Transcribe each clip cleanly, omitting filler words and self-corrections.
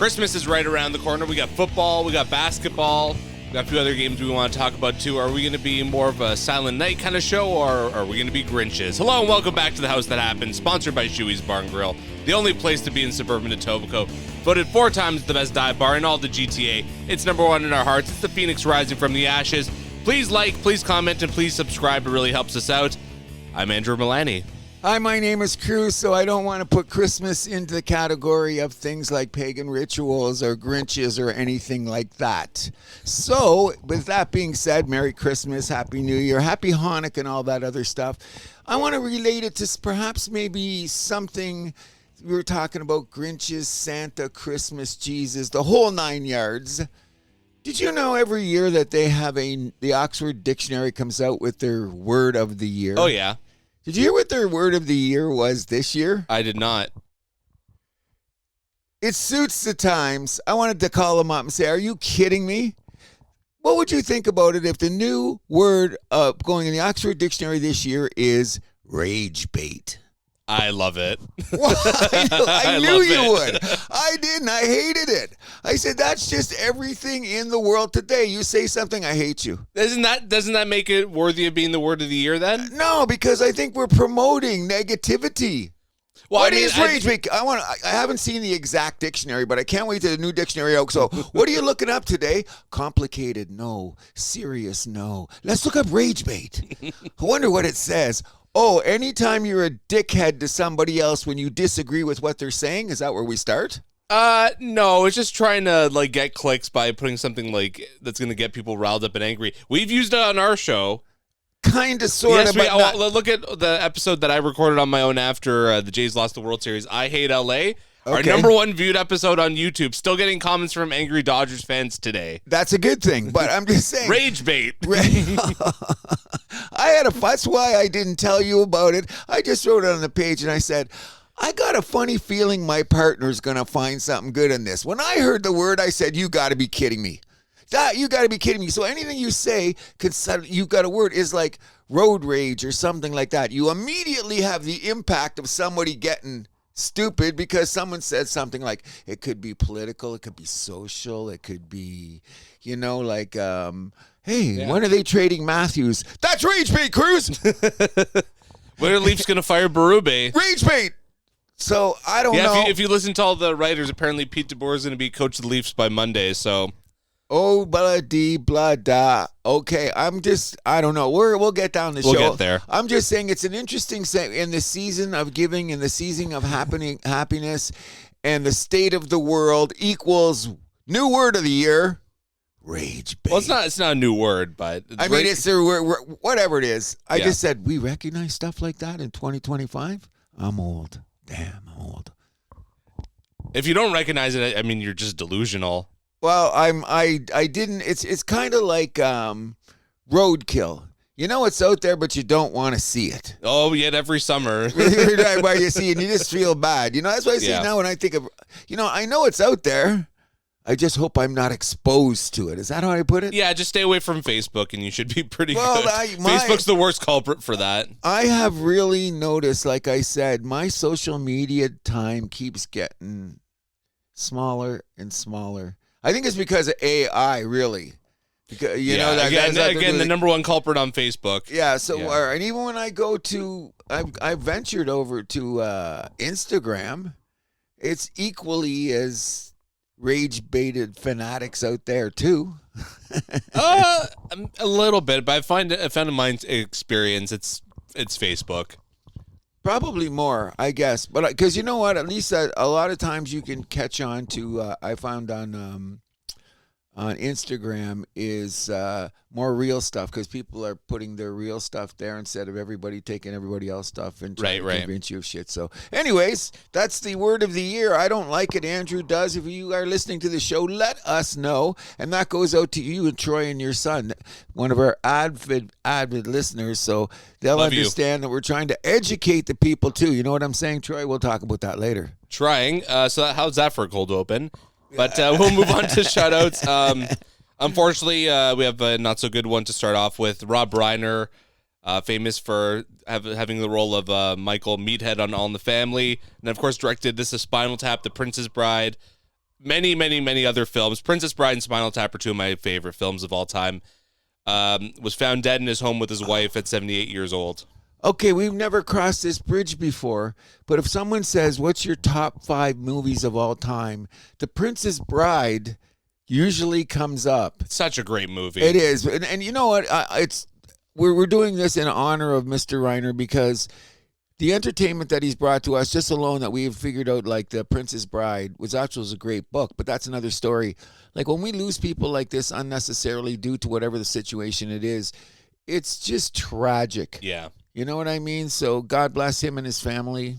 Christmas is right around the corner. We got football, we got basketball, we got a few other games we want to talk about too. Are we going to be more of a Silent Night kind of show, or are we going to be Grinches? Hello and welcome back to The House That Happened, sponsored by Shoey's Bar and Grill, the only place to be in suburban Etobicoke. Voted 4 times the best dive bar in all the GTA. It's number 1 in our hearts. It's the Phoenix rising from the ashes. Please like, please comment, and please subscribe. It really helps us out. I'm Andrew Milani. Hi, my name is Cruz, so I don't want to put Christmas into the category of things like pagan rituals or Grinches or anything like that. So, with that being said, Merry Christmas, Happy New Year, Happy Hanukkah, and all that other stuff. I want to relate it to perhaps maybe something we were talking about, Grinches, Santa, Christmas, Jesus, the whole 9 yards. Did you know every year that they have the Oxford Dictionary comes out with their word of the year? Oh, yeah. Did you hear what their word of the year was this year? I did not. It suits the times. I wanted to call them up and say, are you kidding me? What would you think about it if the new word going in the Oxford Dictionary this year is rage bait? I love it. Well, I knew you would. I didn't. I hated it. I said, that's just everything in the world today. You say something, I hate you. Doesn't that make it worthy of being the word of the year then? No, because I think we're promoting negativity. Well, What is rage bait? I haven't seen the exact dictionary, but I can't wait to the new dictionary out. So, what are you looking up today? Complicated, no. Serious, no. Let's look up rage bait. I wonder what it says. Oh, anytime you're a dickhead to somebody else when you disagree with what they're saying, is that where we start? No, it's just trying to get clicks by putting something that's going to get people riled up and angry. We've used it on our show. Kind of, sort of. Look at the episode that I recorded on my own after the Jays lost the World Series. I Hate LA. Our number 1 viewed episode on YouTube. Still getting comments from angry Dodgers fans today. That's a good thing, but I'm just saying. Rage bait. That's why I didn't tell you about it. I just wrote it on the page and I said, I got a funny feeling my partner's going to find something good in this. When I heard the word, I said, you got to be kidding me. You got to be kidding me. So anything you say, you've got a word, is like road rage or something like that. You immediately have the impact of somebody getting stupid because someone said something like, it could be political, it could be social, it could be, hey, when are they trading Matthews? That's rage bait, Cruz. When are the Leafs going to fire Berube? Rage bait. So I don't know. If you listen to all the writers, apparently Pete DeBoer is going to be coach of the Leafs by Monday, so... Oh, blah, da. Okay, I don't know. We'll get down the show. We'll get there. I'm just saying it's an interesting in the season of giving, in the season of happiness, and the state of the world equals new word of the year, rage bait. Well, it's not a new word, but... it's their word, whatever it is. I just said, we recognize stuff like that in 2025? I'm old. Damn, I'm old. If you don't recognize it, I mean, you're just delusional. Well, I didn't. It's kind of like roadkill. You know it's out there, but you don't want to see it. Oh, yet every summer. Where you see it, and you just feel bad. That's why I say now when I think of, I know it's out there. I just hope I'm not exposed to it. Is that how I put it? Yeah, just stay away from Facebook, and you should be pretty good. Facebook's Facebook's the worst culprit for that. I have really noticed, like I said, my social media time keeps getting smaller and smaller. I think it's because of AI, really. Because, again, the number 1 culprit on Facebook. Yeah, and even when I go to, I've ventured over to Instagram, it's equally as rage-baited fanatics out there, too. A little bit, but I found in my experience, it's Facebook. Probably more, I guess. But because you know what? At least a lot of times you can catch on to, I found on Instagram is more real stuff because people are putting their real stuff there instead of everybody taking everybody else's stuff and trying to convince you of shit. So anyways, that's the word of the year. I don't like it. Andrew does. If you are listening to the show, let us know. And that goes out to you and Troy and your son, one of our avid listeners. So they'll understand that we're trying to educate the people too. You know what I'm saying, Troy? We'll talk about that later. Trying. So how's that for a cold open? But we'll move on to shoutouts. Unfortunately, we have a not-so-good one to start off with. Rob Reiner, famous for having the role of Michael Meathead on All in the Family. And, of course, directed This is Spinal Tap, The Princess Bride. many, many, many other films. Princess Bride and Spinal Tap are two of my favorite films of all time. Was found dead in his home with his wife at 78 years old. Okay, we've never crossed this bridge before, but if someone says, what's your top 5 movies of all time, The Princess Bride usually comes up. It's such a great movie. It is. And you know what? We're doing this in honor of Mr. Reiner because the entertainment that he's brought to us, just alone that we've figured out, like The Princess Bride, was actually a great book, but that's another story. Like when we lose people like this unnecessarily due to whatever the situation it is, it's just tragic. Yeah. You know what I mean? So God bless him and his family.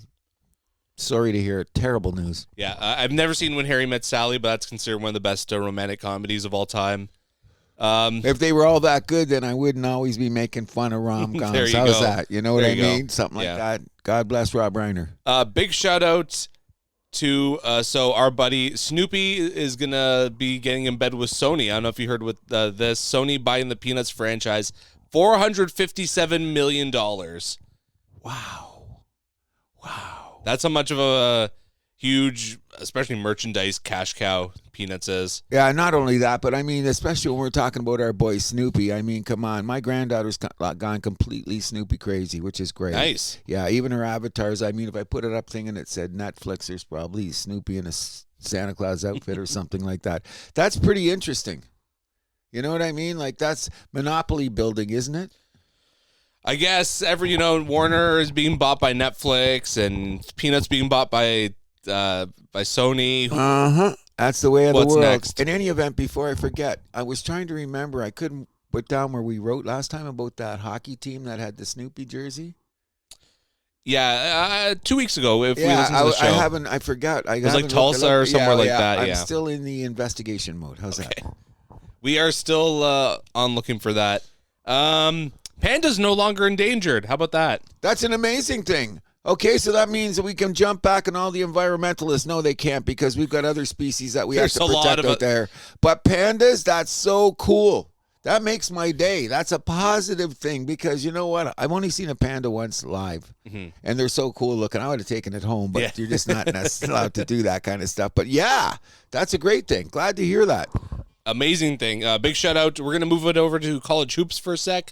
Sorry to hear it. Terrible news. Yeah, I've never seen When Harry Met Sally, but that's considered one of the best romantic comedies of all time. If they were all that good, then I wouldn't always be making fun of rom-coms. How's that? You know what I mean? Something like that. God bless Rob Reiner. Big shout out to so our buddy Snoopy is gonna be getting in bed with Sony. I don't know if you heard with this. Sony buying the Peanuts franchise, $457 million. Wow. That's how much of a huge, especially merchandise cash cow Peanuts is. Yeah, not only that, but I mean, especially when we're talking about our boy Snoopy. I mean, come on. My granddaughter's gone completely Snoopy crazy, which is great. Nice. Yeah, even her avatars. I mean, if I put it up thing and it said Netflix, there's probably Snoopy in a Santa Claus outfit or something like that. That's pretty interesting. You know what I mean? Like, that's monopoly building, isn't it? I guess Warner is being bought by Netflix and Peanuts being bought by Sony. Uh-huh. That's the way of What's the world. next? In any event, before I forget, I was trying to remember. I couldn't put down where we wrote last time about that hockey team that had the Snoopy jersey. Yeah, 2 weeks ago. If we listened to the show, I forgot. It was like Tulsa or somewhere like that. I'm yeah. still in the investigation mode. How's that? We are still on looking for that. Panda's no longer endangered. How about that? That's an amazing thing. Okay, so that means that we can jump back and all the environmentalists. No, they can't because we've got other species that we have to protect out there. But pandas, that's so cool. That makes my day. That's a positive thing because you know what? I've only seen a panda once live, and they're so cool looking. I would have taken it home, but you're just not allowed to do that kind of stuff. But yeah, that's a great thing. Glad to hear that. Amazing thing. Big shout out. We're going to move it over to college hoops for a sec.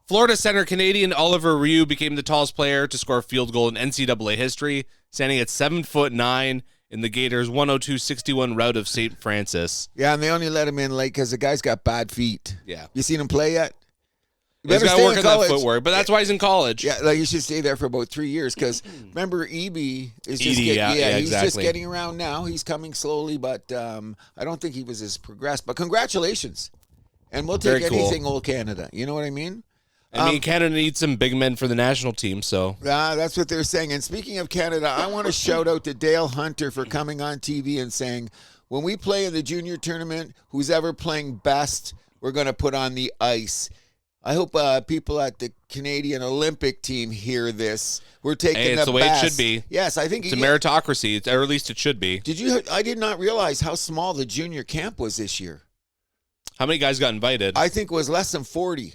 Florida center Canadian Oliver Ryu became the tallest player to score a field goal in NCAA history, standing at 7'9" in the Gators' 102-61 rout of St. Francis. Yeah, and they only let him in late because the guy's got bad feet. Yeah. You seen him play yet? He's got to work on that footwork, but that's why he's in college. Yeah, like you should stay there for about 3 years because remember, EB is just he's just getting around now. He's coming slowly, but I don't think he was as progressed. But congratulations, and we'll take anything, old Canada. You know what I mean? I mean, Canada needs some big men for the national team, so. That's what they're saying. And speaking of Canada, I want to shout out to Dale Hunter for coming on TV and saying, when we play in the junior tournament, who's ever playing best, we're going to put on the ice. I hope people at the Canadian Olympic team hear this. We're taking it's the way best. it should be. Yes, I think it's a meritocracy, or at least it should be. I did not realize how small the junior camp was this year. How many guys got invited? I think it was less than 40.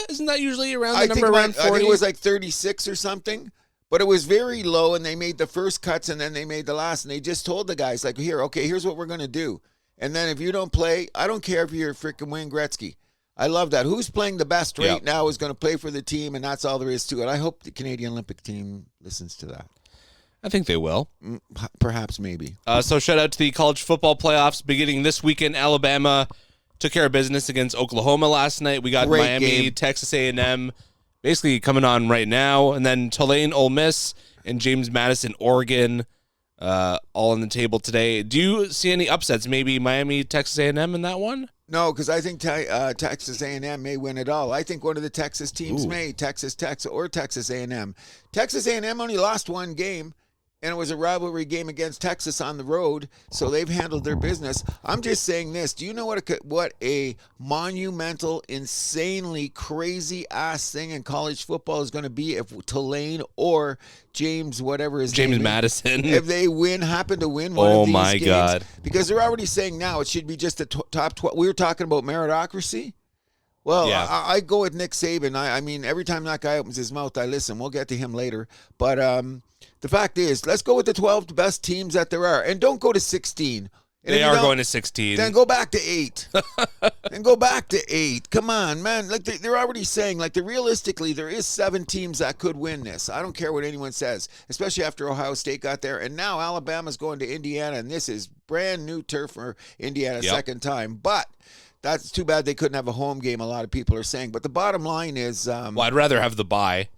Isn't that usually around the number around 40? I think it was like 36 or something, but it was very low, and they made the first cuts, and then they made the last, and they just told the guys, like, here's what we're going to do. And then if you don't play, I don't care if you're freaking Wayne Gretzky. I love that. Who's playing the best right now is going to play for the team, and that's all there is to it. I hope the Canadian Olympic team listens to that. I think they will. Perhaps, maybe. So shout out to the college football playoffs beginning this weekend. Alabama took care of business against Oklahoma last night. We got Miami, Texas A&M basically coming on right now. And then Tulane, Ole Miss, and James Madison, Oregon, all on the table today. Do you see any upsets? Maybe Miami, Texas A&M in that one? No, because I think Texas A&M may win it all. I think one of the Texas teams may, Texas Tech or Texas A&M. Texas A&M only lost one game, and it was a rivalry game against Texas on the road, so they've handled their business. I'm just saying this. Do you know what a monumental, insanely crazy-ass thing in college football is going to be if Tulane or James Madison, if they happen to win one of these games? Oh, my God. Because they're already saying now it should be just the top 12. We were talking about meritocracy. Well, Yeah. I go with Nick Saban. I mean, every time that guy opens his mouth, I listen. We'll get to him later. But the fact is, let's go with the 12 best teams that there are. And don't go to 16. And They are going to 16. Then go back to 8. Then go back to 8. Come on, man. Like they're already saying, realistically, there is 7 teams that could win this. I don't care what anyone says, especially after Ohio State got there. And now Alabama's going to Indiana, and this is brand new turf for Indiana, second time. But that's too bad they couldn't have a home game, a lot of people are saying. But the bottom line is... well, I'd rather have the bye.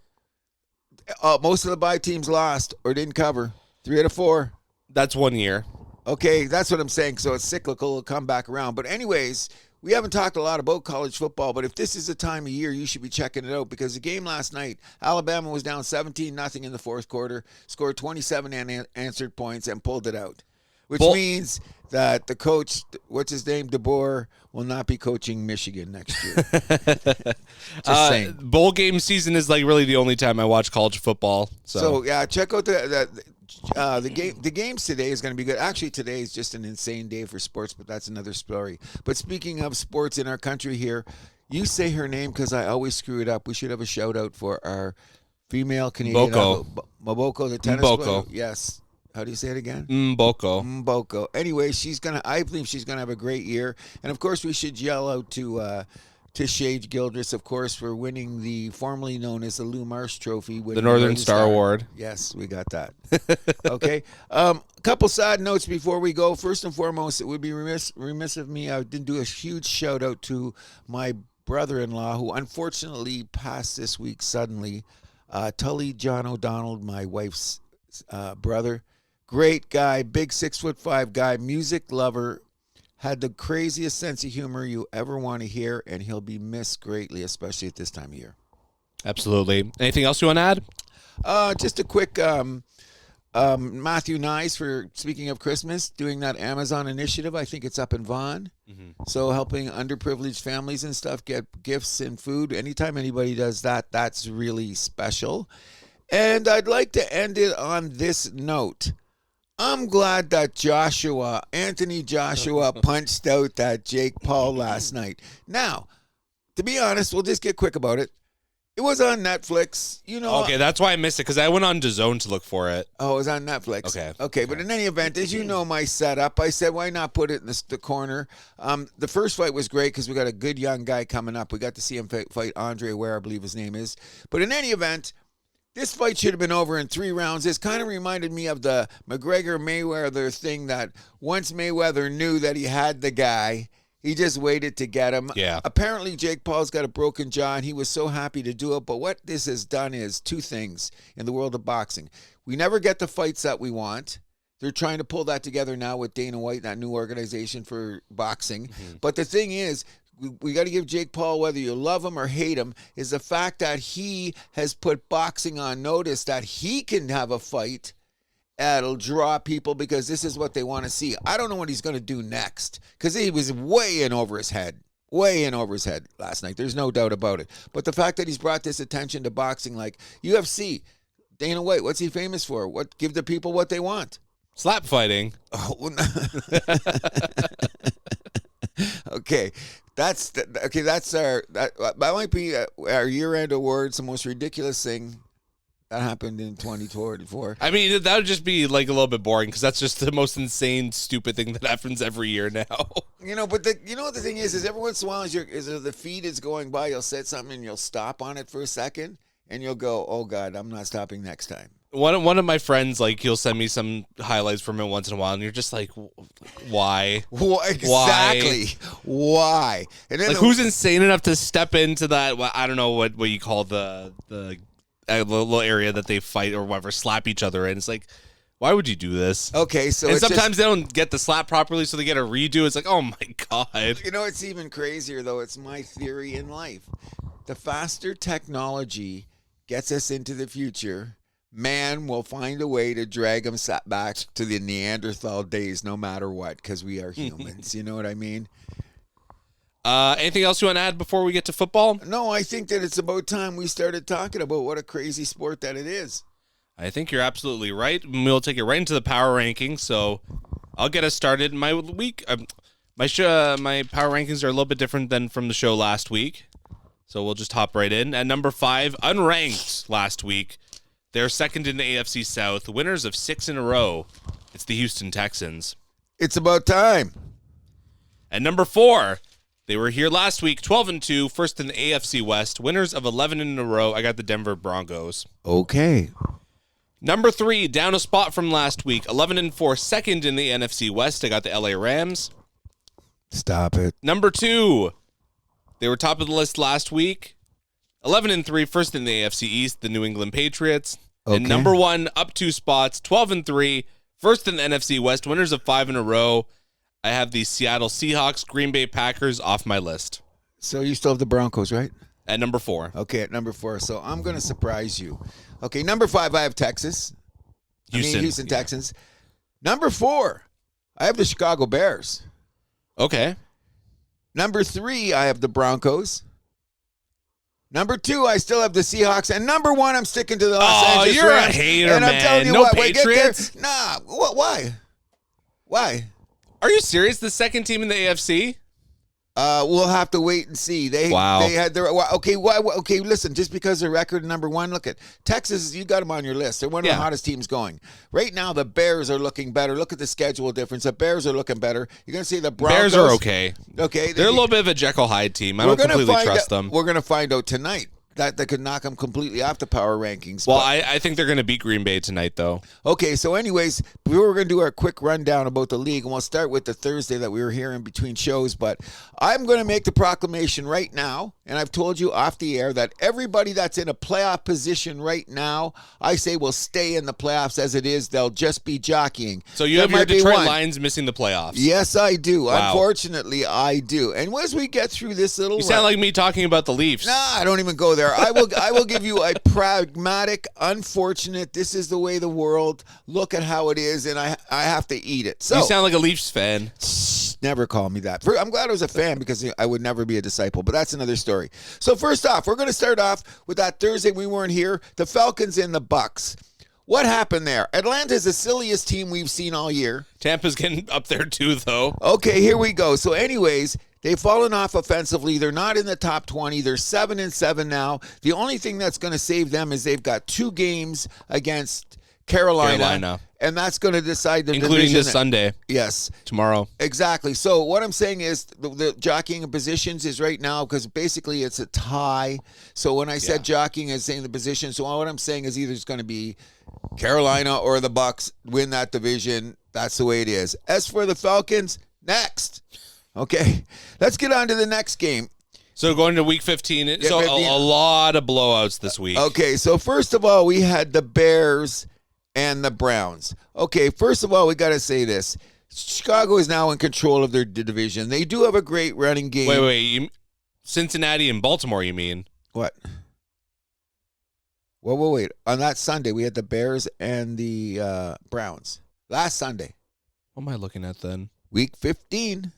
Most of the bye teams lost or didn't cover. 3 out of 4. That's 1 year. Okay, that's what I'm saying. So it's cyclical. It'll come back around. But anyways, we haven't talked a lot about college football, but if this is the time of year, you should be checking it out because the game last night, Alabama was down 17-0 in the fourth quarter, scored 27 unanswered points, and pulled it out, which means that the coach, what's his name, DeBoer, will not be coaching Michigan next year. Just saying. Bowl game season is really the only time I watch college football. So yeah, check out the games today is going to be good. Actually, today is just an insane day for sports, but that's another story. But speaking of sports in our country here, you say her name because I always screw it up. We should have a shout out for our female Canadian Mboko, the tennis player. Yes. How do you say it again? Mboko. Anyway, I believe she's gonna have a great year, and of course we should yell out to Shade Gildress, of course, for winning the formerly known as the Lou Marsh Trophy. The Northern Star Award. Yes, we got that. Okay. A couple sad notes before we go. First and foremost, it would be remiss of me. I didn't do a huge shout out to my brother-in-law, who unfortunately passed this week suddenly. Tully John O'Donnell, my wife's brother. Great guy, big 6'5" guy, music lover. Had the craziest sense of humor you ever want to hear, and he'll be missed greatly, especially at this time of year. Absolutely. Anything else you want to add? Just a quick Matthew Nyes, for speaking of Christmas, doing that Amazon initiative. I think it's up in Vaughan. Mm-hmm. So helping underprivileged families and stuff get gifts and food. Anytime anybody does that, that's really special. And I'd like to end it on this note. I'm glad that Anthony Joshua punched out that Jake Paul last night. Now, to be honest, we'll just get quick about it. It was on Netflix. Okay, that's why I missed it, because I went on DAZN to look for it. Oh, it was on Netflix. Okay, but in any event, as you know my setup, I said, why not put it in the corner? The first fight was great because we got a good young guy coming up. We got to see him fight Andre Ware, I believe his name is. But in any event, this fight should have been over in 3 rounds. This kind of reminded me of the McGregor-Mayweather thing, that once Mayweather knew that he had the guy, he just waited to get him. Yeah. Apparently, Jake Paul's got a broken jaw, and he was so happy to do it. But what this has done is 2 things in the world of boxing. We never get the fights that we want. They're trying to pull that together now with Dana White, that new organization for boxing. Mm-hmm. But the thing is, we got to give Jake Paul, whether you love him or hate him, is the fact that he has put boxing on notice that he can have a fight that'll draw people, because this is what they want to see. I don't know what he's going to do next, because he was way in over his head last night. There's no doubt about it. But the fact that he's brought this attention to boxing, like UFC, Dana White, what's he famous for? Give the people what they want. Slap fighting. Oh, okay. That might be our year-end awards, the most ridiculous thing that happened in 2024. I mean, that would just be a little bit boring, because that's just the most insane, stupid thing that happens every year now. But what the thing is every once in a while, as the feed is going by, you'll say something and you'll stop on it for a second, and you'll go, "Oh God, I'm not stopping next time." One of my friends, he'll send me some highlights from it once in a while, and you're just like, why? Exactly. Why? And then who's insane enough to step into that? Well, I don't know what you call the little area that they fight or whatever, slap each other in. It's like, why would you do this? Okay, so and sometimes they don't get the slap properly, so they get a redo. It's like, oh my God. It's even crazier though. It's my theory in life. The faster technology gets us into the future, man will find a way to drag him back to the Neanderthal days, no matter what, because we are humans. You know what I mean? Anything else you want to add before we get to football? No, I think that it's about time we started talking about what a crazy sport that it is. I think you're absolutely right. We'll take it right into the power rankings. So I'll get us started. My week, my power rankings are a little bit different than from the show last week. So we'll just hop right in. At number 5, unranked last week. They're second in the AFC South, winners of 6 in a row. It's the Houston Texans. It's about time. At number 4, they were here last week, 12-2, first in the AFC West, winners of 11 in a row. I got the Denver Broncos. Okay. Number 3, down a spot from last week, 11-4, second in the NFC West. I got the LA Rams. Stop it. Number 2, they were top of the list last week, 11-3, first in the AFC East, the New England Patriots. Okay. And number 1, up 2 spots, 12-3, first in the NFC West, winners of 5 in a row. I have the Seattle Seahawks, Green Bay Packers off my list. So you still have the Broncos, right? At number 4. Okay, at number 4. So I'm going to surprise you. Okay, number 5, I have Texas. Houston Texans. Number 4, I have the Chicago Bears. Okay. Number 3, I have the Broncos. Number 2, I still have the Seahawks. And number 1, I'm sticking to the Los Angeles you're Rams. a hater, and I'm man. telling you No what, when I get there- Patriots? Nah, why? Why? Are you serious? The second team in the AFC? We'll have to wait and see. They had their okay. Why? Okay, listen. Just because they're record number 1, look at Texas. You got them on your list. They're one of the hottest teams going right now. The Bears are looking better. Look at the schedule difference. The Bears are looking better. You're gonna see the Broncos. Bears are okay. Okay, They're a little bit of a Jekyll Hyde team. I don't completely trust them. We're gonna find out tonight. That could knock them completely off the power rankings. Well, I think they're going to beat Green Bay tonight, though. Okay, so anyways, we were going to do our quick rundown about the league, and we'll start with the Thursday that we were here in between shows. But I'm going to make the proclamation right now, and I've told you off the air that everybody that's in a playoff position right now, I say will stay in the playoffs as it is. They'll just be jockeying. So you have your Detroit Lions missing the playoffs. Yes, I do. Wow. Unfortunately, I do. And as we get through this little You sound like me talking about the Leafs. Nah, I don't even go there. I will give you a pragmatic, unfortunate, this is the way the world, look at how it is, and I have to eat it. So you sound like a Leafs fan. never call me that. I'm glad I was a fan because I would never be a disciple, but that's another story. So first off, we're going to start off with that Thursday we weren't here, the Falcons and the Bucks. What happened there? Atlanta's the silliest team we've seen all year. Tampa's getting up there too, though. Okay, here we go. So anyways, they've fallen off offensively. They're not in the top 20. They're 7-7 now. The only thing that's going to save them is they've got 2 games against Carolina. And that's going to decide the division. Including this Sunday. Yes. Tomorrow. Exactly. So what I'm saying is the jockeying of positions is right now because basically it's a tie. So when I said jockeying, is saying the position. So what I'm saying is either it's going to be Carolina or the Bucks win that division. That's the way it is. As for the Falcons, next. Okay. Let's get on to the next game. So going to week 15. Yeah, So 15. a lot of blowouts this week. Okay. So first of all, we had the Bears and the Browns. Okay, first of all, we got to say this. Chicago is now in control of their division. They do have a great running game. Wait. Cincinnati and Baltimore, you mean? What? Well, wait. On that Sunday, we had the Bears and the Browns. Last Sunday. What am I looking at then? Week 15.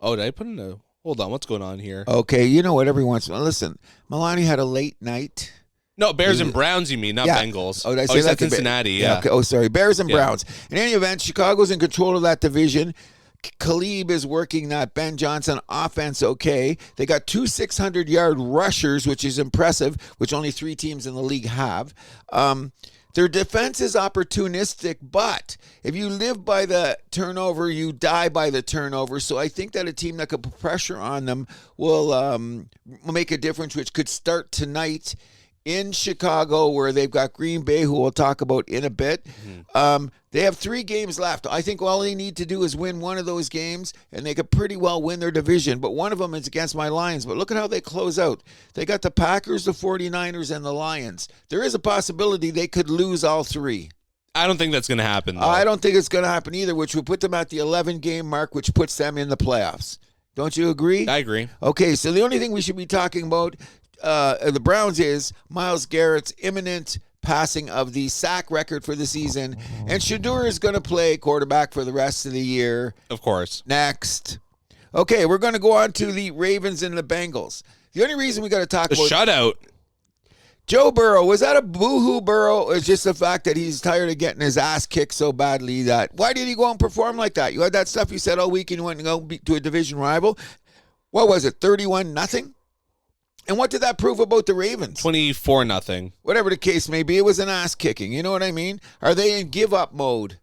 Oh, did I put in a... Hold on, what's going on here? Okay, you know what everyone's... Listen, Milani had a late night. No, Bears and Browns, you mean, not Bengals. Oh, did I say you that? said Cincinnati, yeah. Okay. Oh, sorry. Bears and Browns. In any event, Chicago's in control of that division. Khalib is working that Ben Johnson offense okay. They got 2 600-yard rushers, which is impressive, which only 3 teams in the league have. Their defense is opportunistic, but if you live by the turnover, you die by the turnover. So I think that a team that could put pressure on them will make a difference, which could start tonight in Chicago, where they've got Green Bay, who we'll talk about in a bit. They have 3 games left. I think all they need to do is win one of those games, and they could pretty well win their division. But one of them is against my Lions. But look at how they close out. They got the Packers, the 49ers, and the Lions. There is a possibility they could lose all 3. I don't think that's going to happen, though. I don't think it's going to happen either, which would put them at the 11-game mark, which puts them in the playoffs. Don't you agree? I agree. Okay, so the only thing we should be talking about the Browns is Myles Garrett's imminent passing of the sack record for the season, and Shedeur is going to play quarterback for the rest of the year. Of course. Next. Okay, we're going to go on to the Ravens and the Bengals. The only reason we got to talk about shutout. Joe Burrow, was that a boo-hoo Burrow, or is just the fact that he's tired of getting his ass kicked so badly that why did he go and perform like that? You had that stuff you said all week and you went to go to a division rival. What was it, 31-0? And what did that prove about the Ravens? 24-0. Whatever the case may be, it was an ass kicking. You know what I mean? Are they in give up mode?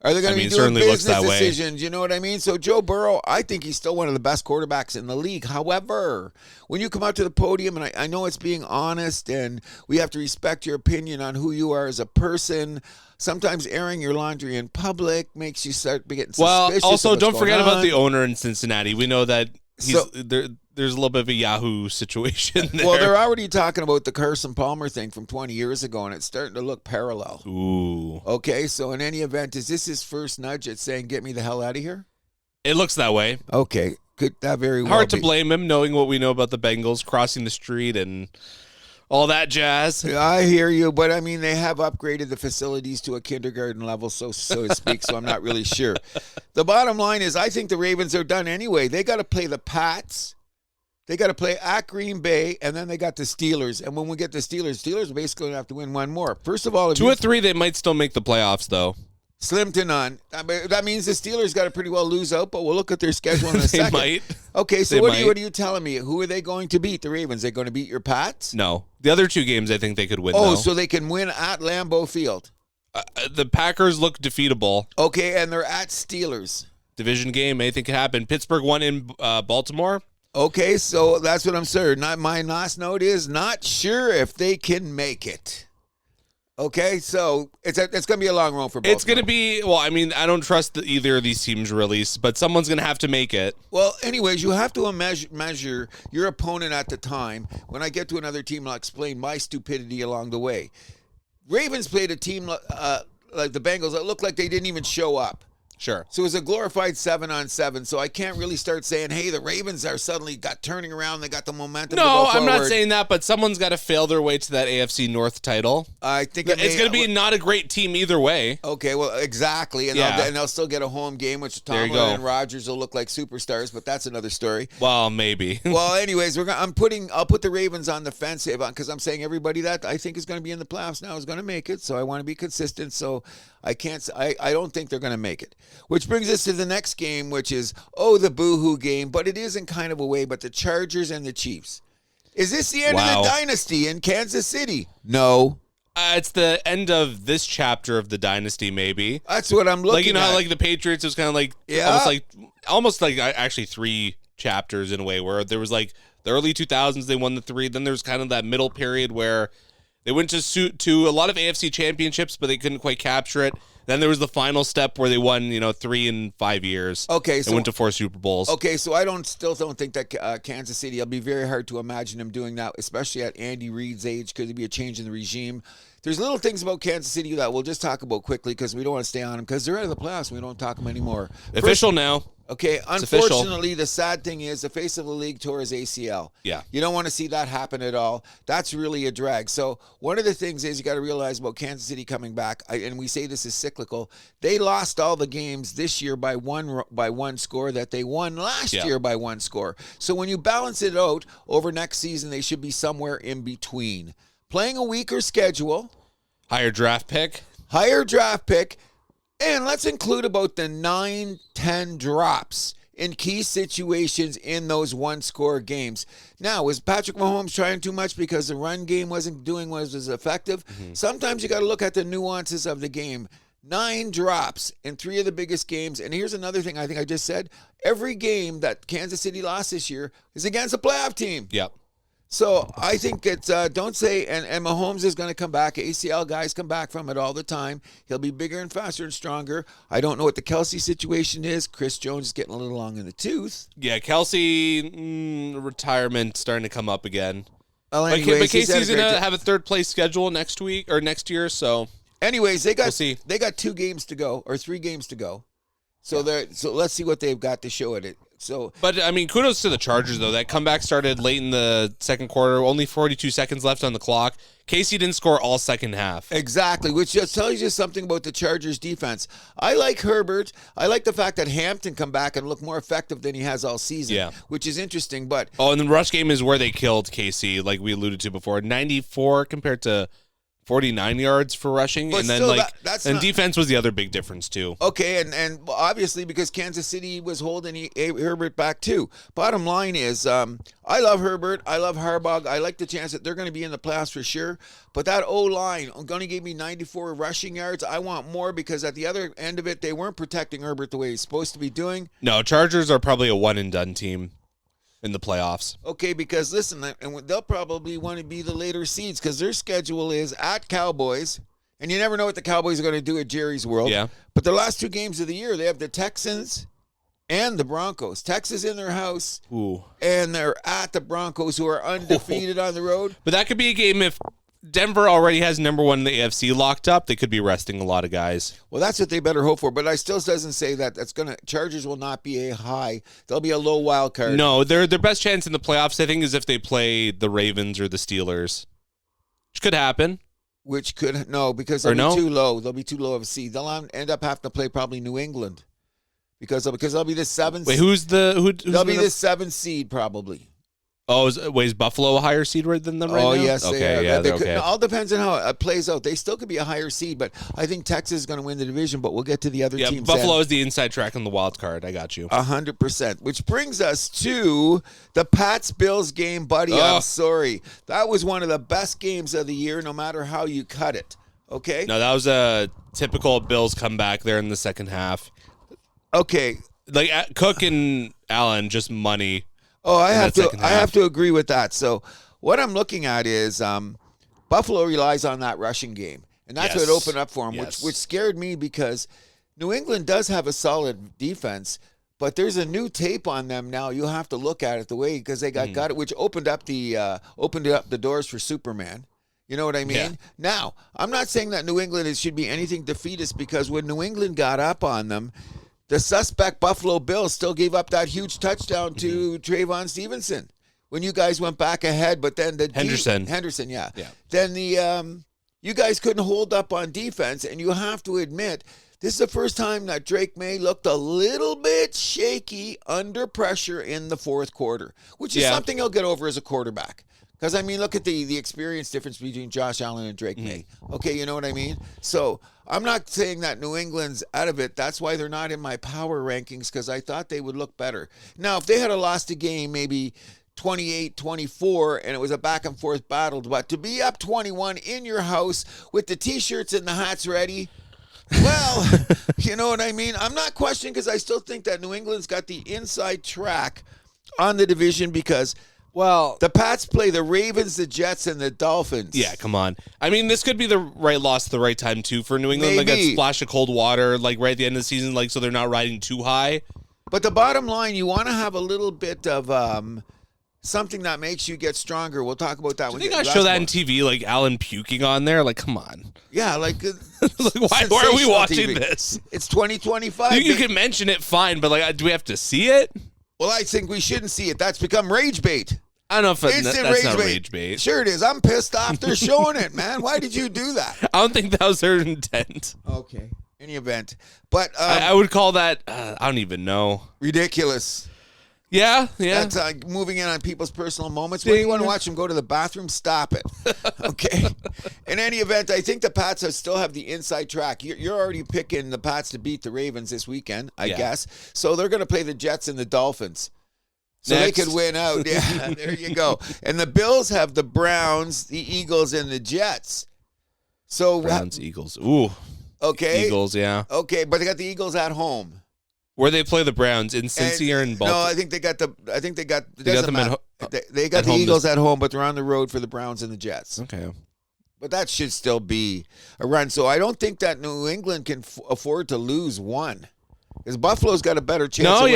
Are they going to be doing business decisions? You know what I mean? So Joe Burrow, I think he's still one of the best quarterbacks in the league. However, when you come out to the podium, and I know it's being honest, and we have to respect your opinion on who you are as a person. Sometimes airing your laundry in public makes you start getting suspicious. Well, also don't forget about the on. owner in Cincinnati. We know that there's a little bit of a Yahoo situation there. Well, they're already talking about the Carson Palmer thing from 20 years ago, and it's starting to look parallel. Ooh. Okay, so in any event, is this his first nudge at saying, get me the hell out of here? It looks that way. Okay, could that very well Hard be. to blame him, knowing what we know about the Bengals crossing the street and all that jazz. I hear you, but I mean, they have upgraded the facilities to a kindergarten level, so to speak, so I'm not really sure. The bottom line is I think the Ravens are done anyway. They got to play the Pats. They got to play at Green Bay, and then they got the Steelers. And when we get the Steelers are basically going to have to win one more. First of all, 2 or 3, they might still make the playoffs, though. Slim to none. That means the Steelers got to pretty well lose out, but we'll look at their schedule in a They second. might. Okay, so They what might. are you telling me? Who are they going to beat? The Ravens? They going to beat your Pats? No. The other 2 games, I think they could win, Oh, though. so they can win at Lambeau Field. The Packers look defeatable. Okay, and they're at Steelers. Division game, anything could happen. Pittsburgh won in Baltimore. Okay, so that's what I'm saying. My last note is not sure if they can make it. Okay, so it's going to be a long run for both. It's going to be, well, I mean, I don't trust either of these teams really, but someone's going to have to make it. Well, anyways, you have to measure your opponent at the time. When I get to another team, I'll explain my stupidity along the way. Ravens played a team like the Bengals that looked like they didn't even show up. Sure. So it was a glorified 7-on-7. So I can't really start saying, hey, the Ravens are suddenly got turning around. They got the momentum to go No, forward. I'm not saying that, but someone's got to fail their way to that AFC North title. I think It's going to be not a great team either way. Okay, well, exactly. And, Yeah. they'll still get a home game, which There you Tomlin go. and Rodgers will look like superstars, but that's another story. Well, maybe. Well, anyways, I'll put the Ravens on the fence because I'm saying everybody that I think is going to be in the playoffs now is going to make it. So I want to be consistent. So I don't think they're going to make it. Which brings us to the next game, which is the boo-hoo game, but it is in kind of a way. But the Chargers and the Chiefs. Is this the end of the dynasty in Kansas City? No. It's the end of this chapter of the dynasty, maybe. That's what I'm looking at. How like the Patriots was kind of like almost like actually 3 chapters in a way, where there was like the early 2000s they won the 3, then there's kind of that middle period where they went to a lot of AFC championships, but they couldn't quite capture it. Then there was the final step where they won, 3 in 5 years. Okay, so went to 4 Super Bowls. Okay, so I still don't think that Kansas City. It'll be very hard to imagine them doing that, especially at Andy Reid's age. Could there be a change in the regime? There's little things about Kansas City that we'll just talk about quickly because we don't want to stay on them because they're out of the playoffs and we don't talk them anymore. Official now. Okay, It's official. unfortunately, the sad thing is the face of the league tore his ACL. Yeah. You don't want to see that happen at all. That's really a drag. So one of the things is you got to realize about Kansas City coming back, and we say this is cyclical, they lost all the games this year by one score that they won last year by 1 score. So when you balance it out over next season, they should be somewhere in between. Playing a weaker schedule. Higher draft pick. And let's include about the 9-10 drops in key situations in those 1-score games. Now, was Patrick Mahomes trying too much because the run game wasn't doing what was effective? Mm-hmm. Sometimes you got to look at the nuances of the game. 9 drops in 3 of the biggest games. And here's another thing I think I just said. Every game that Kansas City lost this year is against a playoff team. Yep. So I think it's, don't say, and Mahomes is going to come back. ACL guys come back from it all the time. He'll be bigger and faster and stronger. I don't know what the Kelsey situation is. Chris Jones is getting a little long in the tooth. Yeah, Kelsey, retirement starting to come up again. Well, anyways, but Casey's going to have a 3rd-place schedule next year, so anyways, they got we'll see. They got 2 games to go, or 3 games to go. So let's see what they've got to show at it. But I mean, kudos to the Chargers though. That comeback started late in the second quarter. Only 42 seconds left on the clock. Casey didn't score all second half. Exactly, which just tells you something about the Chargers defense. I like Herbert. I like the fact that Hampton come back and look more effective than he has all season, which is interesting. But and the rush game is where they killed Casey, like we alluded to before. 94 compared to 49 yards for rushing, But and then still, that's not, defense was the other big difference too. Okay, and obviously because Kansas City was holding Herbert back too. Bottom line is, I love Herbert, I love Harbaugh, I like the chance that they're going to be in the playoffs for sure. But that O-line going to give me 94 rushing yards. I want more because at the other end of it, they weren't protecting Herbert the way he's supposed to be doing. No, Chargers are probably a one and done team in the playoffs. Okay, because listen, and they'll probably want to be the later seeds because their schedule is at Cowboys, and you never know what the Cowboys are going to do at Jerry's World. Yeah. But the last 2 games of the year, they have the Texans and the Broncos. Texas in their house, and they're at the Broncos, who are undefeated on the road. But that could be a game if Denver already has number 1 in the AFC locked up. They could be resting a lot of guys. Well, that's what they better hope for. But I still doesn't say that Chargers will not be a high. They'll be a low wild card. No, their best chance in the playoffs, I think, is if they play the Ravens or the Steelers, which could happen. Because they'll be too low. They'll be too low of a seed. They'll end up having to play probably New England because they'll be the 7th. Wait, who's they'll be the 7th seed probably. Oh, is Buffalo a higher seed than them right now? Oh, yes, okay, they are. Yeah, okay. It all depends on how it plays out. They still could be a higher seed, but I think Texas is going to win the division, but we'll get to the other teams. Buffalo is the inside track on the wild card. I got you. 100%, which brings us to the Pats-Bills game, buddy. I'm sorry. That was one of the best games of the year, no matter how you cut it. Okay? No, that was a typical Bills comeback there in the second half. Okay. Like Cook and Allen, just money. Oh, I have to agree with that. So what I'm looking at is Buffalo relies on that rushing game, and that's what opened up for them, which scared me because New England does have a solid defense, but there's a new tape on them now. You have to look at it the way because they got it, which opened up the doors for Superman. You know what I mean? Yeah. Now, I'm not saying that New England should be anything defeatist because when New England got up on them, the suspect Buffalo Bills still gave up that huge touchdown to Trayvon Stevenson when you guys went back ahead. But then Henderson, yeah. Then you guys couldn't hold up on defense, and you have to admit this is the first time that Drake May looked a little bit shaky under pressure in the fourth quarter, which is something he'll get over as a quarterback. Because, I mean, look at the experience difference between Josh Allen and Drake May. Okay, you know what I mean? So I'm not saying that New England's out of it. That's why they're not in my power rankings, because I thought they would look better. Now, if they had lost a game maybe 28-24 and it was a back-and-forth battle, but to be up 21 in your house with the T-shirts and the hats ready, well, you know what I mean? I'm not questioning because I still think that New England's got the inside track on the division because – well, the Pats play the Ravens, the Jets, and the Dolphins. Yeah, come on. I mean, this could be the right loss at the right time, too, for New England. Maybe. Like a splash of cold water, like right at the end of the season, like so they're not riding too high. But the bottom line, you want to have a little bit of something that makes you get stronger. We'll talk about that. Do you guys show that on TV, like Allen puking on there? Like, come on. Yeah, like why are we watching this? It's 2025. You can mention it, fine, but like, do we have to see it? Well, I think we shouldn't see it. That's become rage bait. I don't know if that's not rage bait. Sure it is. I'm pissed off. They're showing it, man. Why did you do that? I don't think that was their intent. Okay. Any event. But I would call that, I don't even know. Ridiculous. Yeah. That's moving in on people's personal moments. When you want to watch them go to the bathroom, stop it. Okay. In any event, I think the Pats still have the inside track. You're already picking the Pats to beat the Ravens this weekend, I guess. So they're going to play the Jets and the Dolphins. So Next. They could win out. Yeah, there you go. And the Bills have the Browns, the Eagles, and the Jets. So Browns, Eagles. Ooh. Okay. Eagles, yeah. Okay, but they got the Eagles at home. Where they play the Browns in Cincy or in Baltimore? No, I think they got the Eagles at home, but they're on the road for the Browns and the Jets. Okay. But that should still be a run. So I don't think that New England can afford to lose one. Because Buffalo's got a better chance. No,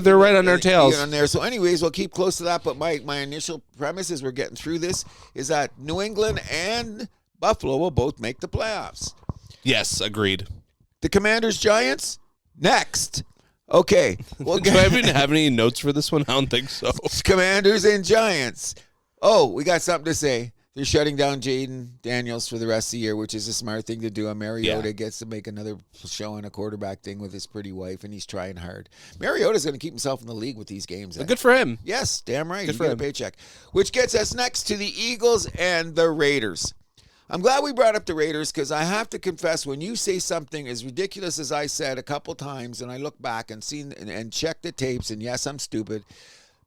they're right on their tails. On there. So, anyways, we'll keep close to that. But my initial premise as we're getting through this is that New England and Buffalo will both make the playoffs. Yes, agreed. The Commanders, Giants, next. Okay. Do I even have any notes for this one? I don't think so. Commanders and Giants. Oh, we got something to say. They're shutting down Jaden Daniels for the rest of the year, which is a smart thing to do. And Mariota gets to make another show on a quarterback thing with his pretty wife, and he's trying hard. Mariota's going to keep himself in the league with these games. Good for him. Yes, damn right. Good for him. A paycheck. Which gets us next to the Eagles and the Raiders. I'm glad we brought up the Raiders because I have to confess, when you say something as ridiculous as I said a couple times, and I look back and seen and check the tapes, and yes, I'm stupid.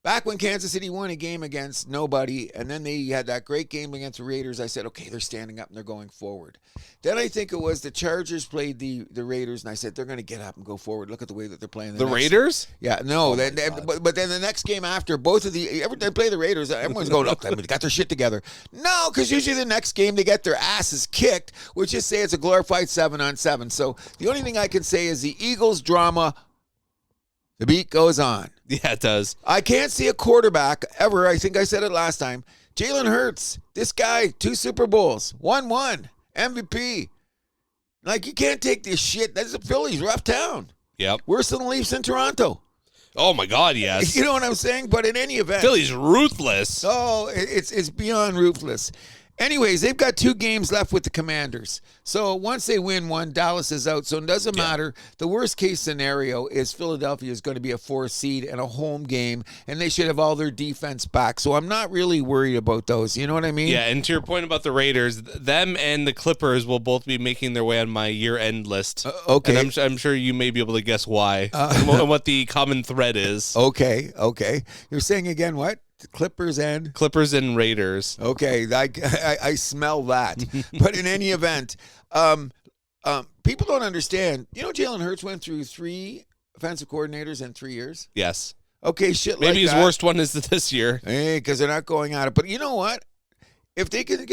Back when Kansas City won a game against nobody, and then they had that great game against the Raiders, I said, okay, they're standing up and they're going forward. Then I think it was the Chargers played the Raiders, and I said, they're going to get up and go forward. Look at the way that they're playing. The Raiders? Yeah, no. But then the next game after, every time they play the Raiders, everyone's going, look, they got their shit together. No, because usually the next game they get their asses kicked, which just say it's a glorified 7-on-7. So the only thing I can say is the Eagles drama, the beat goes on. Yeah, it does. I can't see a quarterback ever. I think I said it last time. Jalen Hurts, this guy, 2 Super Bowls, 1-1, MVP. Like, you can't take this shit. That's the Phillies, rough town. Yep. Worse than the Leafs in Toronto. Oh, my God, yes. You know what I'm saying? But in any event. Philly's ruthless. Oh, it's beyond ruthless. Anyways, they've got 2 games left with the Commanders. So once they win one, Dallas is out. So it doesn't matter. The worst case scenario is Philadelphia is going to be a 4 seed and a home game, and they should have all their defense back. So I'm not really worried about those. You know what I mean? Yeah, and to your point about the Raiders, them and the Clippers will both be making their way on my year-end list. Okay. And I'm sure you may be able to guess why and what the common thread is. Okay. You're saying again what? Clippers and Raiders. Okay, I smell that. But in any event, people don't understand. You know, Jalen Hurts went through 3 offensive coordinators in 3 years. Yes. Okay, shit. Maybe like his that. worst one is this year. Hey, because they're not going at it. But you know what? If they can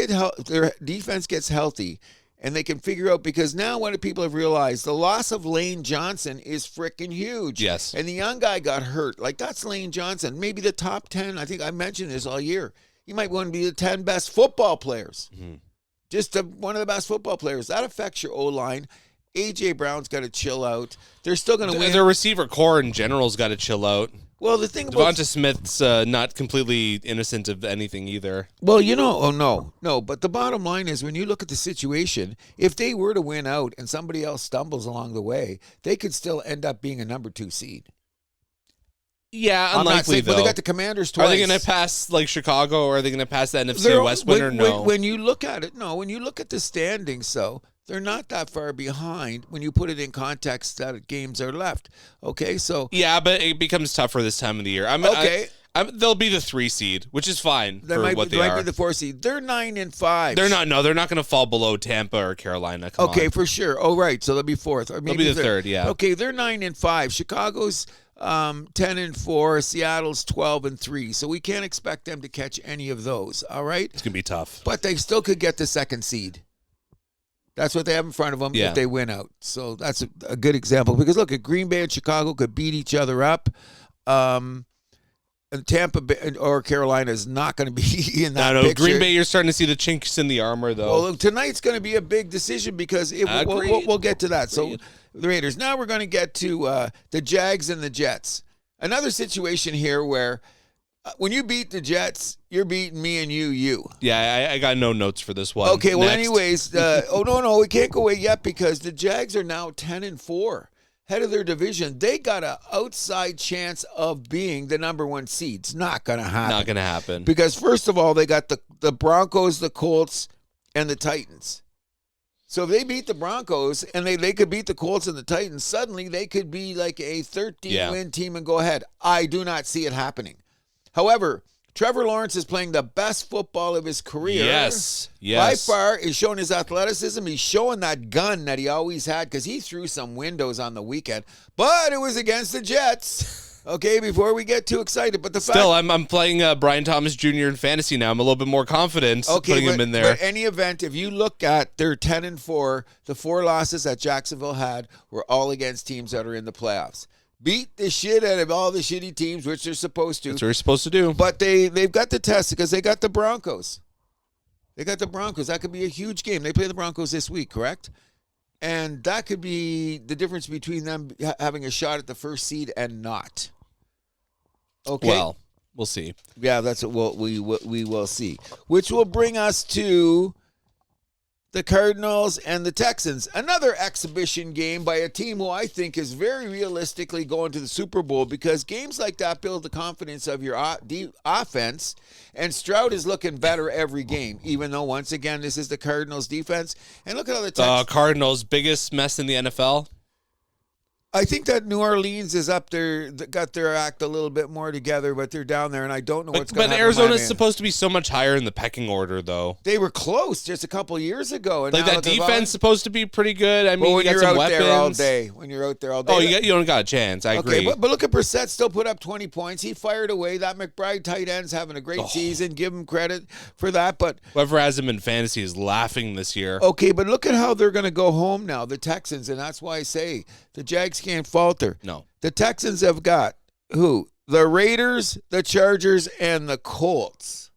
their defense gets healthy. And they can figure out, because now what people have realized, the loss of Lane Johnson is freaking huge. Yes. And the young guy got hurt. Like, that's Lane Johnson. Maybe the top 10. I think I mentioned this all year. He might want to be the 10 best football players. Mm-hmm. Just one of the best football players. That affects your O-line. A.J. Brown's got to chill out. They're still going to win. Their receiver core in general's got to chill out. Well, the thing about Devonta Smith's not completely innocent of anything either. Well, no. But the bottom line is, when you look at the situation, if they were to win out and somebody else stumbles along the way, they could still end up being a number 2 seed. Yeah, unlikely though. But they got the Commanders twice. Are they going to pass like Chicago, or are they going to pass the NFC West winner? No. When you look at it, no. When you look at the standings, though, they're not that far behind when you put it in context that games are left. Okay, so yeah, but it becomes tougher this time of the year. They'll be the 3 seed, which is fine for what they are. They might be the 4 seed. They're 9-5. They're not. No, they're not going to fall below Tampa or Carolina. Come on. For sure. Oh, right. So they'll be 4th, or maybe they'll be the 3rd. Yeah. Okay, they're 9-5. Chicago's 10-4. Seattle's 12-3. So we can't expect them to catch any of those. All right. It's going to be tough. But they still could get the 2nd seed. That's what they have in front of them if they win out. So that's a good example. Because, look, at Green Bay and Chicago could beat each other up. And Tampa Bay or Carolina is not going to be in that picture. Green Bay, you're starting to see the chinks in the armor, though. Well, tonight's going to be a big decision because we'll get to that. So, the Raiders. Now we're going to get to the Jags and the Jets. Another situation here where when you beat the Jets, you're beating me and you. Yeah, I got no notes for this one. Okay, well, Next. anyways, no, we can't go away yet because the Jags are now 10-4, head of their division. They got an outside chance of being the number 1 seed. It's not going to happen. Not going to happen. Because, first of all, they got the Broncos, the Colts, and the Titans. So if they beat the Broncos and they could beat the Colts and the Titans, suddenly they could be like a 13-win team and go ahead. I do not see it happening. However, Trevor Lawrence is playing the best football of his career. Yes. By far, he's showing his athleticism. He's showing that gun that he always had because he threw some windows on the weekend. But it was against the Jets. Okay, before we get too excited. But I'm playing Brian Thomas Jr. in fantasy now. I'm a little bit more confident putting him in there. But any event, if you look at their 10-4, the 4 losses that Jacksonville had were all against teams that are in the playoffs. Beat the shit out of all the shitty teams, which they're supposed to. That's what they're supposed to do. But they've got the test because they got the Broncos. That could be a huge game. They play the Broncos this week, correct? And that could be the difference between them having a shot at the 1st seed and not. Okay. Well, we'll see. Yeah, that's what we will see. Which will bring us to the Cardinals, and the Texans. Another exhibition game by a team who I think is very realistically going to the Super Bowl, because games like that build the confidence of your offense, and Stroud is looking better every game, even though, once again, this is the Cardinals defense. And look at how the Texans... Cardinals' biggest mess in the NFL? I think that New Orleans is up there, got their act a little bit more together, but they're down there, and I don't know what's going to happen. But Arizona's supposed to be so much higher in the pecking order, though. They were close just a couple of years ago. And like, that defense supposed to be pretty good. I mean, when you got some weapons. When you're out there all day. Oh, you don't got a chance. I agree. But look at Brissett, still put up 20 points. He fired away. That McBride tight end's having a great season. Give him credit for that. But whoever has him in fantasy is laughing this year. Okay, but look at how they're going to go home now, the Texans, and that's why I say the Jags can't falter. No. The Texans have got who? The Raiders, the Chargers, and the Colts.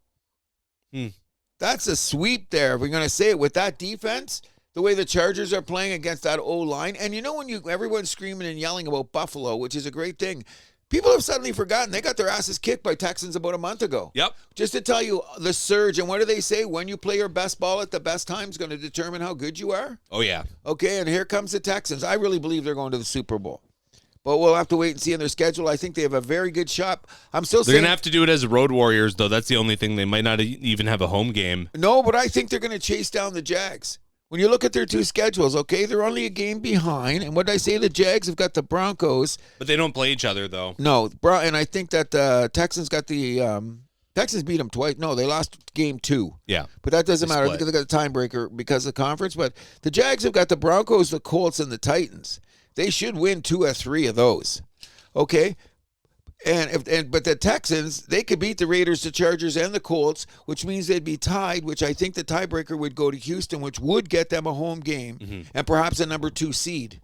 That's a sweep there. If we're going to say it with that defense, the way the Chargers are playing against that O-line. And you know when everyone's screaming and yelling about Buffalo, which is a great thing, people have suddenly forgotten they got their asses kicked by Texans about a month ago. Yep. Just to tell you, the surge, and what do they say? When you play your best ball at the best time is going to determine how good you are. Oh, yeah. Okay, and here comes the Texans. I really believe they're going to the Super Bowl. But we'll have to wait and see in their schedule. I think they have a very good shot. They're going to have to do it as Road Warriors, though. That's the only thing. They might not even have a home game. No, but I think they're going to chase down the Jags. When you look at their two schedules, okay, they're only a game behind. And what did I say? The Jags have got the Broncos. But they don't play each other, though. No, and I think that the Texans got the Texans beat them twice. No, they lost game 2. Yeah. But that doesn't matter. I think they got a tiebreaker because of the conference. But the Jags have got the Broncos, the Colts, and the Titans. They should win 2 or 3 of those. Okay? But the Texans, they could beat the Raiders, the Chargers, and the Colts, which means they'd be tied, which I think the tiebreaker would go to Houston, which would get them a home game and perhaps a number 2 seed.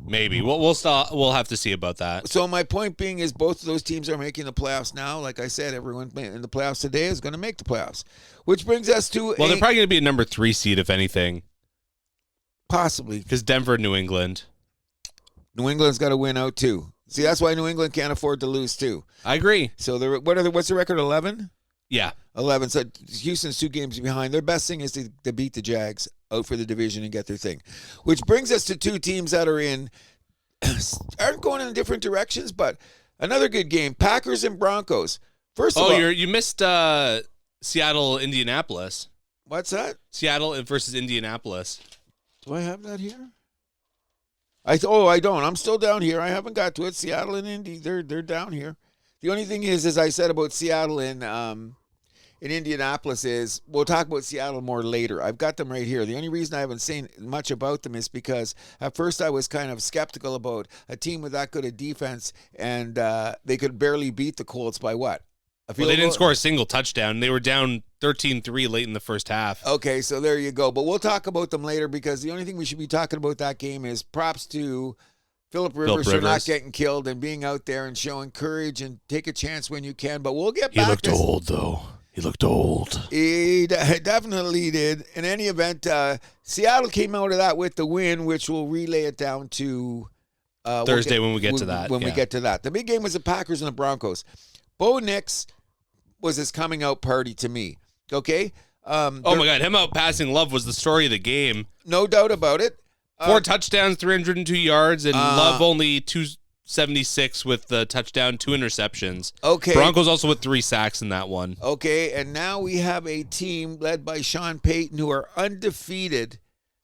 Maybe. We'll have to see about that. So my point being is both of those teams are making the playoffs now. Like I said, everyone in the playoffs today is going to make the playoffs, which brings us to they're probably going to be a number 3 seed, if anything. Possibly. Because Denver, New England. New England's got to win out, too. See, that's why New England can't afford to lose, too. I agree. So what's the record, 11? Yeah. 11. So Houston's 2 games behind. Their best thing is to beat the Jags out for the division and get their thing. Which brings us to 2 teams that aren't going in different directions, but another good game. Packers and Broncos. First of all. You missed Seattle, Indianapolis. What's that? Seattle versus Indianapolis. Do I have that here? I don't. I'm still down here. I haven't got to it. Seattle and Indy, they're down here. The only thing is, as I said about Seattle and in Indianapolis is, we'll talk about Seattle more later. I've got them right here. The only reason I haven't seen much about them is because at first I was kind of skeptical about a team with that good a defense, and they could barely beat the Colts by what? Well, they didn't score a single touchdown. They were down 13-3 late in the first half. Okay, so there you go. But we'll talk about them later, because the only thing we should be talking about that game is props to Phillip Rivers for not getting killed and being out there and showing courage and take a chance when you can. But we'll get back. He looked old, though. He looked old. He definitely did. In any event, Seattle came out of that with the win, which we'll relay it down to Thursday when we get to that. When we get to that. The big game was the Packers and the Broncos. Bo Nix was his coming out party to me. Okay? Oh, my God. Him out passing Love was the story of the game. No doubt about it. 4 touchdowns, 302 yards, and Love only 276 with the touchdown, 2 interceptions. Okay. Broncos also with 3 sacks in that one. Okay, and now we have a team led by Sean Payton who are undefeated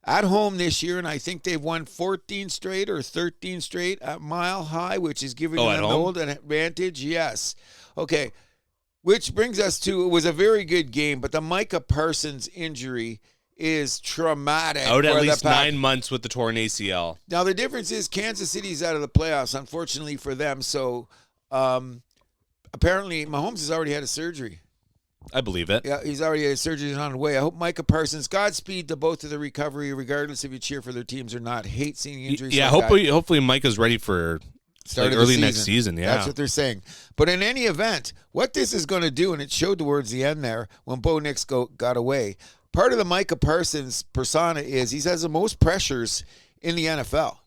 at home this year, and I think they've won 14 straight or 13 straight at Mile High, which is giving them an advantage. Yes. Okay. Which brings us to, it was a very good game, but the Micah Parsons injury is traumatic. Out at least 9 months with the torn ACL. Now, the difference is Kansas City's out of the playoffs, unfortunately for them. So, apparently, Mahomes has already had a surgery. I believe it. Yeah, he's already had a surgery on the way. I hope Micah Parsons, Godspeed to both of the recovery, regardless if you cheer for their teams or not. Hate seeing injuries. Yeah, like hopefully Micah's ready for start early next season. Yeah, that's what they're saying. But in any event, what this is going to do, and it showed towards the end there when Bo Nix got away. Part of the Micah Parsons persona is he has the most pressures in the NFL.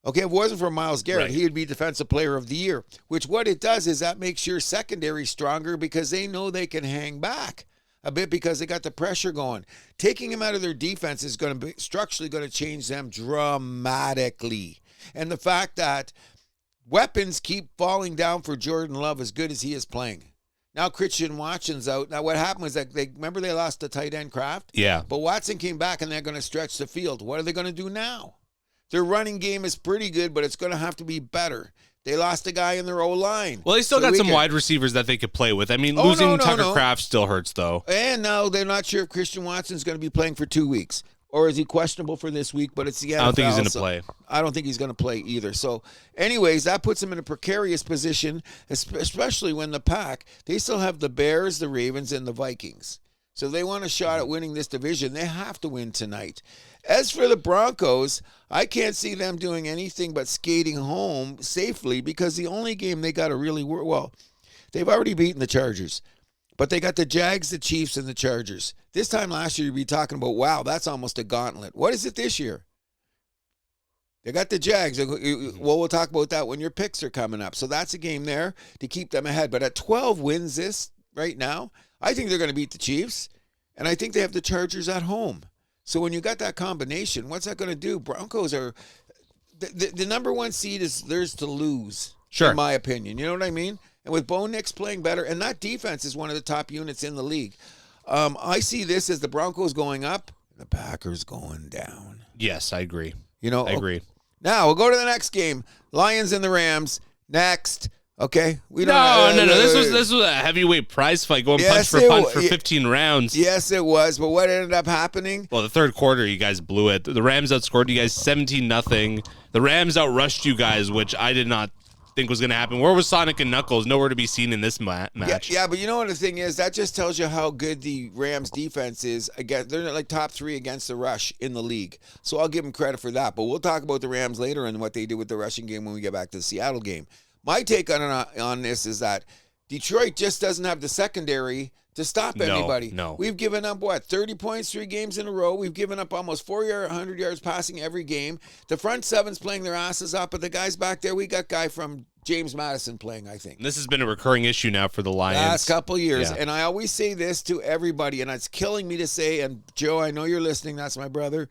Okay, if it wasn't for Myles Garrett, he would be Defensive Player of the Year, which what it does is that makes your secondary stronger because they know they can hang back. a bit because they got the pressure going. Taking him out of their defense is going to be structurally going to change them dramatically. And the fact that weapons keep falling down for Jordan Love as good as he is playing. Now Christian Watson's out. Now what happened was that they lost the tight end Kraft? Yeah. But Watson came back and they're going to stretch the field. What are they going to do now? Their running game is pretty good, but it's going to have to be better. They lost a guy in their O-line. Well, they still got some wide receivers that they could play with. I mean, losing Tucker Kraft still hurts, though. And now they're not sure if Christian Watson's going to be playing for 2 weeks. Or is he questionable for this week? But it's the NFL. I don't think he's going to play. I don't think he's going to play either. So, anyways, that puts him in a precarious position, especially when the Pack, they still have the Bears, the Ravens, and the Vikings. So they want a shot at winning this division. They have to win tonight. As for the Broncos, I can't see them doing anything but skating home safely because the only game they got to really work, well, they've already beaten the Chargers, but they got the Jags, the Chiefs, and the Chargers. This time last year, you'd be talking about, wow, that's almost a gauntlet. What is it this year? They got the Jags. Well, we'll talk about that when your picks are coming up. So that's a game there to keep them ahead. But at 12 wins this right now, I think they're going to beat the Chiefs, and I think they have the Chargers at home. So when you got that combination, what's that going to do? Broncos are the number one seed is theirs to lose, in my opinion. You know what I mean? And with Bo Nix playing better, and that defense is one of the top units in the league. I see this as the Broncos going up, and the Packers going down. Yes, I agree. I agree. Now we'll go to the next game: Lions and the Rams. Next. Okay, we don't. No. This was a heavyweight prize fight, going punch for punch for 15 rounds. Yes, it was. But what ended up happening? Well, the third quarter, you guys blew it. The Rams outscored you guys 17-0. The Rams outrushed you guys, which I did not think was going to happen. Where was Sonic and Knuckles? Nowhere to be seen in this match. Yeah, but you know what the thing is? That just tells you how good the Rams defense is. They're like top 3 against the rush in the league. So I'll give them credit for that. But we'll talk about the Rams later and what they did with the rushing game when we get back to the Seattle game. My take on this is that Detroit just doesn't have the secondary to stop anybody. No. We've given up, 30 points 3 games in a row. We've given up almost 400 yards passing every game. The front seven's playing their asses off, but the guys back there, we got guy from James Madison playing, I think. This has been a recurring issue now for the Lions. Last couple of years. Yeah. And I always say this to everybody, and it's killing me to say, and Joe, I know you're listening, that's my brother.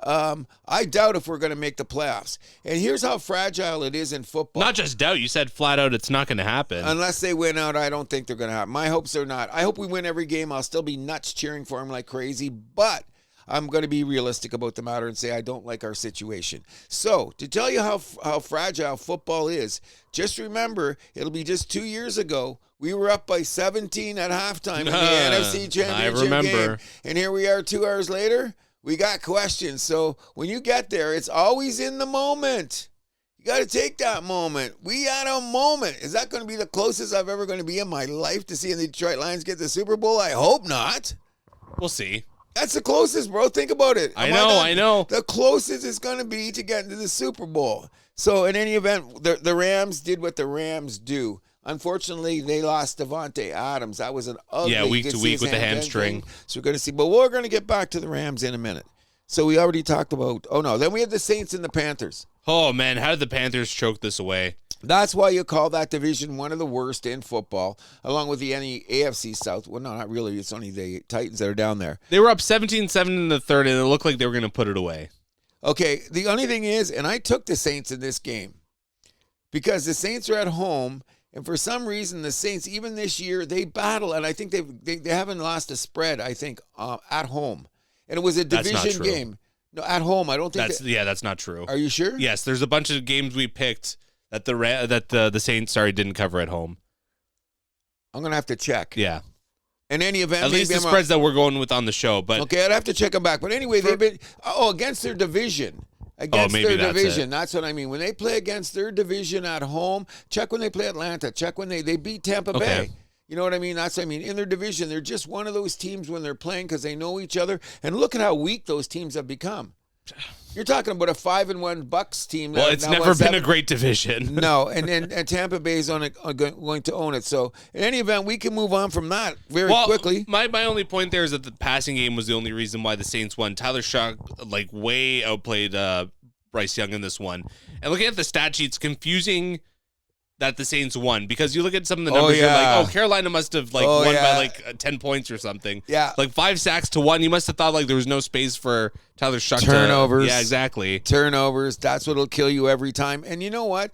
I doubt if we're going to make the playoffs. And here's how fragile it is in football. Not just doubt. You said flat out it's not going to happen. Unless they win out, I don't think they're going to happen. My hopes are not. I hope we win every game. I'll still be nuts cheering for them like crazy. But I'm going to be realistic about the matter and say I don't like our situation. So to tell you how fragile football is, just remember it'll be just 2 years ago. We were up by 17 at halftime in the NFC Championship game. And here we are 2 hours later. We got questions. So when you get there, it's always in the moment. You got to take that moment. We had a moment. Is that going to be the closest I've ever going to be in my life to seeing the Detroit Lions get the Super Bowl? I hope not. We'll see. That's the closest, bro. Think about it. I know. The closest it's going to be to getting to the Super Bowl. So in any event, the Rams did what the Rams do. Unfortunately, they lost Devontae Adams. That was an ugly week to week with the hamstring. So we're going to see. But we're going to get back to the Rams in a minute. So we already talked about, then we had the Saints and the Panthers. Oh, man, how did the Panthers choke this away? That's why you call that division one of the worst in football, along with the AFC South. Well, no, not really. It's only the Titans that are down there. They were up 17-7 in the third, and it looked like they were going to put it away. Okay, the only thing is, and I took the Saints in this game, because the Saints are at home. And for some reason, the Saints, even this year, they battle, and I think they haven't lost a spread, I think, at home. And it was a division game. No, at home, I don't think that's not true. Are you sure? Yes, there's a bunch of games we picked that the Saints didn't cover at home. I'm going to have to check. Yeah. In any event, at least the spreads that we're going with on the show, but okay, I'd have to check them back. But anyway, they've been against their division. Against their division. That's what I mean. When they play against their division at home, check when they play Atlanta. Check when they beat Tampa Bay. You know what I mean? That's what I mean. In their division, they're just one of those teams when they're playing because they know each other. And look at how weak those teams have become. You're talking about a 5-1 Bucks team. Well, it's never been a great division. No, and Tampa Bay is going to own it. So in any event, we can move on from that very quickly. My only point there is that the passing game was the only reason why the Saints won. Tyler Shough way outplayed Bryce Young in this one. And looking at the stat sheets, confusing that the Saints won, because you look at some of the numbers, you're like, Carolina must have won by like 10 points or something. Yeah. Like 5 sacks to 1. You must have thought like there was no space for Tyler Shuck Turnovers. Yeah, exactly. Turnovers. That's what'll kill you every time. And you know what?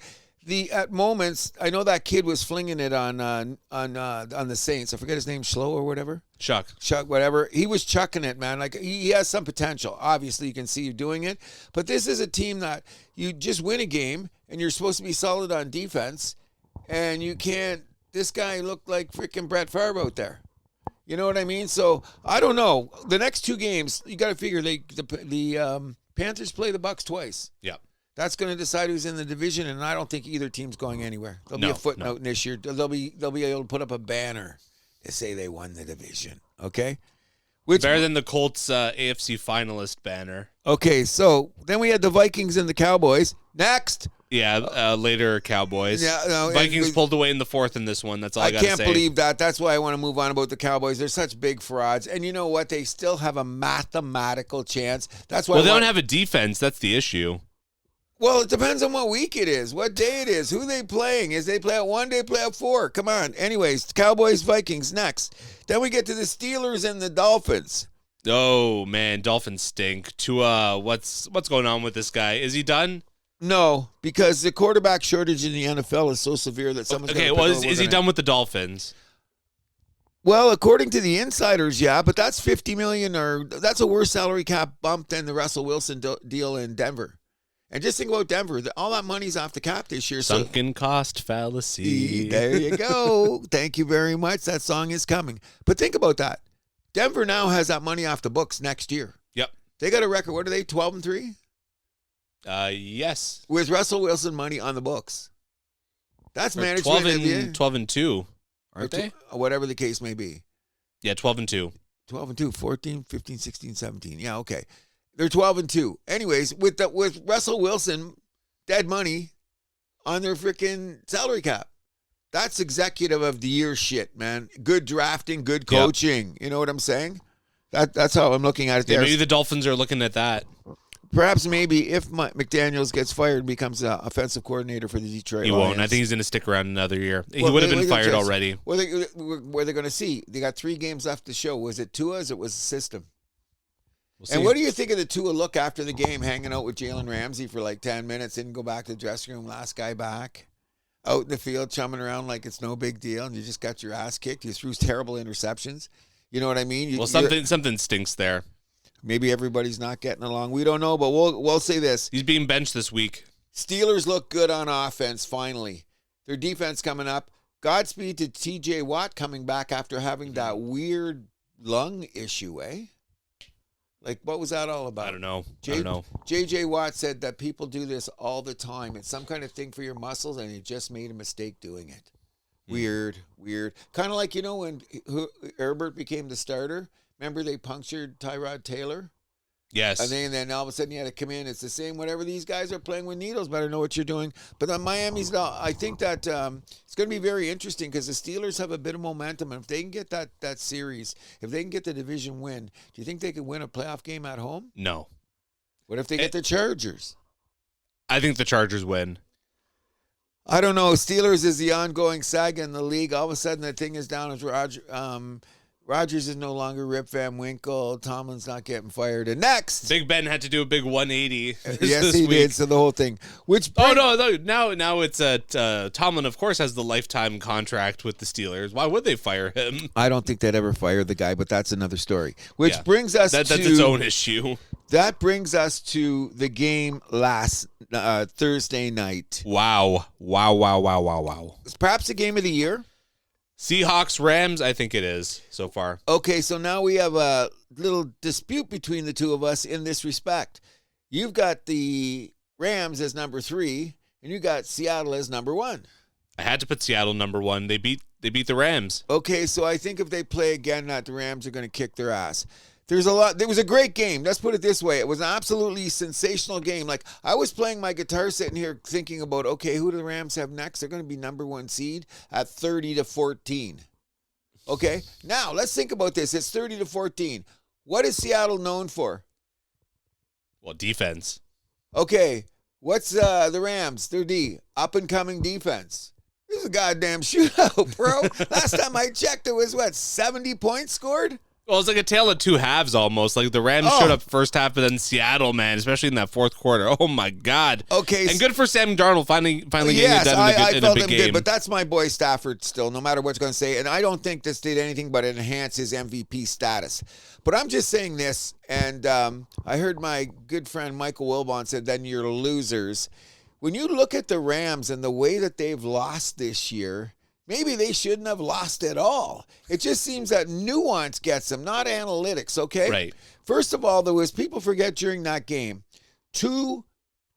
At moments, I know that kid was flinging it on the Saints. I forget his name, Schlo or whatever. Shuck, whatever. He was chucking it, man. Like, he has some potential. Obviously, you can see you doing it. But this is a team that you just win a game, and you're supposed to be solid on defense, and you can't. This guy looked like freaking Brett Favre out there. You know what I mean? So I don't know. The next 2 games, you got to figure the Panthers play the Bucks twice. Yeah. That's going to decide who's in the division, and I don't think either team's going anywhere. There'll be a footnote in this year. They'll be able to put up a banner to say they won the division. Okay, better than the Colts AFC finalist banner. Okay, so then we had the Vikings and the Cowboys. Next. Yeah, later Cowboys. Yeah, no, Vikings pulled away in the 4th in this one. That's all I got to say. I can't believe that. That's why I want to move on about the Cowboys. They're such big frauds, and you know what? They still have a mathematical chance. That's why. Well, they don't have a defense. That's the issue. Well, it depends on what week it is, what day it is, who they playing. Is they play at 1 day, play at 4? Come on. Anyways, Cowboys, Vikings next. Then we get to the Steelers and the Dolphins. Oh man, Dolphins stink. Tua, what's going on with this guy? Is he done? No, because the quarterback shortage in the NFL is so severe that someone's okay. Well, is he done with the Dolphins? Well, according to the insiders, yeah, but that's $50 million, or that's a worse salary cap bump than the Russell Wilson deal in Denver. And just think about Denver. All that money's off the cap this year. Sunken cost fallacy. There you go. Thank you very much. That song is coming. But think about that. Denver now has that money off the books next year. Yep. They got a record. What are they, 12-3? Yes. With Russell Wilson money on the books. That's management. 12-2, aren't they? Whatever the case may be. Yeah, 12-2. 12-2, 14, 15, 16, 17. Yeah, okay. They're 12-2. Anyways, with Russell Wilson, dead money on their freaking salary cap. That's executive of the year shit, man. Good drafting, good coaching. Yep. You know what I'm saying? That's how I'm looking at it there. Maybe the Dolphins are looking at that. Perhaps maybe if McDaniels gets fired and becomes an offensive coordinator for the Detroit Lions. He won't. I think he's going to stick around another year. He would have been fired already. Where they're going to see. They got 3 games left to show. Was it Tua's or was it the system? And what do you think of the Tua look after the game, hanging out with Jalen Ramsey for like 10 minutes, didn't go back to the dressing room, last guy back, out in the field, chumming around like it's no big deal, and you just got your ass kicked. You threw terrible interceptions. You know what I mean? Something stinks there. Maybe everybody's not getting along. We don't know, but we'll say this. He's being benched this week. Steelers look good on offense, finally. Their defense coming up. Godspeed to TJ Watt coming back after having that weird lung issue, eh? Like, what was that all about? I don't know. J.J. Watt said that people do this all the time. It's some kind of thing for your muscles, and he just made a mistake doing it. Weird. Kind of like, you know, when Herbert became the starter. Remember they punctured Tyrod Taylor? Yes. And then all of a sudden you had to come in. It's the same. Whatever these guys are playing with needles, better know what you're doing. But Miami's now, I think that it's going to be very interesting because the Steelers have a bit of momentum. And if they can get that series, if they can get the division win, do you think they could win a playoff game at home? No. What if they get the Chargers? I think the Chargers win. I don't know. Steelers is the ongoing saga in the league. All of a sudden the thing is down as Rodgers is no longer Rip Van Winkle. Tomlin's not getting fired. And next, Big Ben had to do a big 180. Yes, he did. So the whole thing. No. Now it's Tomlin. Of course, has the lifetime contract with the Steelers. Why would they fire him? I don't think they'd ever fire the guy, but that's another story. Which brings us that's its own issue. That brings us to the game last Thursday night. Wow. It's perhaps the game of the year. Seahawks, Rams, I think it is so far. Okay, so now we have a little dispute between the two of us in this respect. You've got the Rams as number 3, and you got Seattle as number 1. I had to put Seattle number 1. They beat the Rams. Okay, so I think if they play again, the Rams are going to kick their ass. There was a great game. Let's put it this way. It was an absolutely sensational game. Like, I was playing my guitar sitting here thinking about, okay, who do the Rams have next? They're going to be number 1 seed at 30-14. Okay? Now, let's think about this. It's 30-14. What is Seattle known for? Well, defense. Okay. What's the Rams? Their D. Up-and-coming defense. This is a goddamn shootout, bro. Last time I checked, it was, 70 points scored? Well, it's like a tale of two halves almost. Like the Rams showed up first half, but then Seattle, man, especially in that fourth quarter. Oh my God. Okay. And good for Sam Darnold finally getting it done in a big game. Good, but that's my boy Stafford still, no matter what's going to say. And I don't think this did anything but enhance his MVP status. But I'm just saying this, and I heard my good friend Michael Wilbon said, then you're losers. When you look at the Rams and the way that they've lost this year, maybe they shouldn't have lost at all. It just seems that nuance gets them, not analytics, okay? Right. First of all, there was, people forget during that game, 2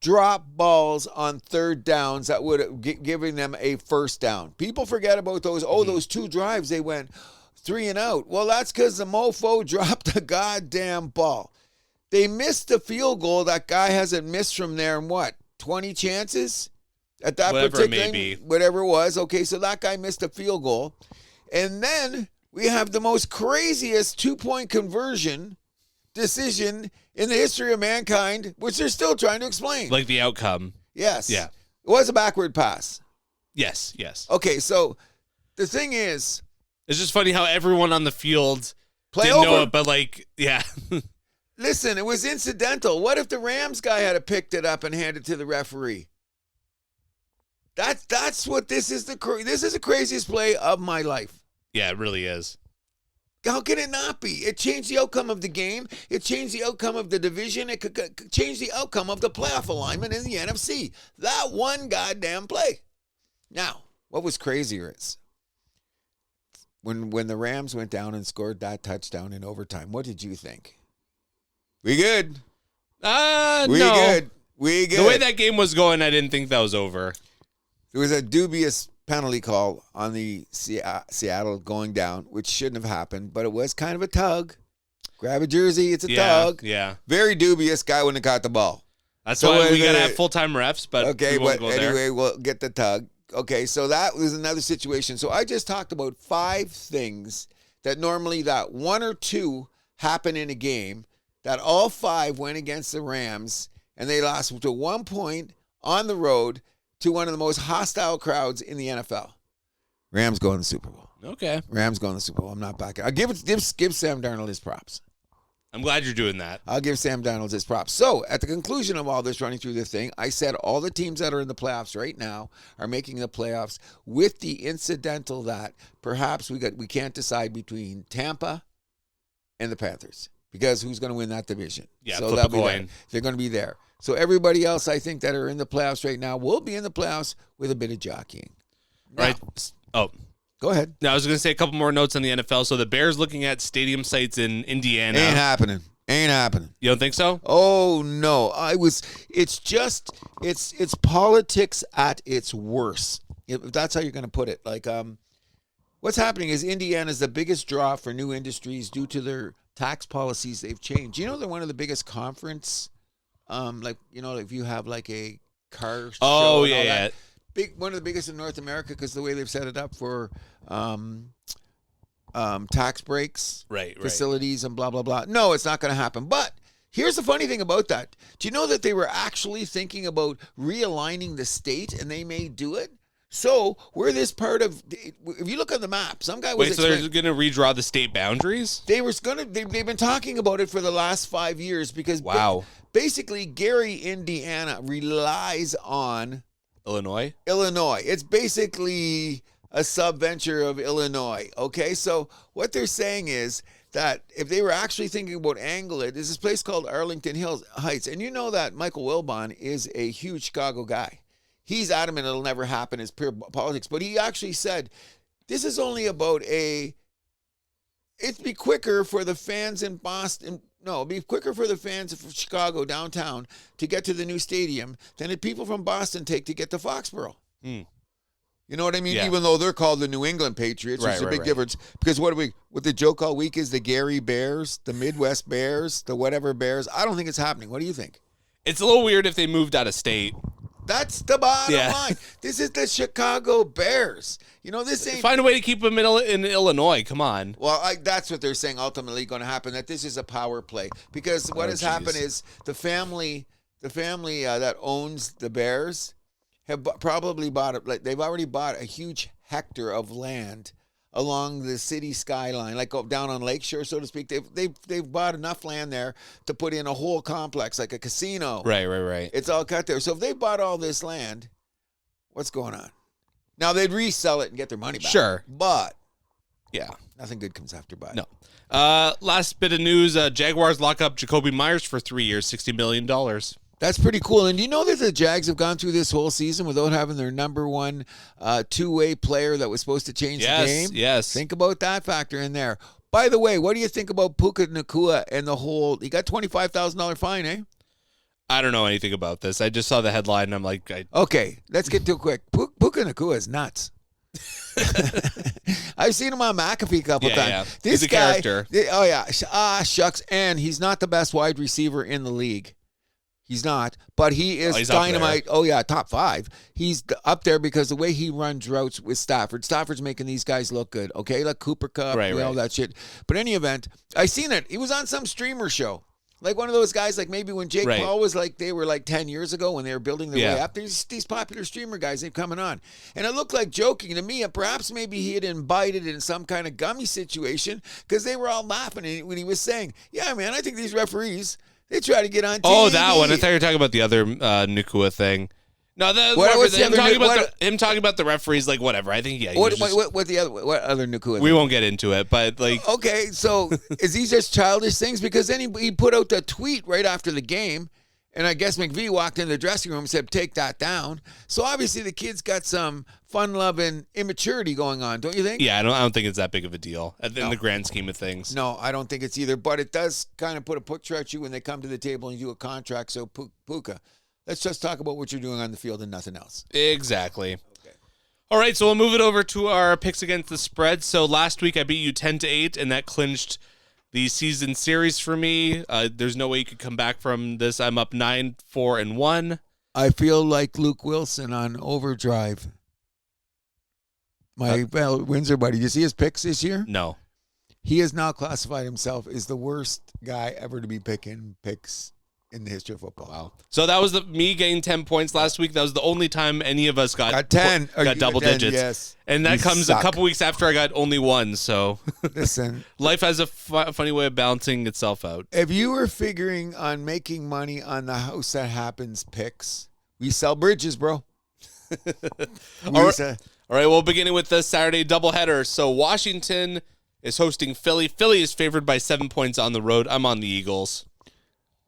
drop balls on third downs that would have given them a first down. People forget about those. Those 2 drives, they went 3 and out. Well, that's because the mofo dropped the goddamn ball. They missed the field goal. That guy hasn't missed from there in 20 chances? At that whatever it was. Okay, so that guy missed a field goal. And then we have the most craziest 2-point conversion decision in the history of mankind, which they're still trying to explain. Like the outcome. Yes. Yeah. It was a backward pass. Yes. Okay, so the thing is, it's just funny how everyone on the field didn't know it, but yeah. Listen, it was incidental. What if the Rams guy had picked it up and handed it to the referee? That's what this is. This is the craziest play of my life. Yeah, it really is. How can it not be? It changed the outcome of the game. It changed the outcome of the division. It could change the outcome of the playoff alignment in the NFC. That one goddamn play. Now, what was crazier is when the Rams went down and scored that touchdown in overtime, what did you think? We good? No. We good. The way that game was going, I didn't think that was over. There was a dubious penalty call on the Seattle going down, which shouldn't have happened, but it was kind of a tug. Grab a jersey, it's a tug. Yeah. Very dubious. Guy wouldn't have caught the ball. That's why we got to have full-time refs, but okay, we won't but go anyway, there. we'll get the tug. Okay, so that was another situation. So I just talked about 5 things that normally that 1 or 2 happen in a game, that all 5 went against the Rams, and they lost to 1 point on the road to one of the most hostile crowds in the NFL. Rams going to the Super Bowl. Okay. Rams going to the Super Bowl. I'm not backing. I'll give Sam Darnold his props. I'm glad you're doing that. I'll give Sam Darnold his props. So, at the conclusion of all this running through the thing, I said all the teams that are in the playoffs right now are making the playoffs with the incidental that perhaps we can't decide between Tampa and the Panthers because who's going to win that division? Yeah, so flip a coin. They're going to be there. So everybody else, I think, that are in the playoffs right now will be in the playoffs with a bit of jockeying. Now, right. Oh. Go ahead. Now, I was going to say a couple more notes on the NFL. So the Bears looking at stadium sites in Indiana. Ain't happening. You don't think so? Oh, no. It's politics at its worst. If that's how you're going to put it. Like, what's happening is Indiana is the biggest draw for new industries due to their tax policies they've changed. You know, they're one of the biggest conference. If you have like a car show. Oh, yeah. One of the biggest in North America because the way they've set it up for tax breaks, facilities, and blah, blah, blah. No, it's not going to happen. But here's the funny thing about that. Do you know that they were actually thinking about realigning the state and they may do it? So we're this part of. If you look on the map, some guy was. Wait, so they're going to redraw the state boundaries? They've been talking about it for the last 5 years because. Wow. Basically, Gary, Indiana relies on Illinois. It's basically a subventure of Illinois. Okay, so what they're saying is that if they were actually thinking about Anglet, there's this place called Arlington Heights, and you know that Michael Wilbon is a huge Chicago guy. He's adamant it'll never happen. It's pure politics. But he actually said, this is only about it'd be quicker for the fans in Boston. No, it'd be quicker for the fans of Chicago downtown to get to the new stadium than the people from Boston take to get to Foxborough. You know what I mean? Yeah. Even though they're called the New England Patriots, which is a big difference. Because what the joke all week is the Gary Bears, the Midwest Bears, the whatever Bears. I don't think it's happening. What do you think? It's a little weird if they moved out of state. That's the bottom line. This is the Chicago Bears. You know, this ain't... Find a way to keep them in Illinois. Come on. Well, that's what they're saying ultimately going to happen, that this is a power play. Because what has happened is the family that owns the Bears have probably bought it. Like they've already bought a huge hectare of land along the city skyline, like down on Lakeshore, so to speak. They've bought enough land there to put in a whole complex, like a casino. Right. It's all cut there. So if they bought all this land, what's going on? Now they'd resell it and get their money back. Sure, but yeah, nothing good comes after buying. No. Last bit of news: Jaguars lock up Jacoby Myers for 3 years, $60 million. That's pretty cool. And do you know that the Jags have gone through this whole season without having their number one two-way player that was supposed to change the game? Yes. Think about that factor in there. By the way, what do you think about Puka Nacua and the whole? He got $25,000 fine, eh? I don't know anything about this. I just saw the headline, and I'm like, okay, let's get to it quick. Puka Nacua is nuts. I've seen him on McAfee a couple times. Yeah. This he's a guy, character. Oh yeah, shucks, and he's not the best wide receiver in the league. He's not, but he is dynamite. Oh, yeah, top 5. He's up there because the way he runs routes with Stafford. Stafford's making these guys look good, okay? Like Cooper Kupp, all that shit. But in any event, I seen it. He was on some streamer show. Like one of those guys, like maybe when Jake Paul was like, they were like 10 years ago when they were building their way up. There's these popular streamer guys, they've coming on. And it looked like joking to me. Perhaps maybe he had imbibed in some kind of gummy situation because they were all laughing when he was saying, yeah, man, I think these referees, they try to get on TV. Oh, that one. I thought you were talking about the other Nacua thing. No, him talking about the referees, like whatever. I think What other Nacua? We won't get into it, but like okay, so is these just childish things? Because then he put out the tweet right after the game, and I guess McVie walked in the dressing room and said, "Take that down." So obviously the kid's got some fun-loving immaturity going on, don't you think? Yeah, I don't think it's that big of a deal in the grand scheme of things. No, I don't think it's either. But it does kind of put a picture at you when they come to the table and you do a contract. So Puka. Let's just talk about what you're doing on the field and nothing else. Exactly. Okay. All right, so we'll move it over to our picks against the spread. So last week I beat you 10-8, and that clinched the season series for me. There's no way you could come back from this. I'm up 9-4-1. I feel like Luke Wilson on overdrive. My Windsor buddy. Did you see his picks this year? No. He has now classified himself as the worst guy ever to be picking picks in the history of football. Wow. So that was me getting 10 points last week. That was the only time any of us got 10. Got double 10, digits. Yes. And that comes a couple weeks after I got only 1. So listen, life has a funny way of balancing itself out. If you were figuring on making money on the House That Happens picks, we sell bridges, bro. All right, well, beginning with the Saturday doubleheader. So Washington is hosting Philly. Philly is favored by 7 points on the road. I'm on the Eagles.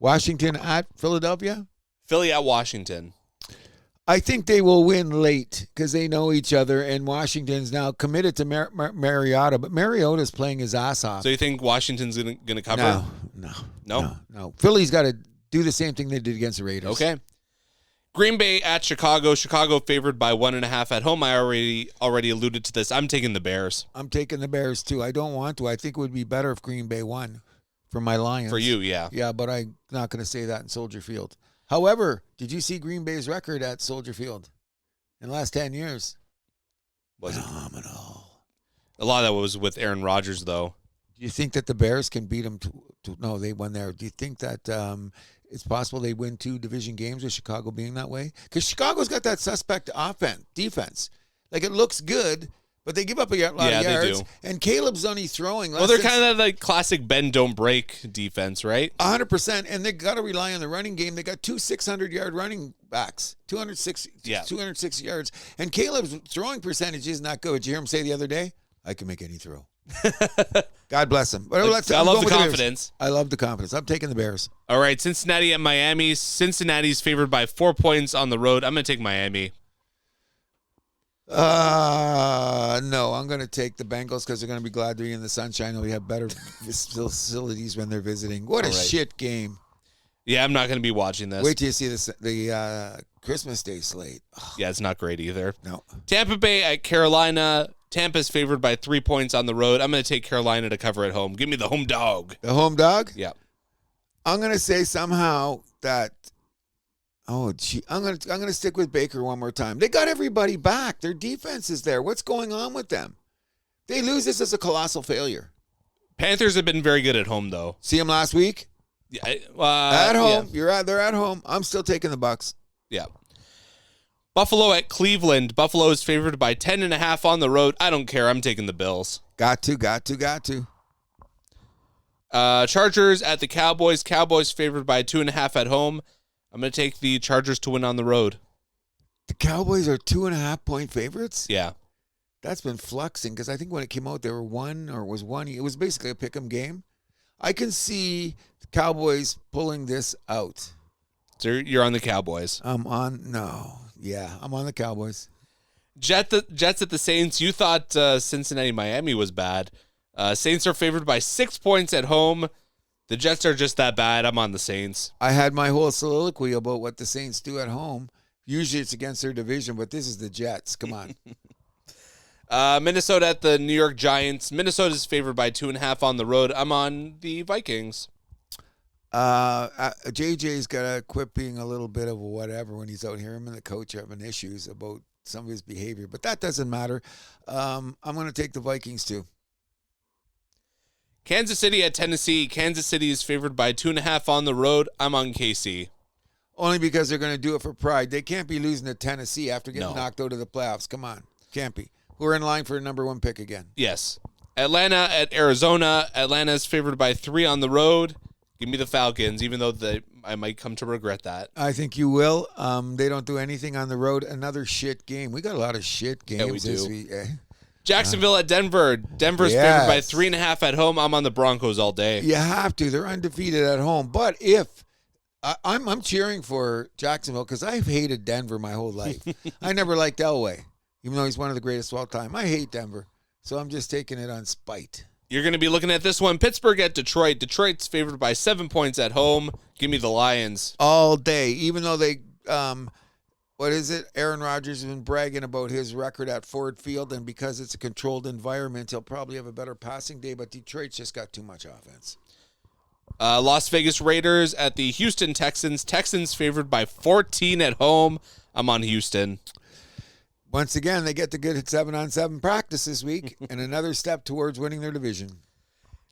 Washington at Philadelphia? Philly at Washington. I think they will win late because they know each other, and Washington's now committed to Mariota, but Mariota's playing his ass off. So you think Washington's going to cover? No. Philly's got to do the same thing they did against the Raiders. Okay. Green Bay at Chicago. Chicago favored by 1.5 at home. I already alluded to this. I'm taking the Bears. I'm taking the Bears, too. I don't want to. I think it would be better if Green Bay won. For my Lions. For you, yeah. Yeah, but I'm not going to say that in Soldier Field. However, did you see Green Bay's record at Soldier Field in the last 10 years? Was phenomenal. A lot of that was with Aaron Rodgers, though. Do you think that the Bears can beat them? No, they won there. Do you think that it's possible they win 2 division games with Chicago being that way? Because Chicago's got that suspect defense. Like, it looks good, but they give up a lot of yards. They do. And Caleb's only throwing less. Well, they're kind of like classic bend, don't break defense, right? 100%. And they got to rely on the running game. They got 2 600-yard running backs, 206 yards. And Caleb's throwing percentage is not good. Did you hear him say the other day? I can make any throw. God bless him. But I love the confidence. I love the confidence. I'm taking the Bears. All right, Cincinnati at Miami. Cincinnati's favored by 4 points on the road. I'm going to take Miami. No, I'm going to take the Bengals because they're going to be glad to be in the sunshine. They'll have better facilities when they're visiting. What a shit game. Yeah, I'm not going to be watching this. Wait till you see the Christmas Day slate. Yeah, it's not great either. No. Tampa Bay at Carolina. Tampa's favored by 3 points on the road. I'm going to take Carolina to cover at home. Give me the home dog. The home dog? Yeah. I'm going to say somehow that I'm going to stick with Baker one more time. They got everybody back. Their defense is there. What's going on with them? They lose this as a colossal failure. Panthers have been very good at home, though. See them last week? Yeah. At home. Yeah. They're at home. I'm still taking the Bucs. Yeah. Buffalo at Cleveland. Buffalo is favored by 10.5 on the road. I don't care. I'm taking the Bills. Got to. Chargers at the Cowboys. Cowboys favored by 2.5 at home. I'm going to take the Chargers to win on the road. The Cowboys are 2.5-point favorites? Yeah. That's been fluxing because I think when it came out, they were one. It was basically a pick 'em game. I can see the Cowboys pulling this out. So you're on the Cowboys. I'm on the Cowboys. Jets at the Saints. You thought Cincinnati-Miami was bad. Saints are favored by 6 points at home. The Jets are just that bad. I'm on the Saints. I had my whole soliloquy about what the Saints do at home. Usually it's against their division, but this is the Jets. Come on. Minnesota at the New York Giants. Minnesota is favored by 2.5 on the road. I'm on the Vikings. JJ's got to quit being a little bit of a whatever when he's out here. Him and the coach are having issues about some of his behavior, but that doesn't matter. I'm going to take the Vikings too. Kansas City at Tennessee. Kansas City is favored by 2.5 on the road. I'm on KC. Only because they're going to do it for pride. They can't be losing to Tennessee after getting knocked out of the playoffs. Come on. Can't be. We're in line for a number 1 pick again. Yes. Atlanta at Arizona. Atlanta is favored by 3 on the road. Give me the Falcons, even though I might come to regret that. I think you will. They don't do anything on the road. Another shit game. We got a lot of shit games. Yeah, we do. This week. Jacksonville at Denver. Denver's favored by 3.5 at home. I'm on the Broncos all day. You have to. They're undefeated at home. But if I'm cheering for Jacksonville because I've hated Denver my whole life. I never liked Elway, even though he's one of the greatest of all time. I hate Denver, so I'm just taking it on spite. You're going to be looking at this one. Pittsburgh at Detroit. Detroit's favored by 7 points at home. Give me the Lions. All day, even though they, what is it? Aaron Rodgers has been bragging about his record at Ford Field, and because it's a controlled environment, he'll probably have a better passing day, but Detroit's just got too much offense. Las Vegas Raiders at the Houston Texans. Texans favored by 14 at home. I'm on Houston. Once again, they get the good 7-on-7 practice this week and another step towards winning their division.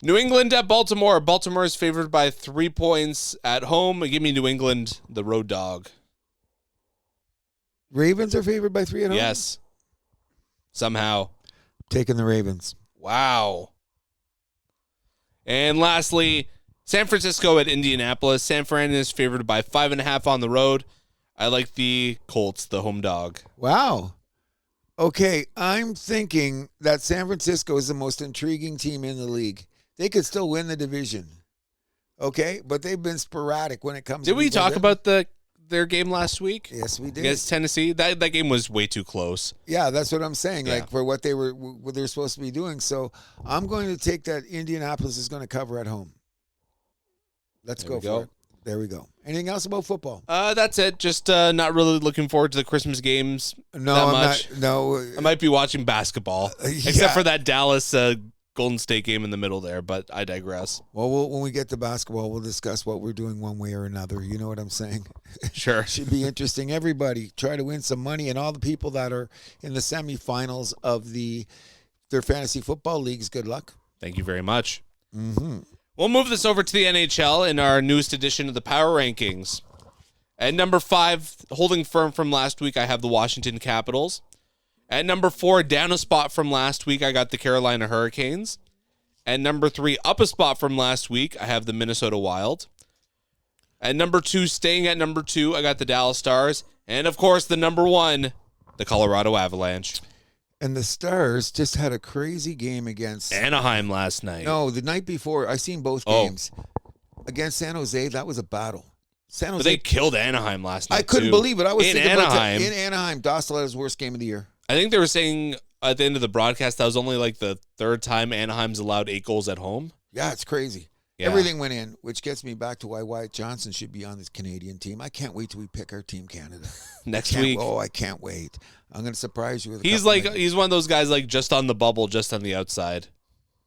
New England at Baltimore. Baltimore is favored by 3 points at home. Give me New England, the road dog. Ravens are favored by 3 at home? Yes. Somehow. Taking the Ravens. Wow. And lastly, San Francisco at Indianapolis. San Fran is favored by 5.5 on the road. I like the Colts, the home dog. Wow. Okay, I'm thinking that San Francisco is the most intriguing team in the league. They could still win the division. Okay, but they've been sporadic when it comes to... Did we talk about their game last week? Yes, we did. Against Tennessee? That game was way too close. Yeah, that's what I'm saying, Yeah. like for what they're supposed to be doing. So I'm going to take that Indianapolis is going to cover at home. Let's go for it. There we go. Anything else about football? That's it. Just not really looking forward to the Christmas games that much. I might be watching basketball, except for that Dallas Golden State game in the middle there, but I digress. Well, when we get to basketball, we'll discuss what we're doing one way or another. You know what I'm saying? Sure. Should be interesting. Everybody try to win some money, and all the people that are in the semifinals of their fantasy football leagues, good luck. Thank you very much. Mm-hmm. We'll move this over to the NHL in our newest edition of the Power Rankings. At number 5, holding firm from last week, I have the Washington Capitals. At number 4, down a spot from last week, I got the Carolina Hurricanes. At number 3, up a spot from last week, I have the Minnesota Wild. At number 2, staying at number 2, I got the Dallas Stars. And, of course, the number 1, the Colorado Avalanche. And the Stars just had a crazy game against Anaheim last night. No, the night before. I seen both games. Against San Jose, that was a battle. San Jose, but they killed Anaheim last night. I couldn't believe it. I was thinking Anaheim. about in Anaheim, Dostal's worst game of the year. I think they were saying at the end of the broadcast that was only like the 3rd time Anaheim's allowed 8 goals at home. Yeah, it's crazy. Yeah. Everything went in, which gets me back to why Wyatt Johnson should be on this Canadian team. I can't wait till we pick our team Canada next week. Oh, I can't wait. I'm going to surprise you with he's one of those guys like just on the bubble, just on the outside.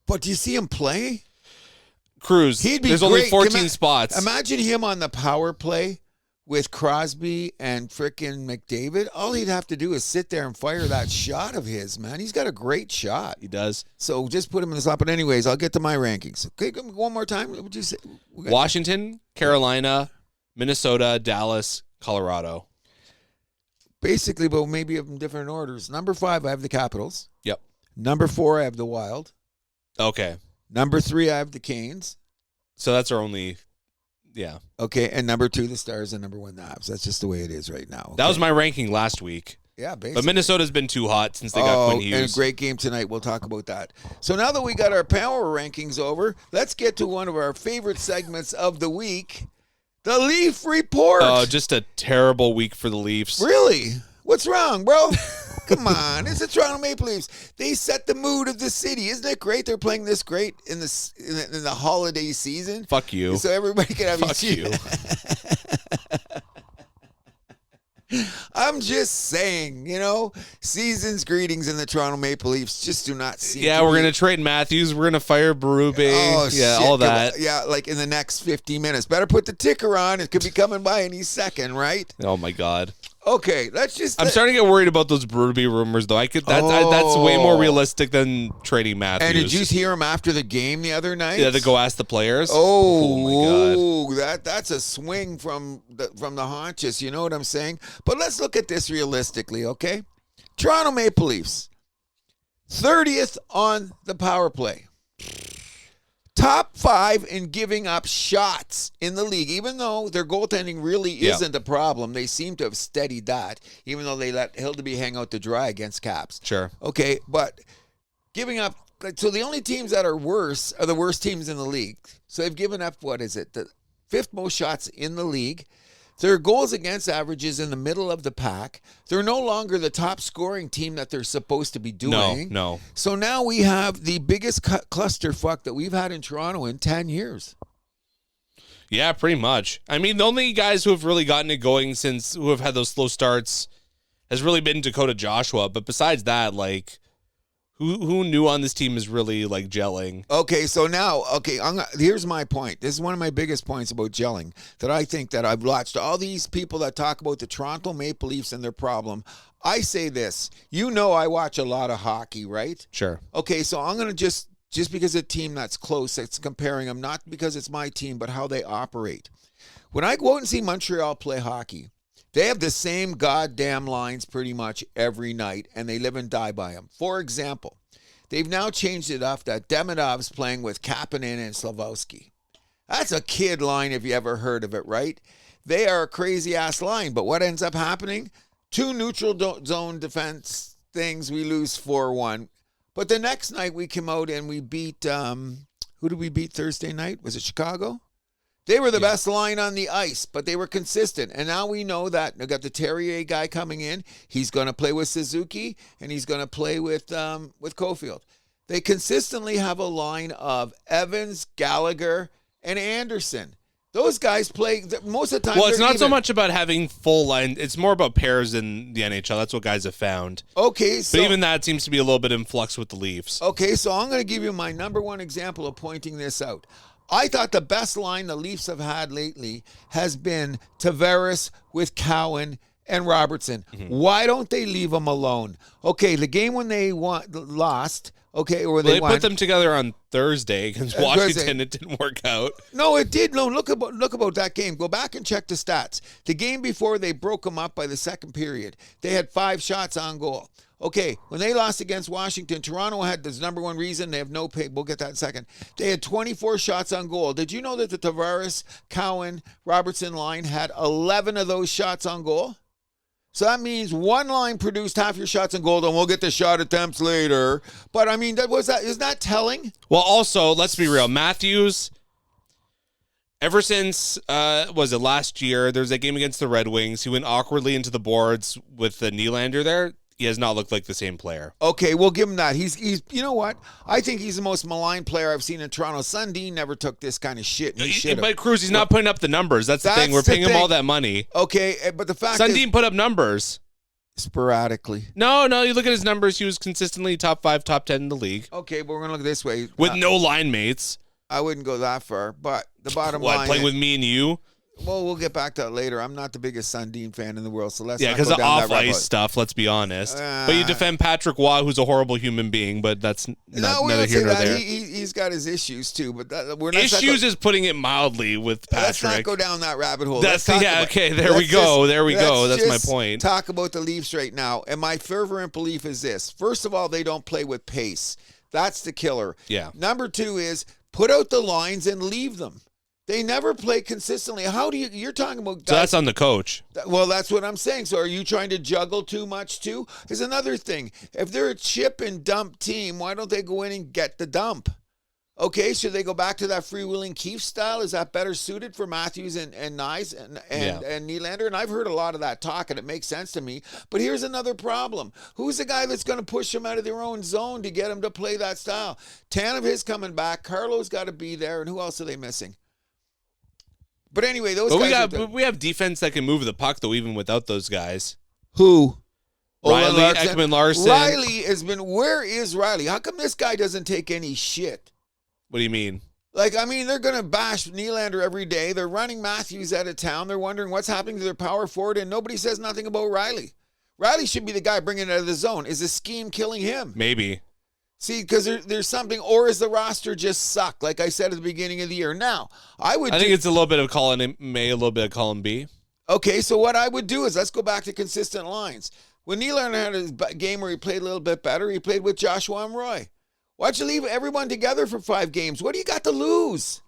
But do you see him play? Cruz. There's only 14 spots. Imagine him on the power play with Crosby and frickin' McDavid. All he'd have to do is sit there and fire that shot of his, man. He's got a great shot. He does. So just put him in the slot. But anyways, I'll get to my rankings. Okay, one more time. What would you say? Washington, Carolina, Minnesota, Dallas, Colorado. basically, but maybe in different orders. Number 5, I have the Capitals. Yep. Number 4, I have the Wild. Okay. Number 3, I have the Canes. So that's our only, yeah. Okay, and number 2, the Stars, and number 1, the Avs. That's just the way it is right now. Okay? That was my ranking last week. Yeah, basically. But Minnesota's been too hot since they got Quinn Hughes. And a great game tonight. We'll talk about that. So now that we got our power rankings over, let's get to one of our favorite segments of the week, the Leaf Report. Oh, just a terrible week for the Leafs. Really? What's wrong, bro? Come on. It's the Toronto Maple Leafs. They set the mood of the city. Isn't it great they're playing this great in the holiday season? Fuck you. So everybody can have Fuck you. I'm just saying, season's greetings in the Toronto Maple Leafs just do not seem Yeah, we're going to trade Matthews. We're going to fire Berube. Oh, yeah, shit. all that. Yeah, like in the next 50 minutes. Better put the ticker on. It could be coming by any second, right? Oh, my God. Okay, let's just... I'm starting to get worried about those Berube rumors, though. That's way more realistic than trading Matthews. And did you hear him after the game the other night? Yeah, to go ask the players? Oh my God. That's a swing from the haunches, you know what I'm saying? But let's look at this realistically, okay? Toronto Maple Leafs, 30th on the power play. Top 5 in giving up shots in the league. Even though their goaltending really isn't a problem, they seem to have steadied that, even though they let Hildeby hang out to dry against Caps. Sure. Okay, but giving up, so the only teams that are worse are the worst teams in the league. So they've given up, the 5th most shots in the league. Their goals against average is in the middle of the pack. They're no longer the top scoring team that they're supposed to be doing. No. So now we have the biggest clusterfuck that we've had in Toronto in 10 years. Yeah, pretty much. I mean, the only guys who have really gotten it going who have had those slow starts has really been Dakota Joshua. But besides that, who knew on this team is really gelling? Okay, so now, here's my point. This is one of my biggest points about gelling, that I think that I've watched all these people that talk about the Toronto Maple Leafs and their problem. I say this, I watch a lot of hockey, right? Sure. Okay, so I'm going to just because a team that's close, it's comparing them, not because it's my team, but how they operate. When I go out and see Montreal play hockey, they have the same goddamn lines pretty much every night, and they live and die by them. For example, they've now changed it up that Demidov's playing with Kapanen and Slafkovsky. That's a kid line if you ever heard of it, right? They are a crazy-ass line, but what ends up happening? 2 neutral zone defense things, we lose 4-1. But the next night we come out and we beat, who did we beat Thursday night? Was it Chicago? They were the best line on the ice, but they were consistent. And now we know that they got the Terrier guy coming in. He's going to play with Suzuki, and he's going to play with Caulfield. They consistently have a line of Evans, Gallagher, and Anderson. Those guys play most of the time. Well, it's not so much about having full line. It's more about pairs in the NHL. That's what guys have found. Okay, so... But even that seems to be a little bit in flux with the Leafs. Okay, so I'm going to give you my number one example of pointing this out. I thought the best line the Leafs have had lately has been Tavares with Cowan and Robertson. Mm-hmm. Why don't they leave them alone? Okay, the game when they lost, or they won. Put them together on Thursday against Washington. It didn't work out. No, it did. No, look about that game. Go back and check the stats. The game before, they broke them up by the second period. They had 5 shots on goal. Okay, when they lost against Washington, Toronto had this number one reason. They have no pay. We'll get that in a second. They had 24 shots on goal. Did you know that the Tavares, Cowan, Robertson line had 11 of those shots on goal? So that means one line produced half your shots on goal, and we'll get the shot attempts later. But, I mean, isn't that telling? Well, also, let's be real. Matthews, ever since, was it last year, there was a game against the Red Wings. He went awkwardly into the boards with the Nylander there. He has not looked like the same player. Okay, we'll give him that. He's you know what? I think he's the most maligned player I've seen in Toronto. Sundin never took this kind of shit. But Cruz, he's not putting up the numbers. That's the thing. We're paying him all that money. Okay, but the fact is... Sundin put up numbers. Sporadically. No, you look at his numbers. He was consistently top 5, top 10 in the league. Okay, but we're going to look this way. With no line mates. I wouldn't go that far, but the bottom line... Playing with me and you? Well, we'll get back to that later. I'm not the biggest Sundin fan in the world, so let's not because go of down that rabbit off-ice hole. stuff, let's be honest. But you defend Patrick Waugh, who's a horrible human being, but that's neither here nor there. He's got his issues, too. But Issues is putting it mildly with Patrick. Let's not go down that rabbit hole. There we go. That's my point. Talk about the Leafs right now. And my fervent belief is this. First of all, they don't play with pace. That's the killer. Yeah. Number two is put out the lines and leave them. They never play consistently. How do you're talking about guys, so that's on the coach. Well, that's what I'm saying. So are you trying to juggle too much too? Is another thing. If they're a chip and dump team, why don't they go in and get the dump? Okay, should they go back to that freewheeling Keefe style? Is that better suited for Matthews and Nyes and Nylander? And I've heard a lot of that talk, and it makes sense to me. But here's another problem. Who's the guy that's going to push them out of their own zone to get them to play that style? Tanev is coming back. Carlo's got to be there. And who else are they missing? But anyway, we have defense that can move the puck, though, even without those guys. Who? Riley, Ekman Larson. Riley has been, where is Riley? How come this guy doesn't take any shit? What do you mean? They're going to bash Nylander every day. They're running Matthews out of town. They're wondering what's happening to their power forward, and nobody says nothing about Riley. Riley should be the guy bringing it out of the zone. Is the scheme killing him? Maybe. See, because there's something, or is the roster just suck, like I said at the beginning of the year? Now, I think it's a little bit of column A, a little bit of column B. Okay, so what I would do is let's go back to consistent lines. When Nylander had his game where he played a little bit better, he played with Joshua and Roy. Why'd you leave everyone together for 5 games? What do you got to lose?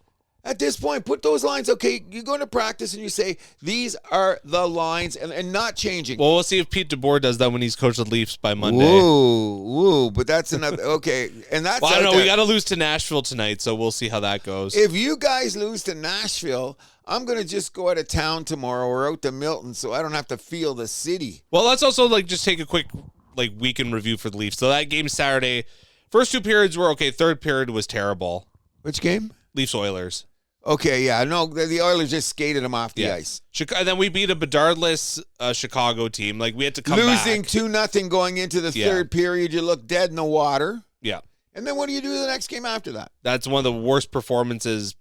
At this point, put those lines, okay, you go into practice and you say, these are the lines, and not changing. Well, we'll see if Pete DeBoer does that when he's coached the Leafs by Monday. Woo, but that's another, okay. And that's well, I don't know, we got to lose to Nashville tonight, so we'll see how that goes. If you guys lose to Nashville, I'm going to just go out of town tomorrow or out to Milton so I don't have to feel the city. Well, let's also just take a quick weekend review for the Leafs. So that game Saturday, first 2 periods were okay, third period was terrible. Which game? Leafs-Oilers. Okay, yeah. No, the Oilers just skated them off the ice. And then we beat a bedardless Chicago team. We had to come back. Losing 2-0 going into the third period. You look dead in the water. Yeah. And then what do you do the next game after that? That's one of the worst performances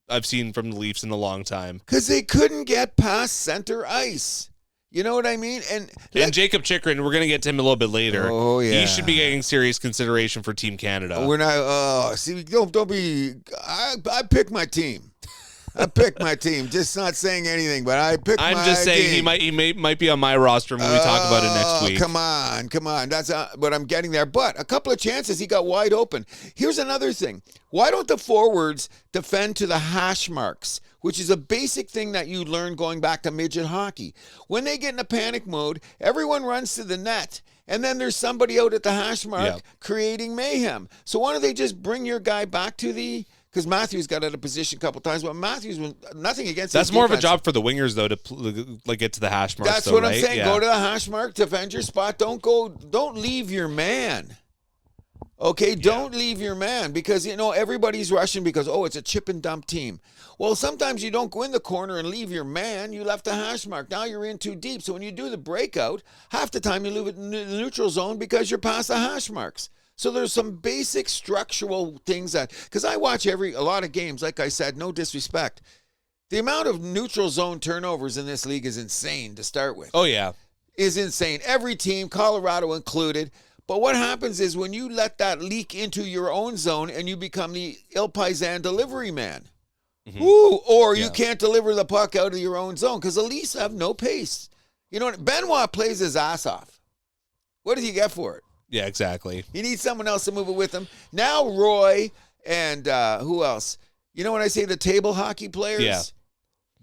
I've seen from the Leafs in a long time. Because they couldn't get past center ice. You know what I mean? And Jacob Chychrun, we're going to get to him a little bit later. Oh, yeah. He should be getting serious consideration for Team Canada. We're not, see, don't be, I pick my team. I picked my team. Just not saying anything, but I picked my team. I'm just saying he might be on my roster when we talk about it next week. Come on. That's what I'm getting there. But a couple of chances, he got wide open. Here's another thing. Why don't the forwards defend to the hash marks, which is a basic thing that you learn going back to midget hockey? When they get in a panic mode, everyone runs to the net. And then there's somebody out at the hash mark creating mayhem. So why don't they just bring your guy back to the... Because Matthews got out of position a couple times, but Matthews was nothing against. That's more of a job for the wingers, though, to get to the hash mark. That's what I'm saying. Yeah. Go to the hash mark, defend your spot. Don't leave your man. Okay, don't leave your man because everybody's rushing because it's a chip and dump team. Well, sometimes you don't go in the corner and leave your man. You left the hash mark. Now you're in too deep. So when you do the breakout, half the time you leave it in the neutral zone because you're past the hash marks. So there's some basic structural things because I watch a lot of games, like I said, no disrespect. The amount of neutral zone turnovers in this league is insane to start with. Oh, yeah. Is insane. Every team, Colorado included. But what happens is when you let that leak into your own zone and you become the Il Paisan delivery man. Mm-hmm. Or you can't deliver the puck out of your own zone because the Leafs have no pace. Benoit plays his ass off. What does he get for it? Yeah, exactly. He needs someone else to move it with him. Now Roy and who else? You know when I say the table hockey players? Yeah.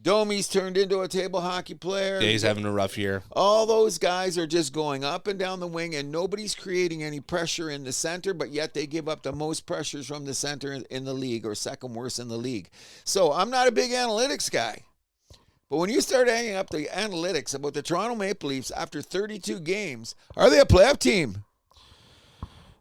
Domi's turned into a table hockey player. Yeah, he's having a rough year. All those guys are just going up and down the wing, and nobody's creating any pressure in the center, but yet they give up the most pressures from the center in the league, or second worst in the league. So I'm not a big analytics guy. But when you start hanging up the analytics about the Toronto Maple Leafs after 32 games, are they a playoff team?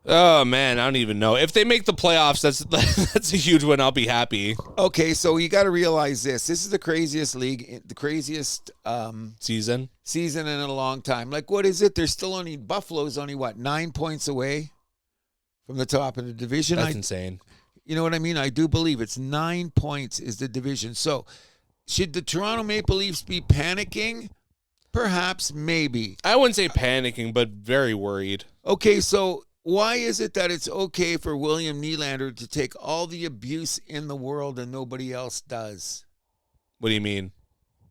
Oh, man, I don't even know. If they make the playoffs, that's a huge one. I'll be happy. Okay, so you got to realize this. This is the craziest league, the craziest season in a long time. What is it? There's still Buffalo's only, 9 points away from the top of the division? That's insane. You know what I mean? I do believe it's 9 points is the division. So Should the Toronto Maple Leafs be panicking? Perhaps, maybe. I wouldn't say panicking, but very worried. Okay, so why is it that it's okay for William Nylander to take all the abuse in the world and nobody else does? What do you mean?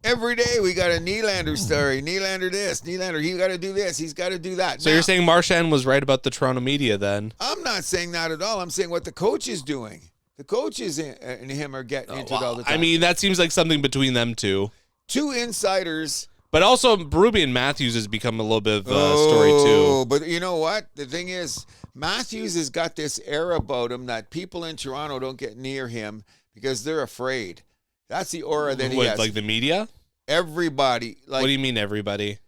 Every day we got a Nylander story. Nylander this, Nylander, he got to do this, he's got to do that. So you're saying Marchand was right about the Toronto media then? I'm not saying that at all. I'm saying what the coach is doing. The coaches and him are getting into it all the time. I mean, that seems like something between them two. Two insiders. But also, Ruben Matthews has become a little bit of a story, too. But you know what? The thing is, Matthews has got this air about him that people in Toronto don't get near him because they're afraid. That's the aura that he has. Like the media? Everybody. Like, what do you mean, everybody?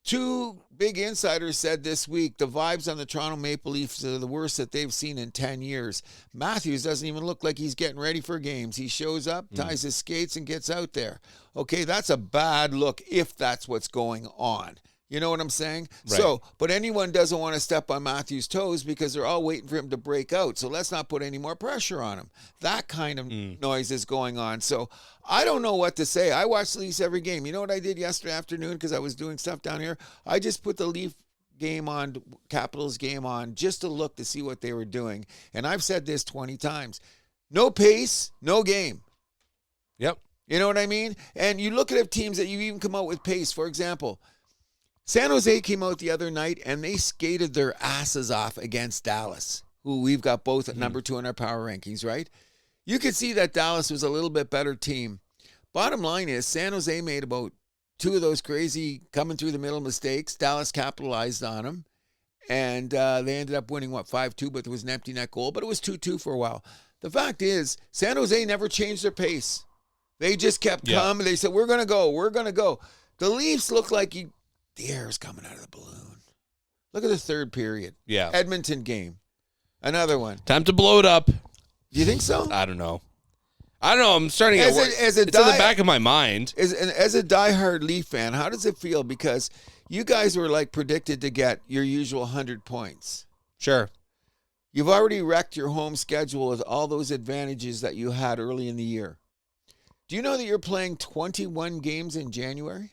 Two big insiders said this week the vibes on the Toronto Maple Leafs are the worst that they've seen in 10 years. Matthews doesn't even look like he's getting ready for games. He shows up, ties his skates, and gets out there. Okay, that's a bad look if that's what's going on. You know what I'm saying? Right. So, but anyone doesn't want to step on Matthews' toes because they're all waiting for him to break out. So let's not put any more pressure on him. That kind of noise is going on. So I don't know what to say. I watch the Leafs every game. You know what I did yesterday afternoon because I was doing stuff down here? I just put the Leaf game on, Capitals game on, just to look to see what they were doing. And I've said this 20 times. No pace, no game. Yep. You know what I mean? And you look at teams that you even come out with pace. For example, San Jose came out the other night and they skated their asses off against Dallas, who we've got both at number 2 in our power rankings, right? You could see that Dallas was a little bit better team. Bottom line is San Jose made about 2 of those crazy coming through the middle mistakes. Dallas capitalized on them. And they ended up winning, 5-2, but there was an empty net goal. But it was 2-2 for a while. The fact is, San Jose never changed their pace. They just kept coming. They said, we're going to go. We're going to go. The Leafs look like the air is coming out of the balloon. Look at the third period. Yeah. Edmonton game. Another one. Time to blow it up. Do you think so? I don't know. I'm starting to get it's in the back of my mind. As a diehard Leaf fan, how does it feel? Because you guys were like predicted to get your usual 100 points. Sure. You've already wrecked your home schedule with all those advantages that you had early in the year. Do you know that you're playing 21 games in January?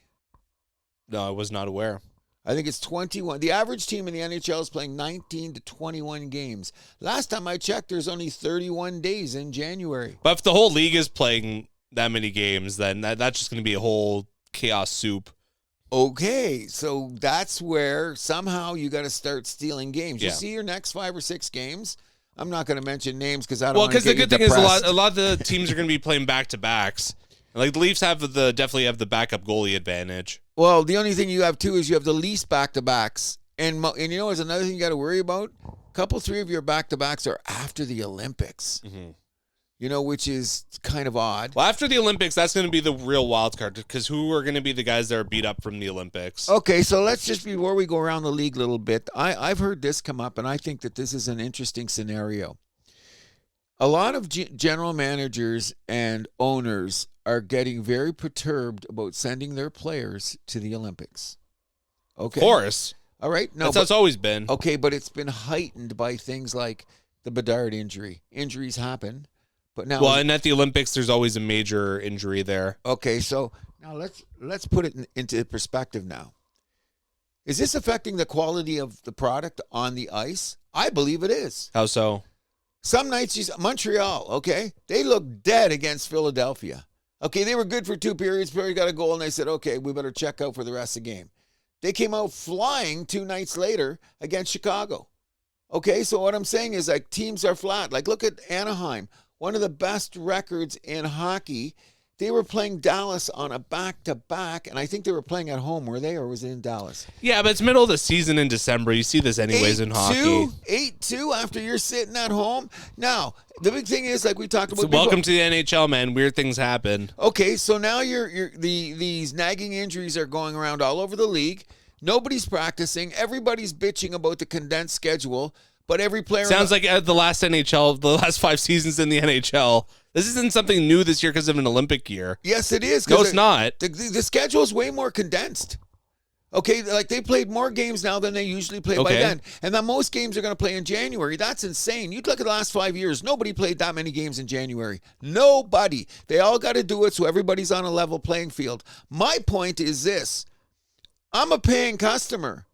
No, I was not aware. I think it's 21. The average team in the NHL is playing 19 to 21 games. Last time I checked, there's only 31 days in January. But if the whole league is playing that many games, then that's just going to be a whole chaos soup. Okay, so that's where somehow you got to start stealing games. You see your next 5 or 6 games? I'm not going to mention names because I don't want to get you depressed. Well, because the good thing is a lot of the teams are going to be playing back-to-backs. Like the Leafs definitely have the backup goalie advantage. Well, the only thing you have too is you have the least back-to-backs, and you know, there's another thing you got to worry about. Three of your back-to-backs are after the Olympics. Mm-hmm. You know, which is kind of odd. Well, after the Olympics, that's going to be the real wild card because who are going to be the guys that are beat up from the Olympics? Okay, so let's just before we go around the league a little bit, I've heard this come up, and I think that this is an interesting scenario. A lot of general managers and owners are getting very perturbed about sending their players to the Olympics. Okay. Of course. All right. No, that's how it's always been. Okay, but it's been heightened by things like the Bedard injury. Injuries happen, but now. Well, and at the Olympics, there's always a major injury there. Okay, so now let's put it into perspective. Now, is this affecting the quality of the product on the ice? I believe it is. How so? Some nights, Montreal, okay, they look dead against Philadelphia. Okay, they were good for 2 periods. Perry got a goal, and they said, okay, we better check out for the rest of the game. They came out flying 2 nights later against Chicago. Okay, so what I'm saying is, like, teams are flat. Like, look at Anaheim, one of the best records in hockey. They were playing Dallas on a back-to-back, and I think they were playing at home, were they, or was it in Dallas? Yeah, but it's middle of the season in December. You see this anyways in hockey. 8-2 after you're sitting at home. Now, the big thing is, like we talked about before. Welcome to the NHL, man. Weird things happen. Okay, so now these nagging injuries are going around all over the league. Nobody's practicing. Everybody's bitching about the condensed schedule, but every player... Sounds like the last 5 seasons in the NHL... This isn't something new this year because of an Olympic year. Yes, it is. No, it's not. The schedule is way more condensed. Okay, like they played more games now than they usually play by Okay. then. And then most games are going to play in January. That's insane. You look at the last 5 years, nobody played that many games in January. Nobody. They all got to do it so everybody's on a level playing field. My point is this. I'm a paying customer.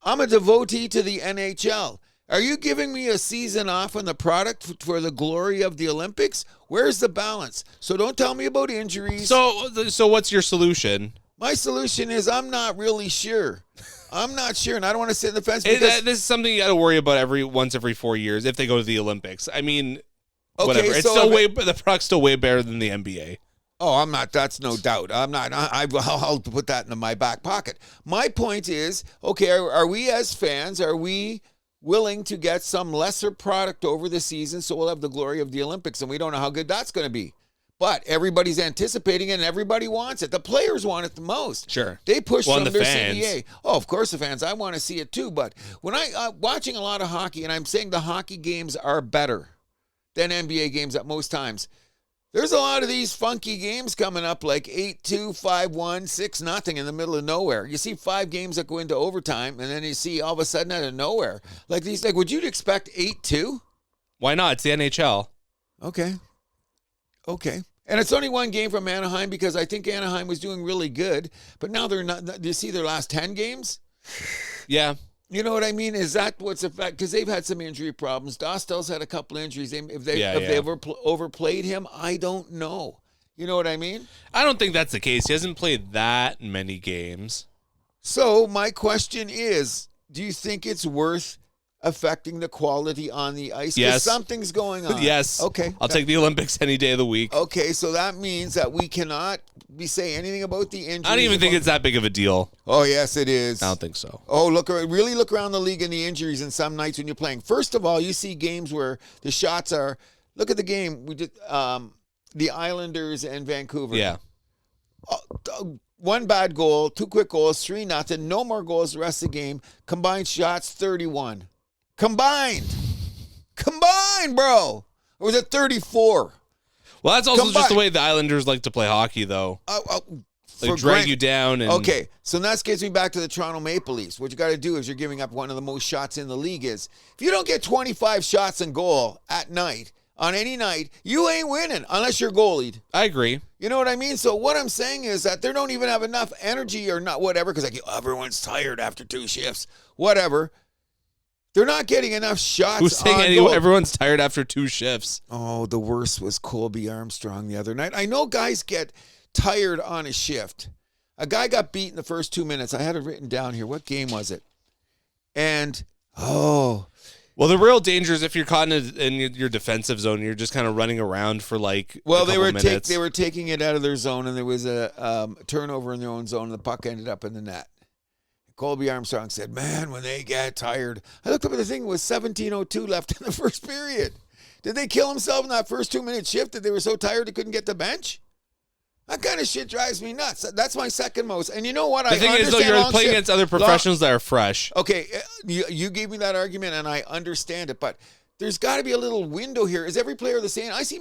I'm a devotee to the NHL. Are you giving me a season off on the product for the glory of the Olympics? Where's the balance? So don't tell me about injuries. So what's your solution? My solution is I'm not really sure. I'm not sure, and I don't want to sit in the fence because This is something you got to worry about every 4 years if they go to the Olympics. I mean, Okay, whatever. It's so still the product's still way better than the NBA. Oh, I'm not. That's no doubt. I'm not. I'll put that in my back pocket. My point is, okay, are we as fans, are we willing to get some lesser product over the season so we'll have the glory of the Olympics? And we don't know how good that's going to be. But everybody's anticipating it and everybody wants it. The players want it the most. Sure. They push Well, from and the their fans. CBA. Oh, of course the fans. I want to see it too. But when watching a lot of hockey, and I'm saying the hockey games are better than NBA games at most times. There's a lot of these funky games coming up like 8-2, 5-1, 6-0 in the middle of nowhere. You see 5 games that go into overtime, and then you see all of a sudden out of nowhere. Like these, like, would you expect 8-2? Why not? It's the NHL. Okay. And it's only one game from Anaheim because I think Anaheim was doing really good. But now they're not. Do you see their last 10 games? Yeah. You know what I mean? Is that what's affected? Because they've had some injury problems. Dostal's had a couple injuries. If they ever overplayed him, I don't know. You know what I mean? I don't think that's the case. He hasn't played that many games. So my question is, do you think it's worth affecting the quality on the ice? 'Cause Yes. something's going on. Yes. Okay. I'll take the Olympics any day of the week. Okay, so that means that we cannot say anything about the injuries. I don't even think it's that big of a deal. Oh, yes, it is. I don't think so. Oh, really look around the league and the injuries in some nights when you're playing. First of all, you see games where the shots are. Look at the game we did. The Islanders and Vancouver. Yeah. One bad goal, 2 quick goals, 3-0. No more goals the rest of the game. Combined shots, 31. Combined, bro. Or was it 34? Well, that's also just Combined. the way the Islanders like to play hockey, though. Like drag you down. And Okay, so that gets me back to the Toronto Maple Leafs. What you got to do is you're giving up one of the most shots in the league. If you don't get 25 shots in goal at night, on any night, you ain't winning unless you're goalied. I agree. You know what I mean? So what I'm saying is that they don't even have enough energy or not whatever because like everyone's tired after 2 shifts. Whatever. They're not getting enough shots. Who's saying goal. everyone's tired after 2 shifts? Oh, the worst was Colby Armstrong the other night. I know guys get tired on a shift. A guy got beat in the first 2 minutes. I had it written down here. What game was it? And, well, the real danger is if you're caught in your defensive zone, you're just kind of running around for like well, a couple minutes. they were taking it out of their zone, and there was a turnover in their own zone, and the puck ended up in the net. Colby Armstrong said, man, when they get tired. I looked up at the thing, it was 17:02 left in the first period. Did they kill themselves in that first 2-minute shift that they were so tired they couldn't get the bench? That kind of shit drives me nuts. That's my second most. And you know what? The thing is, though, you're playing against other professionals that are fresh. Okay, you gave me that argument, and I understand it, but there's got to be a little window here. Is every player the same? I see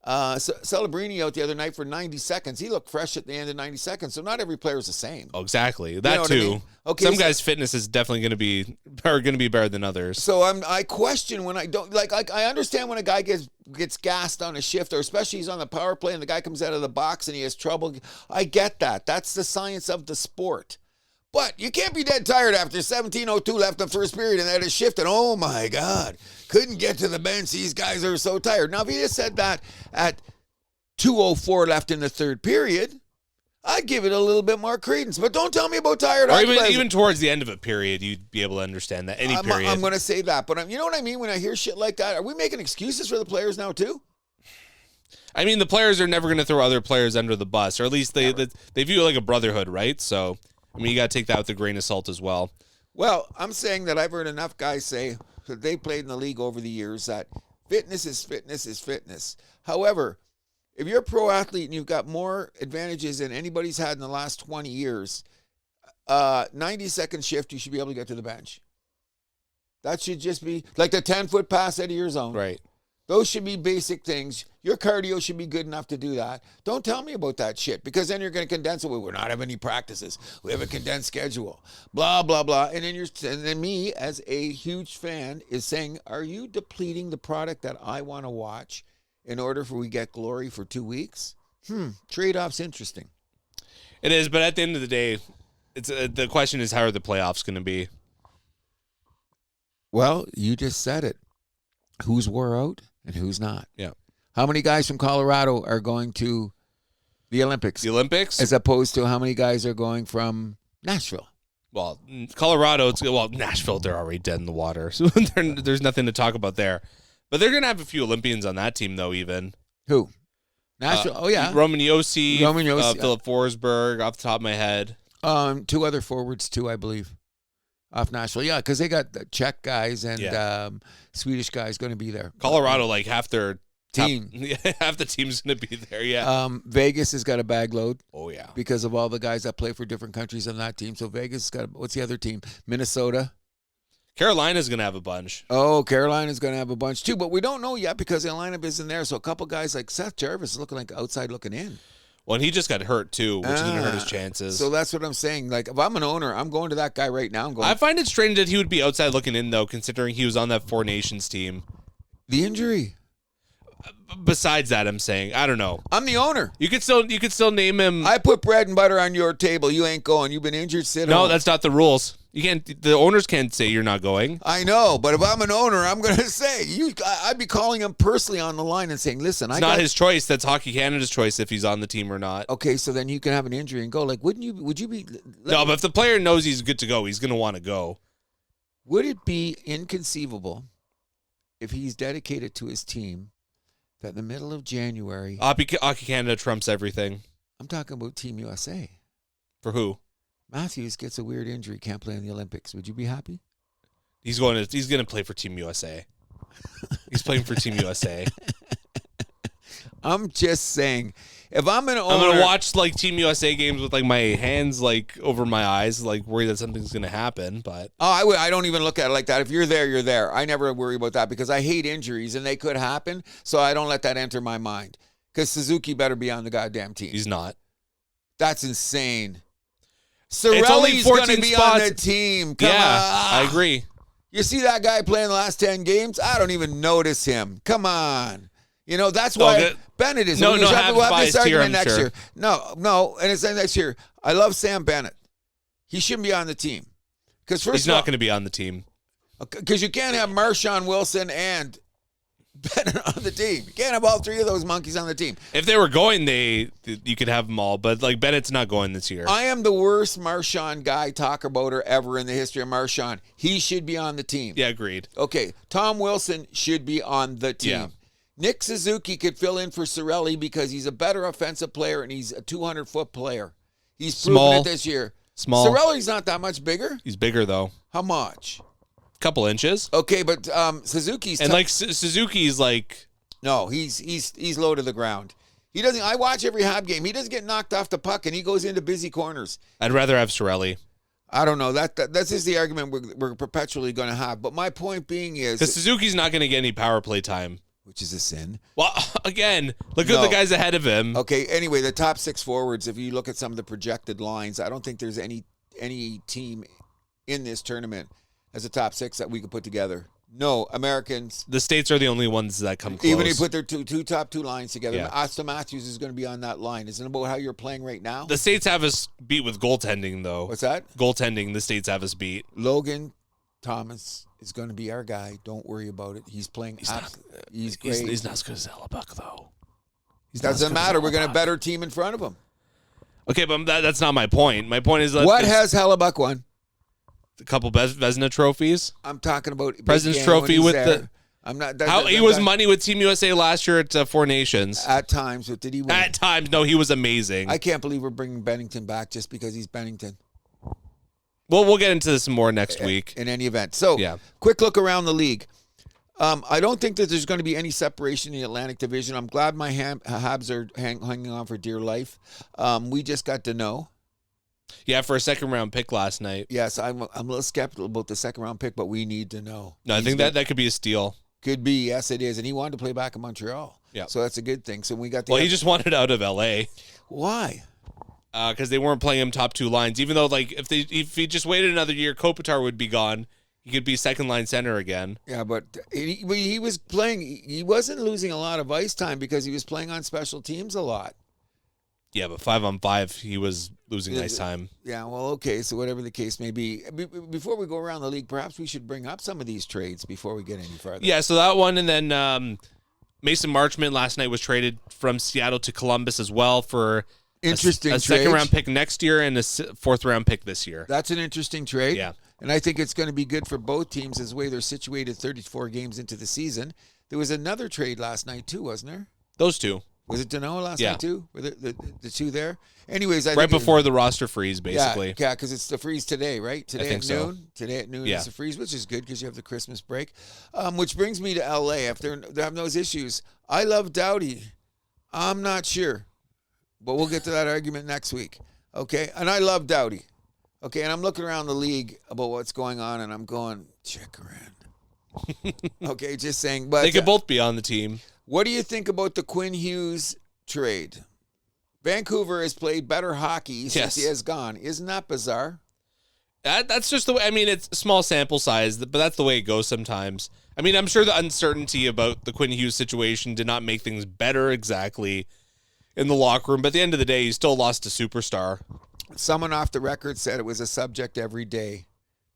Celebrini out the other night for 90 seconds. He looked fresh at the end of 90 seconds, so not every player is the same. Oh, exactly. That know what too. I mean? Okay, some guys' fitness is definitely going to be better than others. So I question when I don't like I understand when a guy gets gassed on a shift, or especially he's on the power play and the guy comes out of the box and he has trouble. I get that. That's the science of the sport. But you can't be dead tired after 17:02 left in the first period and that is shifted. Oh my God. Couldn't get to the bench. These guys are so tired. Now, if you just said that at 2:04 left in the third period, I'd give it a little bit more credence. But don't tell me about tired Or hockey players. even towards the end of a period, you'd be able to understand that. Any period. I'm going to say that. But you know what I mean when I hear shit like that? Are we making excuses for the players now too? I mean, the players are never going to throw other players under the bus, or at least they view it like a brotherhood, right? So, I mean, you got to take that with a grain of salt as well. Well, I'm saying that I've heard enough guys say that they played in the league over the years that fitness is fitness is fitness. However, if you're a pro athlete and you've got more advantages than anybody's had in the last 20 years, 90-second shift, you should be able to get to the bench. That should just be like the 10-foot pass out of your zone. Right. Those should be basic things. Your cardio should be good enough to do that. Don't tell me about that shit, because then you're going to condense it. We're not having any practices. We have a condensed schedule. Blah, blah, blah. And then me, as a huge fan, is saying, are you depleting the product that I want to watch in order for we get glory for 2 weeks? Trade-off's interesting. It is, but at the end of the day, it's the question is, how are the playoffs going to be? Well, you just said it. Who's wore out and who's not? Yeah. How many guys from Colorado are going to the Olympics? The Olympics? As opposed to how many guys are going from Nashville? Well, Colorado, Nashville, they're already dead in the water. So there's nothing to talk about there. But they're going to have a few Olympians on that team, though, even. Who? Nashville? Oh, yeah. Roman Yossi, Philip Forsberg, off the top of my head. 2 other forwards, too, I believe. Off Nashville, yeah, because they got the Czech guys and Swedish guys going to be there. Colorado, like half their team, half the team's going to be there. Yeah. Vegas has got a bag load. Oh yeah, because of all the guys that play for different countries on that team. So Vegas has got what's the other team? Minnesota. Carolina's going to have a bunch. Oh, Carolina's going to have a bunch too, but we don't know yet because the lineup isn't there. So a couple guys like Seth Jarvis is looking like outside looking in. Well, and he just got hurt, too, which is going to hurt his chances. So that's what I'm saying. Like, if I'm an owner, I'm going to that guy right now. I find it strange that he would be outside looking in, though, considering he was on that Four Nations team. The injury. Besides that, I'm saying, I don't know. I'm the owner. You could still name him. I put bread and butter on your table. You ain't going. You've been injured. Sit home. No, that's not the rules. You can't. The owners can't say you're not going. I know, but if I'm an owner, I'm going to say I'd be calling him personally on the line and saying, "Listen, it's not his choice. That's Hockey Canada's choice if he's on the team or not." Okay, so then you can have an injury and go. Like, would you be? No, but if the player knows he's good to go, he's going to want to go. Would it be inconceivable if he's dedicated to his team that in the middle of January, Hockey Canada trumps everything? I'm talking about Team USA. For who? Matthews gets a weird injury, can't play in the Olympics. Would you be happy? He's going to play for Team USA. He's playing for Team USA. I'm just saying, if I'm an owner, I'm going to watch like Team USA games with like my hands like over my eyes, like worried that something's going to happen. But I don't even look at it like that. If you're there, you're there. I never worry about that because I hate injuries and they could happen. So I don't let that enter my mind. Because Suzuki better be on the goddamn team. He's not. That's insane. Cirelli's going to be on the team. Come on. I agree. You see that guy playing the last 10 games? I don't even notice him. Come on. You know, that's why Bennett is. We'll have this argument next year. No, and it's next year. I love Sam Bennett. He shouldn't be on the team. Because he's not going to be on the team. Because you can't have Marshawn Wilson and Bennett on the team. You can't have all three of those monkeys on the team. If they were going, you could have them all. But like Bennett's not going this year. I am the worst Marshawn guy talker boater ever in the history of Marshawn. He should be on the team. Yeah, agreed. Okay, Tom Wilson should be on the team. Yeah. Nick Suzuki could fill in for Cirelli because he's a better offensive player and he's a 200-foot player. He's proven it this year. Small. Cirelli's not that much bigger. He's bigger though. How much? Couple inches. Okay, but Suzuki's Suzuki's like no, he's low to the ground. He doesn't. I watch every Hab game. He doesn't get knocked off the puck, and he goes into busy corners. I'd rather have Cirelli. I don't know. That's just the argument we're perpetually going to have. But my point being is because Suzuki's not going to get any power play time, which is a sin. Well, again, look at the guys ahead of him. Okay. Anyway, the top 6 forwards. If you look at some of the projected lines, I don't think there's any team in this tournament as a top 6 that we could put together. No, Americans. The States are the only ones that come close. Even if you put their top two lines together, yeah. Austin Matthews is going to be on that line. Isn't it about how you're playing right now? The States have us beat with goaltending, though. What's that? Goaltending, the States have us beat. Logan Thomas is going to be our guy. Don't worry about it. He's playing. He's great. He's not as good as Hellebuck, though. Doesn't matter. We're going to better team in front of him. Okay, but that's not my point. My point is that what has Hellebuck won? A couple Vezina trophies. I'm talking about President's Trophy with there. I'm not. He was money with Team USA last year at Four Nations. At times, but did he win? At times, no, he was amazing. I can't believe we're bringing Bennington back just because he's Bennington. Well, we'll get into this more next week. In any event. So, quick look around the league. I don't think that there's going to be any separation in the Atlantic Division. I'm glad my Habs are hanging on for dear life. We just got to know. Yeah, for a second-round pick last night. Yes, I'm a little skeptical about the second-round pick, but we need to know. No, I think that could be a steal. Could be, yes, it is. And he wanted to play back in Montreal. Yeah. So that's a good thing. So we got the. Well, he just wanted out of L.A. Why? Because they weren't playing him top two lines. Even though, like, if he just waited another year, Kopitar would be gone. He could be second line center again. Yeah, but he was playing. He wasn't losing a lot of ice time because he was playing on special teams a lot. Yeah, but 5-on-5, he was losing ice time. Yeah, well, okay. So whatever the case may be, before we go around the league, perhaps we should bring up some of these trades before we get any further. Yeah, so that one, and then Mason Marchment last night was traded from Seattle to Columbus as well for interesting a second-round pick next year and a fourth-round pick this year. That's an interesting trade. Yeah. And I think it's going to be good for both teams as the way they're situated 34 games into the season. There was another trade last night too, wasn't there? Those two. Was it Dano last night too? Were the two there? Anyways, I right think before the roster freeze, basically. Yeah, because it's the freeze today, right? Today at noon. So. Today at noon is the freeze, which is good because you have the Christmas break. Which brings me to L.A. If they're having those issues, I love Doughty. I'm not sure, but we'll get to that argument next week. Okay, and I love Doughty. Okay, and I'm looking around the league about what's going on, and I'm going, Chikrin. Okay, just saying. But they could both be on the team. What do you think about the Quinn Hughes trade? Vancouver has played better hockey since he has gone. Isn't that bizarre? That's just the way. I mean, it's a small sample size, but that's the way it goes sometimes. I mean, I'm sure the uncertainty about the Quinn Hughes situation did not make things better exactly in the locker room. But at the end of the day, he still lost a superstar. Someone off the record said it was a subject every day.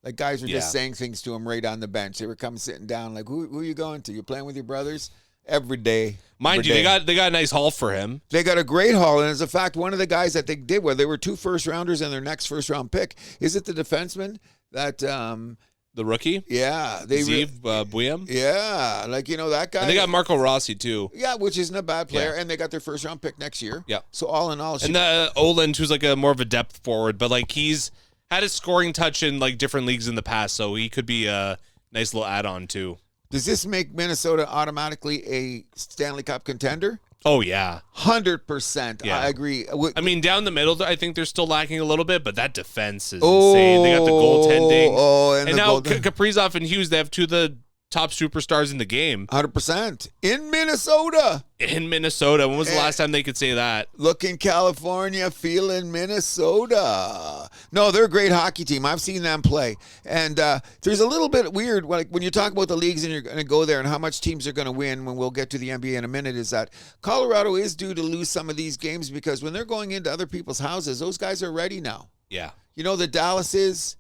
Like guys were just saying things to him right on the bench. They were coming sitting down like, who are you going to? You're playing with your brothers? Every day. Mind you, they got a nice haul for him. They got a great haul. And as a fact, one of the guys that they did, where they were 2 first-rounders and their next first-round pick, is it the defenseman that... the rookie? Yeah. Zeev Buiam? Yeah. Like, that guy. And they got Marco Rossi, too. Yeah, which isn't a bad player. Yeah. And they got their first-round pick next year. Yeah. So all in all... And Oland, who's like a more of a depth forward, but like he's had his scoring touch in like different leagues in the past, so he could be a nice little add-on, too. Does this make Minnesota automatically a Stanley Cup contender? Oh, yeah. 100%. Yeah. I agree. I mean, down the middle, I think they're still lacking a little bit, but that defense is insane. They got the goaltending. And now Kaprizov and Hughes, they have two of the top superstars in the game. 100%. In Minnesota. When was the last time they could say that? Look in California, feel in Minnesota. No, they're a great hockey team. I've seen them play. And there's a little bit weird, like when you talk about the leagues and you're going to go there and how much teams are going to win when we'll get to the NBA in a minute, is that Colorado is due to lose some of these games because when they're going into other people's houses, those guys are ready now. Yeah. The Dallas is...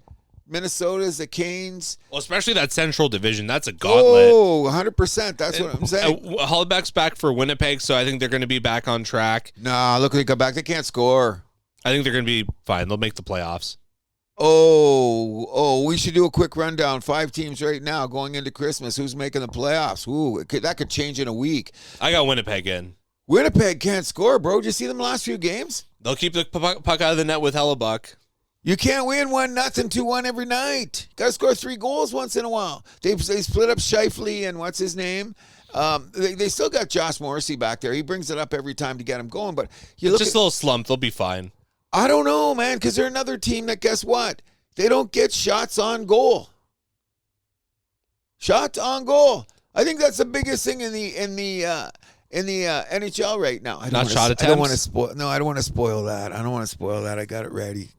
Minnesota's, the Canes. Well, especially that Central Division. That's a gauntlet. Oh, 100%. That's what I'm saying. Hollaback's back for Winnipeg, so I think they're going to be back on track. Nah, look, they come back. They can't score. I think they're going to be fine. They'll make the playoffs. Oh, we should do a quick rundown. 5 teams right now going into Christmas. Who's making the playoffs? Ooh, that could change in a week. I got Winnipeg in. Winnipeg can't score, bro. Did you see them last few games? They'll keep the puck out of the net with Hellebuck. You can't win 1-0, 2-1 every night. Got to score 3 goals once in a while. They split up Scheifele and what's his name. They still got Josh Morrissey back there. He brings it up every time to get him going. But you look just a little slump. They'll be fine. I don't know, man, because they're another team that, guess what? They don't get shots on goal. Shots on goal. I think that's the biggest thing in the NHL right now. I don't want to spoil that. I don't want to spoil that. I got it ready.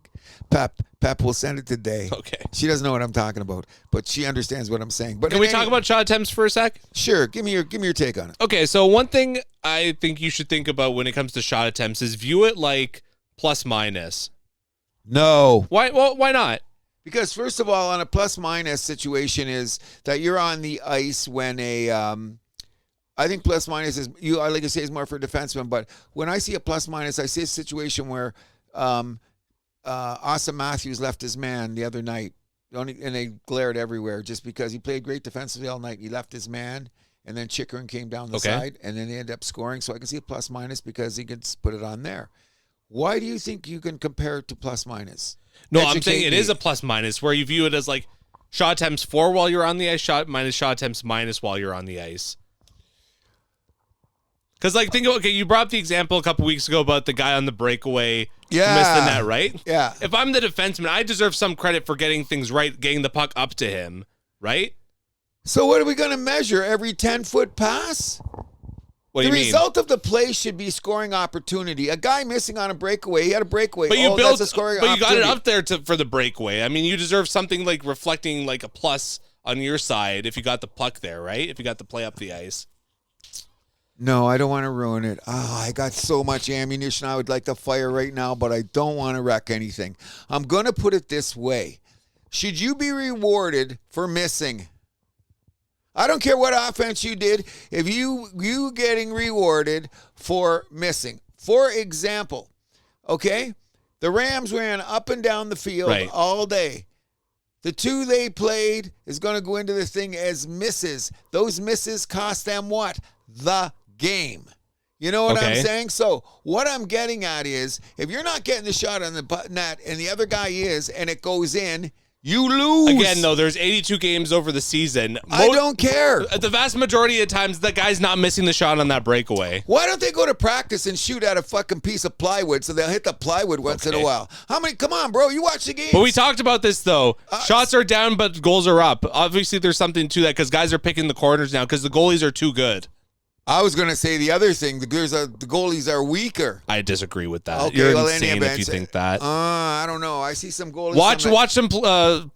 Pep will send it today. Okay. She doesn't know what I'm talking about, but she understands what I'm saying. But can we talk about shot attempts for a sec? Sure. Give me your take on it. Okay, so one thing I think you should think about when it comes to shot attempts is view it like plus minus. No. Why? Well, why not? Because first of all, on a plus minus situation is that you're on the ice when I think plus minus is I like to say is more for defensemen, but when I see a plus minus, I see a situation where Austin Matthews left his man the other night, and they glared everywhere just because he played great defensively all night. He left his man, and then Chikrin came down the side, and then they ended up scoring. So I can see a plus minus because he can put it on there. Why do you think you can compare it to plus minus? No, I'm saying it is a plus minus where you view it as like shot attempts for while you're on the ice, shot attempts minus while you're on the ice. Because, like, you brought up the example a couple weeks ago about the guy on the breakaway who missed the net, right? Yeah. If I'm the defenseman, I deserve some credit for getting things right, getting the puck up to him, right? So what are we going to measure? Every 10-foot pass? What do The you mean? result of the play should be scoring opportunity. A guy missing on a breakaway, he had a breakaway. But you that's a scoring but you got it opportunity. up there for the breakaway. I mean, you deserve something like reflecting like a plus on your side if you got the puck there, right? If you got the play up the ice. No, I don't want to ruin it. I got so much ammunition I would like to fire right now, but I don't want to wreck anything. I'm going to put it this way. Should you be rewarded for missing? I don't care what offense you did. If you getting rewarded for missing. For example, okay, the Rams ran up and down the field all day. The two they played is going to go into the thing as misses. Those misses cost them what? The game. You know what I'm saying? So what I'm getting at is if you're not getting the shot on the net and the other guy is and it goes in, you lose. Again, though, there's 82 games over the season. I don't care. The vast majority of times, the guy's not missing the shot on that breakaway. Why don't they go to practice and shoot at a fucking piece of plywood so they'll hit the plywood once in a while? How many? Come on, bro. You watch the game. But we talked about this, though. Shots are down, but goals are up. Obviously, there's something to that because guys are picking the corners now because the goalies are too good. I was going to say the other thing. The goalies are weaker. I disagree with that. Okay, You're insane if you think that. I don't know. I see some goalies. Watch some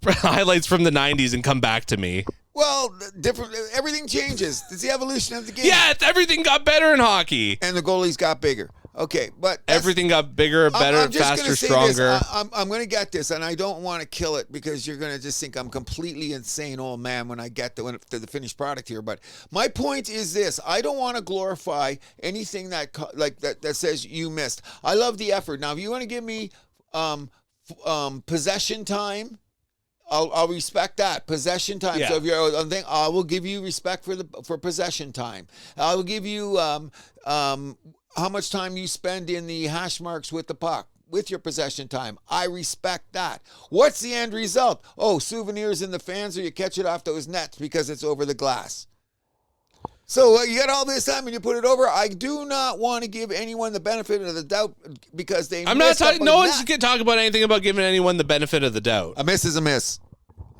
highlights from the 90s and come back to me. Well, different. Everything changes. It's the evolution of the game. Yeah, everything got better in hockey. And the goalies got bigger. Okay, but everything got bigger, better, faster, stronger. I'm going to get this, and I don't want to kill it because you're going to just think I'm completely insane old man when I get to the finished product here. But my point is this: I don't want to glorify anything that says you missed. I love the effort. Now, if you want to give me possession time, I'll respect that possession time. Yeah. So if you're, I will give you respect for possession time. I will give you how much time you spend in the hash marks with the puck, with your possession time. I respect that. What's the end result? Oh, souvenirs in the fans, or you catch it off those nets because it's over the glass. So you got all this time and you put it over. I do not want to give anyone the benefit of the doubt because they. I'm not talking. No one's going to talk about anything about giving anyone the benefit of the doubt. A miss is a miss.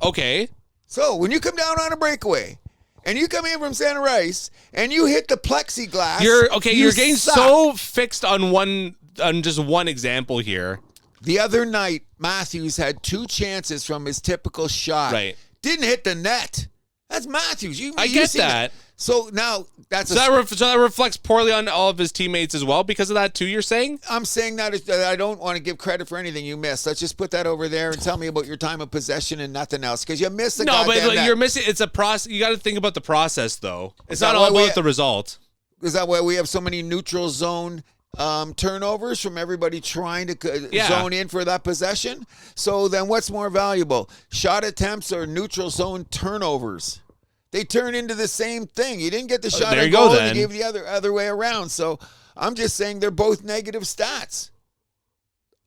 Okay. So when you come down on a breakaway. And you come in from Santa Rice, and you hit the plexiglass. You're getting so fixed on just one example here. The other night, Matthews had 2 chances from his typical shot. Right. Didn't hit the net. That's Matthews. I get that. So now that's so that reflects poorly on all of his teammates as well because of that too, you're saying? I'm saying that I don't want to give credit for anything you missed. Let's just put that over there and tell me about your time of possession and nothing else because you missed the goddamn net. You're missing. It's a process. You got to think about the process though. It's not all about the result. Is that why we have so many neutral zone turnovers from everybody trying to zone in for that possession? So then what's more valuable, shot attempts or neutral zone turnovers? They turn into the same thing. You didn't get the shot on goal, and you gave the other way around. So I'm just saying they're both negative stats.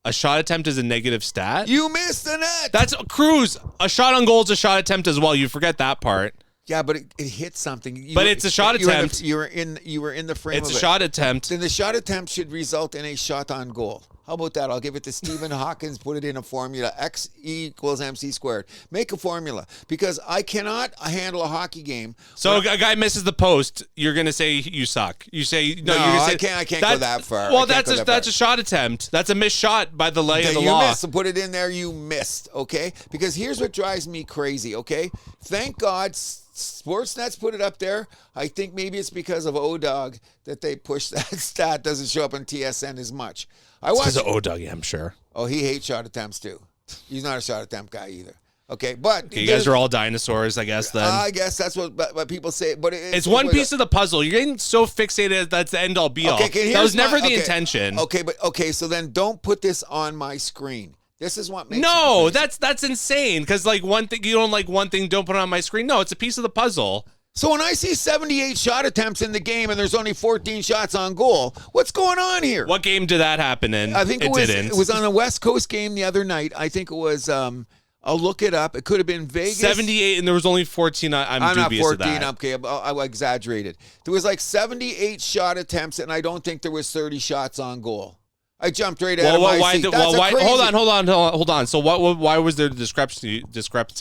A shot attempt is a negative stat? You missed the net. That's Cruz. A shot on goal is a shot attempt as well. You forget that part. Yeah, but it hit something. It's a shot attempt. You were in the frame of it. It's a shot attempt. Then the shot attempt should result in a shot on goal. How about that? I'll give it to Stephen Hawkins. Put it in a formula. X equals MC squared. Make a formula because I cannot handle a hockey game. So a guy misses the post. You're gonna say you suck. You say no. You're gonna say, I can't go that far. Well, that's a shot attemnt. That's a missed shot by the lay of the law. You missed. So put it in there. You missed. Okay. Because here's what drives me crazy. Okay. Thank God Sportsnet's put it up there. I think maybe it's because of O-Dog that they push that stat. Doesn't show up on TSN as much. Because of O-Dog, yeah, I'm sure. Oh, he hates shot attempts too. He's not a shot attempt guy either. Okay, but you guys are all dinosaurs, I guess. Then I guess that's what people say. But it's one piece of the puzzle. You're getting so fixated that's the end all be all. That was never the intention. Okay, so then don't put this on my screen. This is what makes no. That's insane. Because like one thing you don't like one thing, don't put it on my screen. No, it's a piece of the puzzle. So when I see 78 shot attempts in the game and there's only 14 shots on goal, what's going on here? What game did that happen in? I think it was on a West Coast game the other night. I think it was. I'll look it up. It could have been Vegas. 78 and there was only 14. I'm dubious not 14. Of that. Okay, I exaggerated. There was like 78 shot attempts, and I don't think there was 30 shots on goal. I jumped right out of my seat. Hold on. So why was there discrepancy?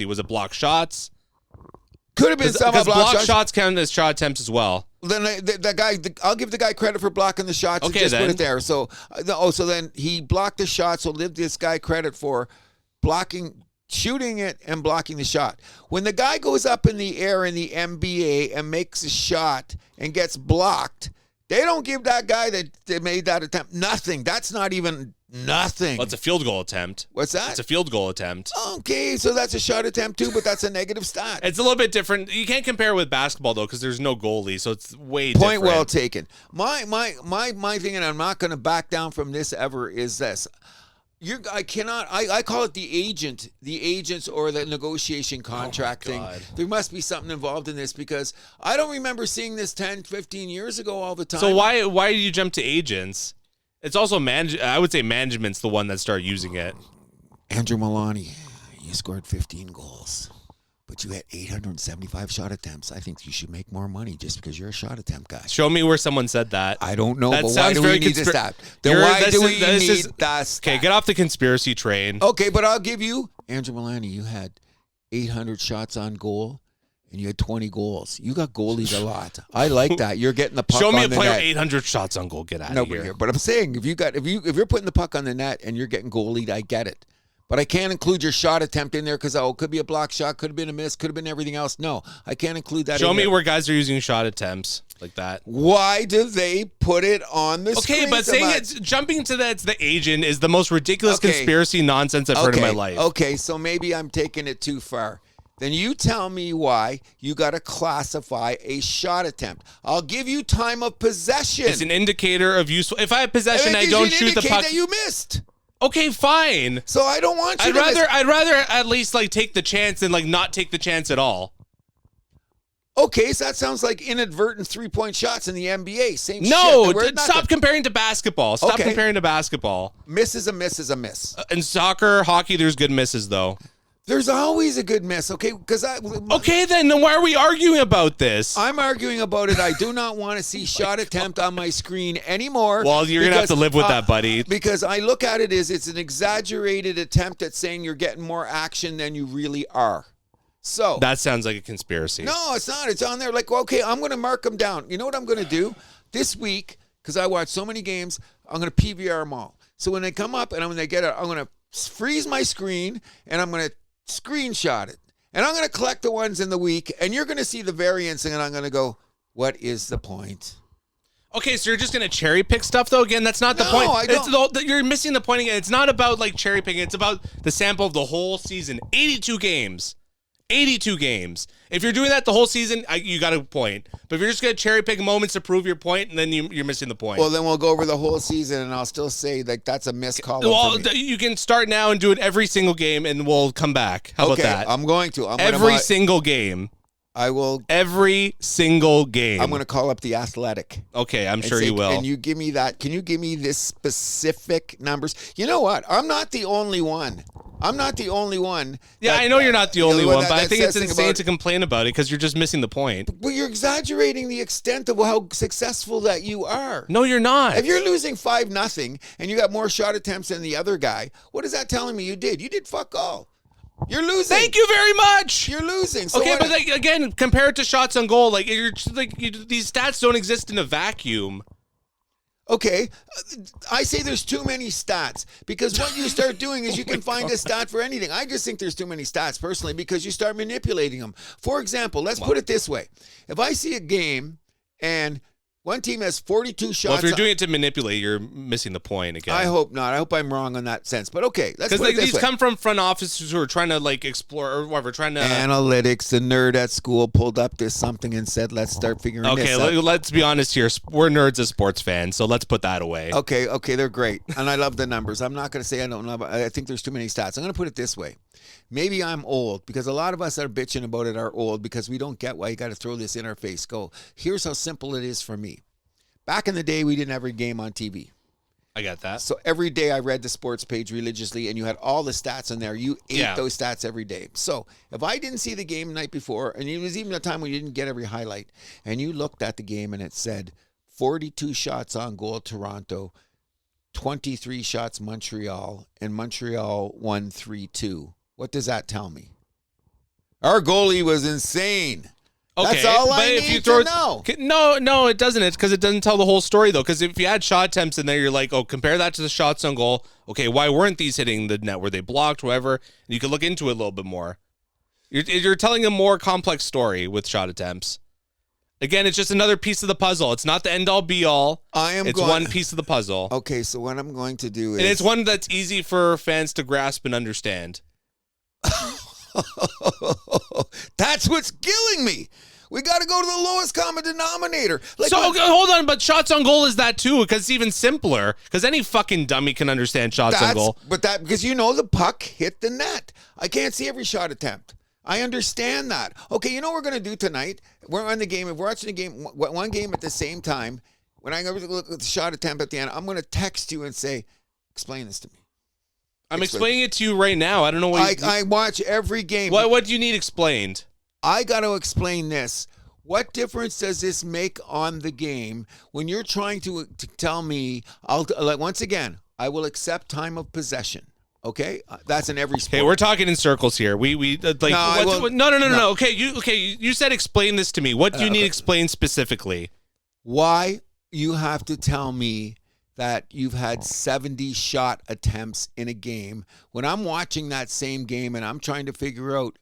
Was it block shots? Could have been some because block block shots count as shot attempts as well. Then the guy, I'll give the guy credit for blocking the shots. Okay, and just then. put it there. So, so then he blocked the shot. So give this guy credit for shooting it and blocking the shot. When the guy goes up in the air in the NBA and makes a shot and gets blocked, they don't give that guy that made that attempt nothing. That's not even nothing. Well, it's a field goal attempt. What's that? It's a field goal attempt. Okay, so that's a shot attempt too, but that's a negative stat. It's a little bit different. You can't compare with basketball though, because there's no goalie, so it's way different. Point well taken. My thing, and I'm not going to back down from this ever, is this. I call it the agents or the negotiation contract thing. There must be something involved in this because I don't remember seeing this 10, 15 years ago all the time. So why do you jump to agents? It's also I would say management's the one that started using it. Andrew Milani, you scored 15 goals, but you had 875 shot attempts. I think you should make more money just because you're a shot attempt guy. Show me where someone said that. I don't know, that but why do we need this stat? Then why do we need that stat? Okay, get off the conspiracy train. Okay, but I'll give you, Andrew Milani, you had 800 shots on goal. And you had 20 goals. You got goalied a lot. I like that. You're getting the puck on the net. Show me a player 800 shots on goal. Get out of here. But I'm saying if you're putting the puck on the net and you're getting goalied, I get it. But I can't include your shot attempt in there because it could be a block shot, could have been a miss, could have been everything else. No, I can't include that. Show me where guys are using shot attempts like that. Why do they put it on the screen? Okay, but saying it's jumping to that it's the agent is the most ridiculous conspiracy nonsense I've heard in my life. Okay, so maybe I'm taking it too far. Then you tell me why you got to classify a shot attempt. I'll give you time of possession. It's an indicator of useful. If I have possession, I don't shoot the puck. That you missed. Okay, fine. So I don't want you. I'd rather at least take the chance than not take the chance at all. Okay, so that sounds like inadvertent 3-point shots in the NBA. Same shit. No, stop comparing to basketball. Stop Okay. comparing to basketball. Miss is a miss is a miss. In soccer, hockey, there's good misses though. There's always a good miss, okay? Okay, then why are we arguing about this? I'm arguing about it. I do not want to see shot attempt on my screen anymore. Well, you're going to have to live with that, buddy. Because I look at it as it's an exaggerated attempt at saying you're getting more action than you really are. So that sounds like a conspiracy. No, it's not. It's on there. Okay, I'm going to mark them down. You know what I'm going to do? This week, because I watch so many games, I'm going to PVR them all. So when they come up and when they get it, I'm going to freeze my screen and I'm going to screenshot it. And I'm going to collect the ones in the week, and you're going to see the variance, and I'm going to go, what is the point? Okay, so you're just going to cherry pick stuff, though? Again, that's not the point. I don't. You're missing the point again. It's not about, cherry picking. It's about the sample of the whole season. 82 games. 82 games. If you're doing that the whole season, you got a point. But if you're just going to cherry pick moments to prove your point, and then you're missing the point. Well, then we'll go over the whole season, and I'll still say that's a missed call. Well, you can start now and do it every single game, and we'll come back. How about that? I'm going to. Every single game. I will. Every single game. I'm going to call up the Athletic. Okay, I'm sure you will. Can you give me that? Can you give me this specific numbers? You know what? I'm not the only one. Yeah, I know you're not the only one, but I think it's insane to complain about it because you're just missing the point. Well, you're exaggerating the extent of how successful that you are. No, you're not. If you're losing 5-0 and you got more shot attempts than the other guy, what is that telling me you did? You did fuck all. You're losing. Thank you very much. You're losing. So okay, but again, compare it to shots on goal. These stats don't exist in a vacuum. Okay, I say there's too many stats because what you start doing is you can find a stat for anything. I just think there's too many stats personally because you start manipulating them. For example, let's put it this way. If I see a game and one team has 42 shots. Well, if you're doing it to manipulate, you're missing the point again. I hope not. I hope I'm wrong on that sense. But okay, let's put it this way. These come from front officers who are trying to explore or whatever, trying to analytics. The nerd at school pulled up this something and said, "Let's start figuring this out." Okay, let's be honest here. We're nerds as sports fans, so let's put that away. Okay, they're great, and I love the numbers. I'm not going to say I don't love. I think there's too many stats. I'm going to put it this way. Maybe I'm old because a lot of us that are bitching about it are old because we don't get why you got to throw this in our face. Here's how simple it is for me. Back in the day, we didn't have every game on TV. I got that. So every day I read the sports page religiously, and you had all the stats in there. You ate those stats every day. So if I didn't see the game the night before, and it was even a time when you didn't get every highlight, and you looked at the game and it said 42 shots on goal Toronto, 23 shots Montreal, and Montreal won 3-2. What does that tell me? Our goalie was insane. Okay, that's all but I if you need throw to know. No, it doesn't. It's because it doesn't tell the whole story, though. Because if you add shot attempts in there, you're like, oh, compare that to the shots on goal. Okay, why weren't these hitting the net? Were they blocked, whatever? And you could look into it a little bit more. You're telling a more complex story with shot attempts. Again, it's just another piece of the puzzle. It's not the end-all, be-all. It's one piece of the puzzle. Okay, so what I'm going to do is... And it's one that's easy for fans to grasp and understand. That's what's killing me. We got to go to the lowest common denominator. Hold on, but shots on goal is that too, because it's even simpler. Because any fucking dummy can understand shots on goal. But because the puck hit the net. I can't see every shot attempt. I understand that. Okay, you know what we're going to do tonight? We're on the game. If we're watching the game, one game at the same time, when I go to look at the shot attempt at the end, I'm going to text you and say, explain this to me. I'm explaining it to you right now. I don't know what I watch every game. What do you need explained? I got to explain this. What difference does this make on the game when you're trying to tell me, once again, I will accept time of possession. Okay? That's in every sport. Okay, we're talking in circles here. No. Okay, you said explain this to me. What do you need explained specifically? Why you have to tell me that you've had 70 shot attempts in a game when I'm watching that same game and I'm trying to figure out,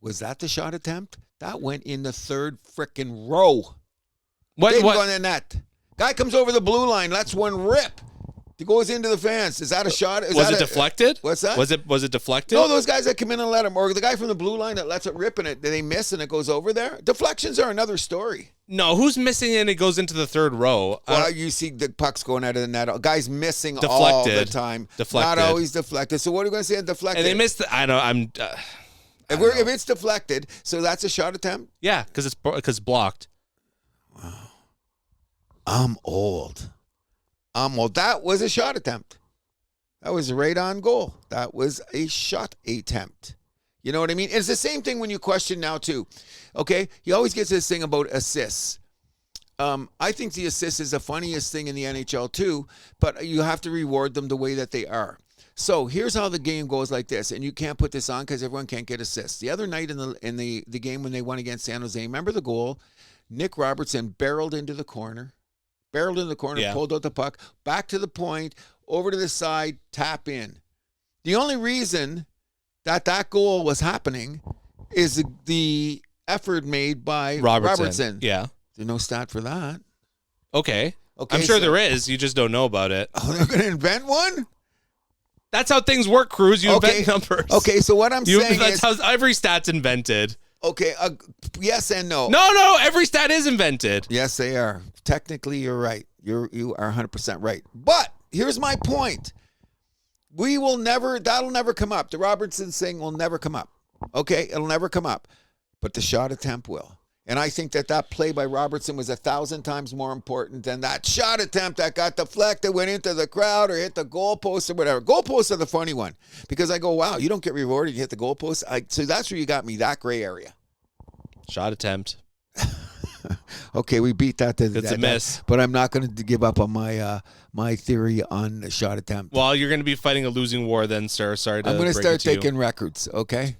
was that the shot attempt? That went in the third frickin' row. Didn't go in the net. Guy comes over the blue line. That's one rip. He goes into the fence. Is that a shot? Was it deflected? What's that? Was it deflected? No, those guys that come in and let him, or the guy from the blue line that lets it rip and they miss and it goes over there. Deflections are another story. No, who's missing and it goes into the third row? Well, you see the pucks going out of the net. Guys missing all the time. Deflected. Not always deflected. So what are you going to say on deflected? And they missed. I know. If it's deflected, so that's a shot attempt? Yeah, because it's blocked. Wow. I'm old. That was a shot attempt. That was right on goal. That was a shot attempt. You know what I mean? It's the same thing when you question now, too. Okay? He always gets this thing about assists. I think the assist is the funniest thing in the NHL, too, but you have to reward them the way that they are. So here's how the game goes like this, and you can't put this on because everyone can't get assists. The other night in the game when they won against San Jose, remember the goal? Nick Robertson barreled into the corner. Yeah. Pulled out the puck, back to the point, over to the side, tap in. The only reason that goal was happening is the effort made by Robertson. Yeah. There's no stat for that. Okay. I'm sure there is. You just don't know about it. Oh, they're going to invent one? That's how things work, Cruz. You invent numbers. Okay, so what I'm saying that's how every stat's invented. Okay, yes and no. No, every stat is invented. Yes, they are. Technically, you're right. You are 100% right. But here's my point. That'll never come up. The Robertson thing will never come up. Okay, it'll never come up. But the shot attempt will. And I think that play by Robertson was 1,000 times more important than that shot attempt that got deflected, went into the crowd or hit the goalpost or whatever. Goalposts are the funny one because I go, wow, you don't get rewarded. You hit the goalpost. So that's where you got me, that gray area. Shot attempt. Okay, we beat that. It's a miss. But I'm not going to give up on my theory on the shot attempt. Well, you're going to be fighting a losing war then, sir. Sorry to I'm going to break start it to you. taking records, okay?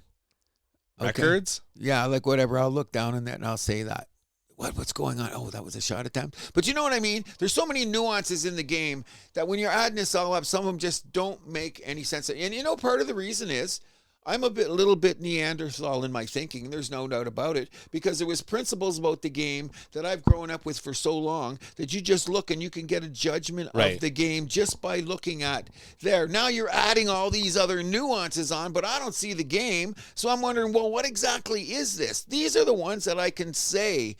Records? Yeah, like whatever. I'll look down in that and I'll say that. What's going on? Oh, that was a shot attempt. But you know what I mean? There's so many nuances in the game that when you're adding this all up, some of them just don't make any sense. And part of the reason is I'm a little bit Neanderthal in my thinking. There's no doubt about it, because there was principles about the game that I've grown up with for so long that you just look and you can get a judgment of the game just by looking at there. Now you're adding all these other nuances on, but I don't see the game. So I'm wondering, well, what exactly is this? These are the ones that I can say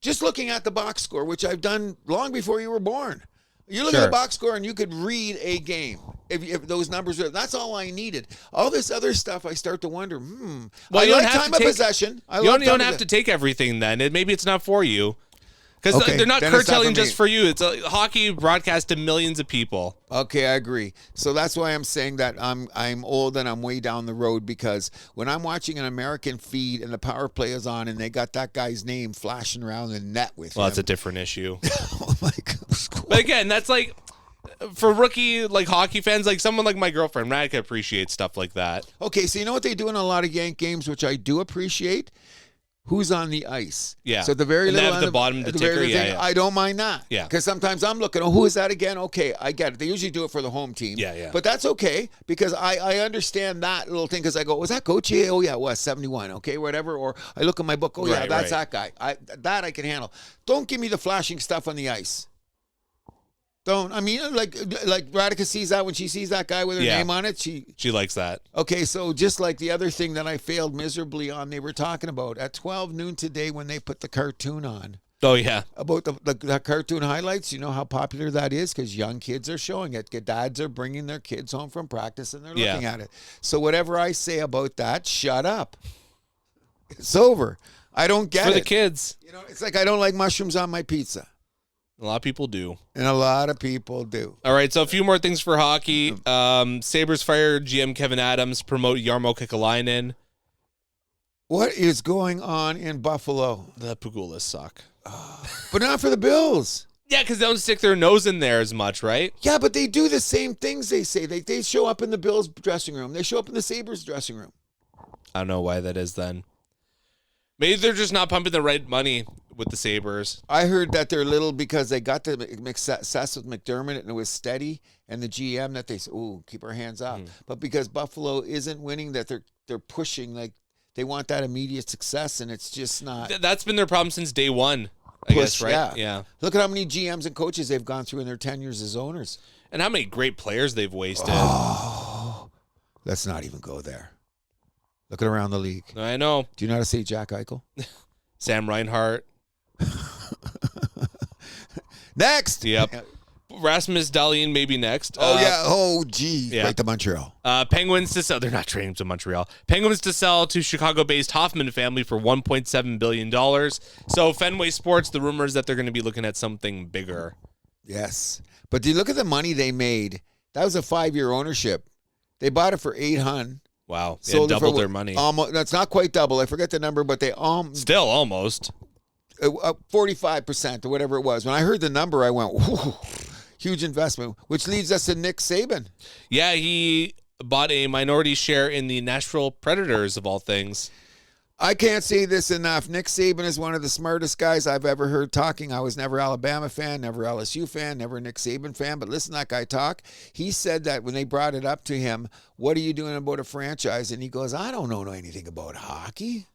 just looking at the box score, which I've done long before you were born. You look at the box score and you could read a game if those numbers are. That's all I needed. All this other stuff, I start to wonder. Well, I like time of possession. You don't have to take everything then. Maybe it's not for you. Because they're not curtailing just for you. It's a hockey broadcast to millions of people. Okay, I agree. So that's why I'm saying that I'm old and I'm way down the road, because when I'm watching an American feed and the power play is on and they got that guy's name flashing around the net with him. Well, that's a different issue. Oh, my God. But again, that's like for rookie like hockey fans, like someone like my girlfriend, I can appreciate stuff like that. Okay, so you know what they do in a lot of Yank games, which I do appreciate? Who's on the ice? Yeah. So the very and little they have the bottom of the ticker. Yeah. I don't mind that. Yeah. Because sometimes I'm looking, who is that again? Okay, I get it. They usually do it for the home team. Yeah. But that's okay because I understand that little thing because I go, was that Gauthier? Oh, yeah, it was 71. Okay, whatever. Or I look at my book. Oh, yeah, that's that guy. That I can handle. Don't give me the flashing stuff on the ice. Don't. I mean, like Radhika sees that when she sees that guy with her name on it. She likes that. Okay, so just like the other thing that I failed miserably on, they were talking about at 12 noon today when they put the cartoon on. Oh, yeah. About the cartoon highlights. You know how popular that is because young kids are showing it. Dads are bringing their kids home from practice and they're looking at it. So whatever I say about that, shut up. It's over. I don't get it. For the kids. You know, it's like I don't like mushrooms on my pizza. A lot of people do. And a lot of people do. All right, so a few more things for hockey. Sabres fire GM Kevin Adams, promote Jarmo Kekalainen. What is going on in Buffalo? The Pagulas suck. But not for the Bills. Yeah, because they don't stick their nose in there as much, right? Yeah, but they do the same things, they say. They show up in the Bills' dressing room. They show up in the Sabres' dressing room. I don't know why that is then. Maybe they're just not pumping the right money with the Sabres. I heard that they're little because they got to success with McDermott and it was steady, and the GM that they said, "Ooh, keep our hands up." But because Buffalo isn't winning, that they're pushing, like they want that immediate success, and it's just not. That's been their problem since day one, I guess, right? Yeah. Look at how many GMs and coaches they've gone through in their 10 years as owners. And how many great players they've wasted. Oh, let's not even go there. Looking around the league. I know. Do you know how to say Jack Eichel? Sam Reinhart. Next. Yep. Rasmus Dahlin maybe next. Oh, yeah. Oh, gee. Yeah. Right to Montreal. Penguins to sell. They're not trading to Montreal. Penguins to sell to Chicago-based Hoffman family for $1.7 billion. So Fenway Sports, the rumors that they're going to be looking at something bigger. Yes. But do you look at the money they made? That was a 5-year ownership. They bought it for $800. Wow. Yeah, doubled their money. Almost, that's not quite double. I forget the number, but they still almost 45% or whatever it was. When I heard the number, I went, "Whew, huge investment," which leads us to Nick Saban. Yeah, he bought a minority share in the Nashville Predators, of all things. I can't say this enough. Nick Saban is one of the smartest guys I've ever heard talking. I was never Alabama fan, never LSU fan, never Nick Saban fan, but listen to that guy talk. He said that when they brought it up to him, what are you doing about a franchise? And he goes, I don't know anything about hockey.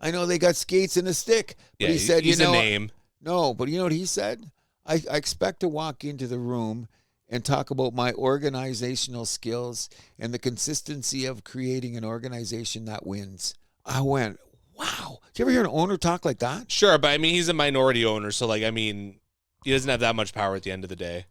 I know they got skates and a stick. But he said, he's a name. No, but you know what he said? I expect to walk into the room and talk about my organizational skills and the consistency of creating an organization that wins. I went, wow. Did you ever hear an owner talk like that? Sure, but I mean, he's a minority owner, so he doesn't have that much power at the end of the day.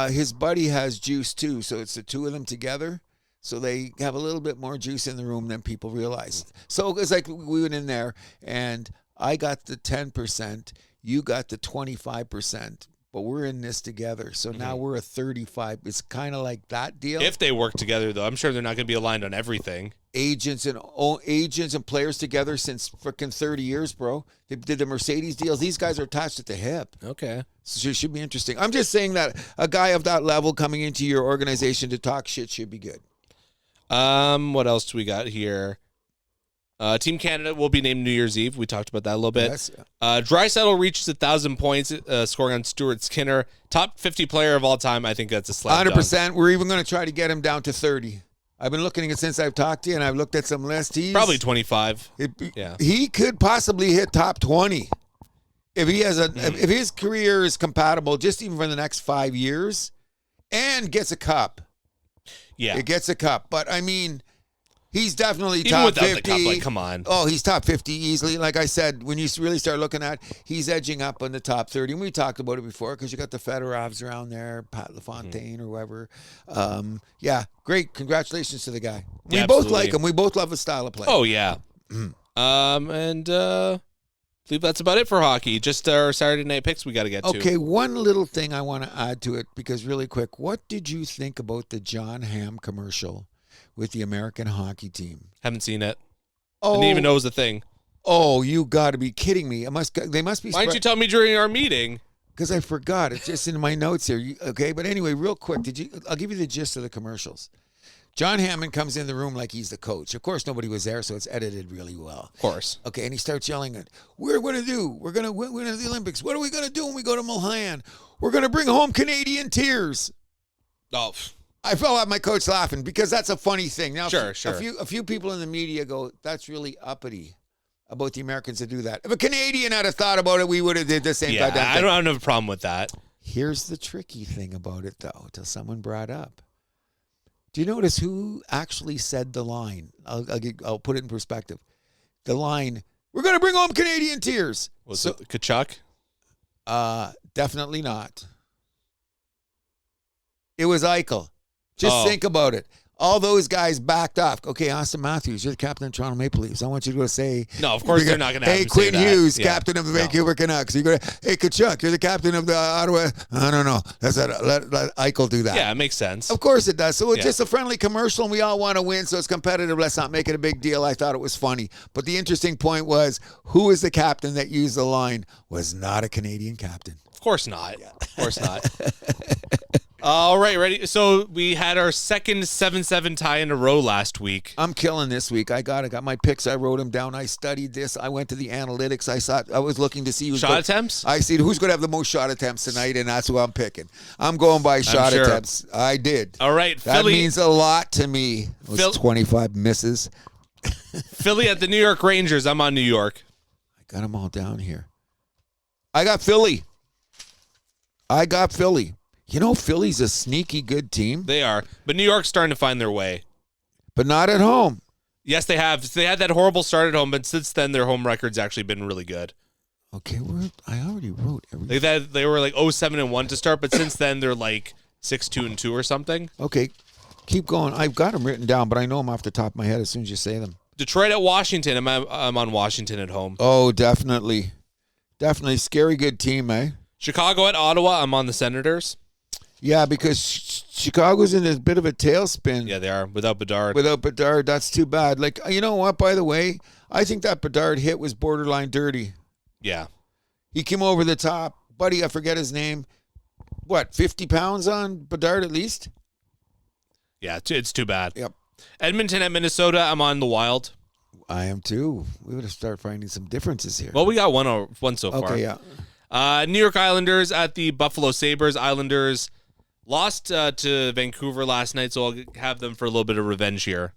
His buddy has juice too, so it's the two of them together. So they have a little bit more juice in the room than people realize. So it's like we went in there, and I got the 10%, you got the 25%. But we're in this together. So now we're a 35. It's kind of like that deal. If they work together, though, I'm sure they're not going to be aligned on everything. Agents and players together since freaking 30 years, bro. They did the Mercedes deals. These guys are attached at the hip. Okay. So it should be interesting. I'm just saying that a guy of that level coming into your organization to talk shit should be good. What else do we got here? Team Canada will be named New Year's Eve. We talked about that a little bit. Yes. Draisaitl reaches 1,000 points, scoring on Stuart Skinner. Top 50 player of all time. I think that's a slam 100%. dunk. We're even going to try to get him down to 30. I've been looking at it since I've talked to you, and I've looked at some lists. Probably 25. Yeah. He could possibly hit top 20 if he has if his career is compatible, just even for the next 5 years, and gets a cup. Yeah, it gets a cup. But I mean, he's definitely even top without 50. the cup, come on. Oh, he's top 50 easily. Like I said, when you really start looking at, he's edging up on the top 30. And we talked about it before because you got the Fedorovs around there, Pat LaFontaine or whoever. Yeah, great. Congratulations to the guy. We both like him. We both love his style of play. Oh, yeah. And I believe that's about it for hockey. Just our Saturday night picks we got to get to. Okay, one little thing I want to add to it because really quick, what did you think about the John Hamm commercial with the American hockey team? Haven't seen it. I didn't even know it was a thing. Oh, you got to be kidding me! They must be. Why didn't you tell me during our meeting? because I forgot. It's just in my notes here. Okay, but anyway, real quick, I'll give you the gist of the commercials. John Hammond comes in the room like he's the coach. Of course, nobody was there, so it's edited really well. Of course. Okay, and he starts yelling at, we're going to do, we're going to win the Olympics. What are we going to do when we go to Milan? We're going to bring home Canadian tears. Oh, I fell out my coach laughing because that's a funny thing. Now, Sure. A few people in the media go, that's really uppity about the Americans to do that. If a Canadian had thought about it, we would have did the same goddamn thing. I don't have a problem with that. Here's the tricky thing about it, though, till someone brought up. Do you notice who actually said the line? I'll put it in perspective. The line, we're going to bring home Canadian tears. Was it Tkachuk? Definitely not. It was Eichel. Just think about it. All those guys backed off. Okay, Austin Matthews, you're the captain of Toronto Maple Leafs. I want you to go say... No, of course they're not going to have Hey, him Quinn say that. Hughes, captain of the Vancouver Canucks. You go, hey, Tkachuk, you're the captain of the Ottawa... I don't know. Let Eichel do that. Yeah, it makes sense. Of course it does. So it's just a friendly commercial, and we all want to win, so it's competitive. Let's not make it a big deal. I thought it was funny. But the interesting point was, who was the captain that used the line was not a Canadian captain. Of course not. Of course not. All right, ready? So we had our second 7-7 tie in a row last week. I'm killing this week. I got my picks. I wrote them down. I studied this. I went to the analytics. I was looking to see who's shot attempts. I see who's going to have the most shot attempts tonight, and that's who I'm picking. I'm going by shot attempts. I did. All right, that Philly means a lot to me. It was 25 misses. Philly at the New York Rangers. I'm on New York. I got them all down here. I got Philly. You know, Philly's a sneaky good team. They are. But New York's starting to find their way. But not at home. Yes, they have. They had that horrible start at home, but since then, their home record's actually been really good. Okay, I already wrote everything. They were like 0-7-1 to start, but since then, they're like 6-2-2 or something. Okay, keep going. I've got them written down, but I know them off the top of my head as soon as you say them. Detroit at Washington. I'm on Washington at home. Oh, definitely. Definitely. Scary good team, eh? Chicago at Ottawa. I'm on the Senators. Yeah, because Chicago's in a bit of a tailspin. Yeah, they are. Without Bedard. That's too bad. Like, you know what, by the way? I think that Bedard hit was borderline dirty. Yeah. He came over the top. Buddy, I forget his name. What, 50 pounds on Bedard at least? Yeah, it's too bad. Yep. Edmonton at Minnesota. I'm on the Wild. I am too. We would have started finding some differences here. Well, we got one so far. Okay, yeah. New York Islanders at the Buffalo Sabres. Islanders lost to Vancouver last night, so I'll have them for a little bit of revenge here.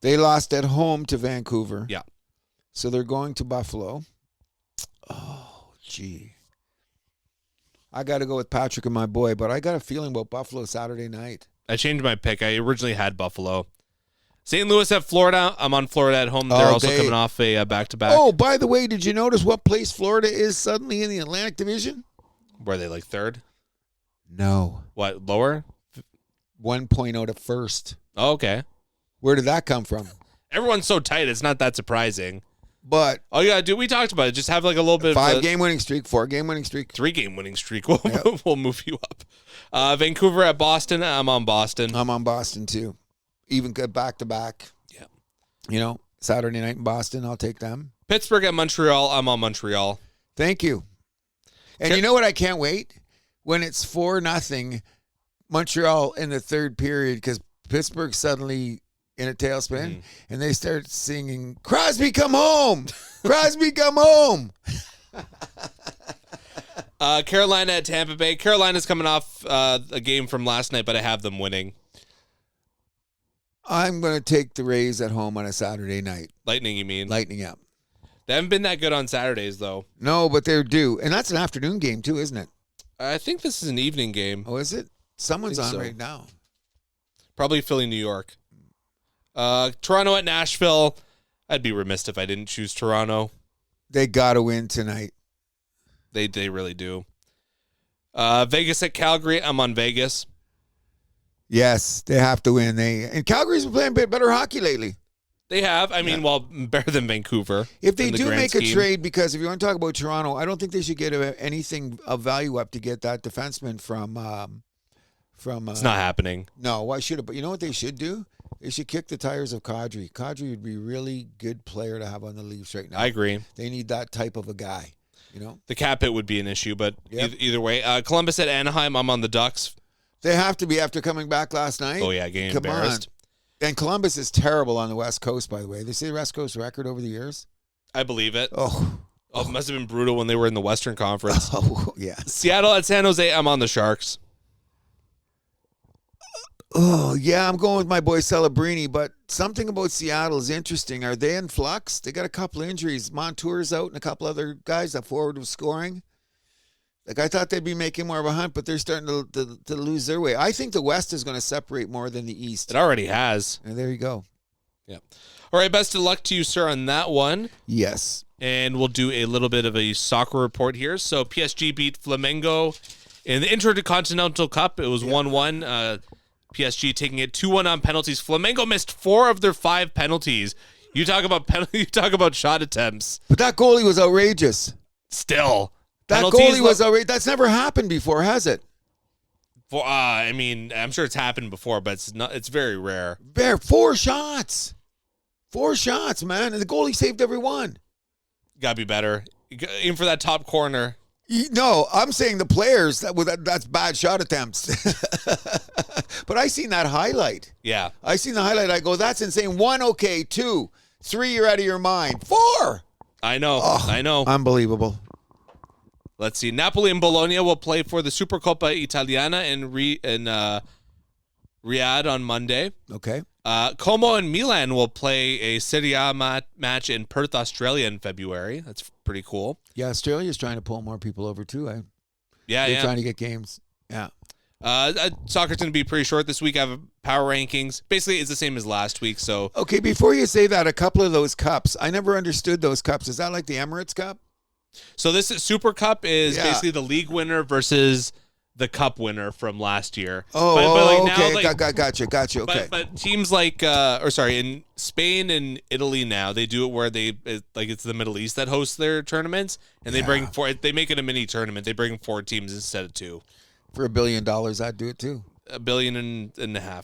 They lost at home to Vancouver. Yeah. So they're going to Buffalo. Oh, gee. I got to go with Patrick and my boy, but I got a feeling about Buffalo Saturday night. I changed my pick. I originally had Buffalo. St. Louis at Florida. I'm on Florida at home. They're also coming off a back-to-back. Oh, by the way, did you notice what place Florida is suddenly in the Atlantic Division? Were they like third? No. What, lower? 1.0 to first. Oh, okay. Where did that come from? Everyone's so tight, it's not that surprising. But all you got to do, we talked about it, just have like a little bit of 5-game winning streak, 4-game winning streak. 3-game winning streak. We'll move you up. Vancouver at Boston. I'm on Boston. I'm on Boston, too. Even good back-to-back. Yeah. You know, Saturday night in Boston, I'll take them. Pittsburgh at Montreal. I'm on Montreal. Thank you. And you know what I can't wait? When it's 4-0 Montreal in the third period, because Pittsburgh suddenly in a tailspin, and they start singing, Crosby, come home! Crosby, come home! Carolina at Tampa Bay. Carolina's coming off a game from last night, but I have them winning. I'm going to take the Rays at home on a Saturday night. Lightning, you mean? Lightning, yeah. They haven't been that good on Saturdays, though. No, but they're due. And that's an afternoon game, too, isn't it? I think this is an evening game. Oh, is it? Someone's on right now. Probably Philly, New York. Toronto at Nashville. I'd be remiss if I didn't choose Toronto. They got to win tonight. They really do. Vegas at Calgary. I'm on Vegas. Yes, they have to win. And Calgary's been playing a bit better hockey lately. They have. I mean, well, better than Vancouver. If they do make a trade, because if you want to talk about Toronto, I don't think they should get anything of value up to get that defenseman from. It's not happening. No, why should it? But you know what they should do? They should kick the tires of Kadri. Kadri would be a really good player to have on the Leafs right now. I agree. They need that type of a guy. The cap hit would be an issue, but Yep. either way. Columbus at Anaheim, I'm on the Ducks. They have to be after coming back last night. Oh, yeah, getting Come embarrassed. on. And Columbus is terrible on the West Coast, by the way. They see the West Coast record over the years? I believe it. Oh, it must have been brutal when they were in the Western Conference. oh yeah. Seattle at San Jose, I'm on the Sharks. Oh, yeah, I'm going with my boy Celebrini, but something about Seattle is interesting. Are they in flux? They got a couple of injuries. Montour's out and a couple other guys that forward was scoring. Like, I thought they'd be making more of a hunt, but they're starting to lose their way. I think the West is going to separate more than the East. It already has. And there you go. Yeah. All right, best of luck to you, sir, on that one. Yes. And we'll do a little bit of a soccer report here. So PSG beat Flamengo in the Intercontinental Cup. It was 1-1. PSG taking it 2-1 on penalties. Flamengo missed 4 of their 5 penalties. You talk about shot attempts. But that goalie was outrageous. Still. That goalie was outrageous. That's never happened before, has it? I mean, I'm sure it's happened before, but it's very rare. 4 shots. 4 shots, man. And the goalie saved every one. Gotta be better. Aim for that top corner. No, I'm saying the players, that's bad shot attempts. But I seen that highlight. Yeah. I seen the highlight. I go, that's insane. 1, okay. 2, 3, you're out of your mind. 4. I know. Oh, I know. Unbelievable. Let's see. Napoli and Bologna will play for the Supercoppa Italiana in Riyadh on Monday. Okay. Como and Milan will play a Serie A match in Perth, Australia in February. That's pretty cool. Yeah, Australia's trying to pull more people over too. They're trying to get games. Yeah. Soccer's going to be pretty short this week. I have power rankings. Basically, it's the same as last week. So Okay, before you say that, a couple of those cups, I never understood those cups. Is that like the Emirates Cup? So this Super Cup is basically the league winner versus the cup winner from last year. Okay. Gotcha. Okay. But teams like, in Spain and Italy now, they do it where it's the Middle East that hosts their tournaments, and they make it a mini tournament. They bring 4 teams instead of 2. For $1 billion, I'd do it too. $1.5 billion,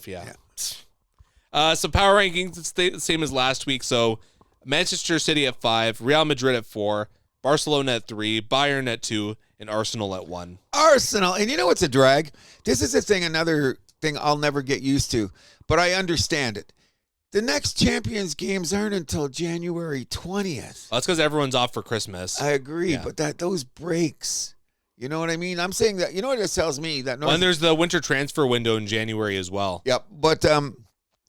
yeah. So power rankings, it's the same as last week. So Manchester City at 5, Real Madrid at 4, Barcelona at 3, Bayern at 2, and Arsenal at 1. Arsenal. And you know what's a drag? This is another thing I'll never get used to, but I understand it. The next Champions games aren't until January 20th. Well, that's because everyone's off for Christmas. I agree, but those breaks, you know what I mean? I'm saying that, you know what it tells me? And there's the winter transfer window in January as well. Yep, but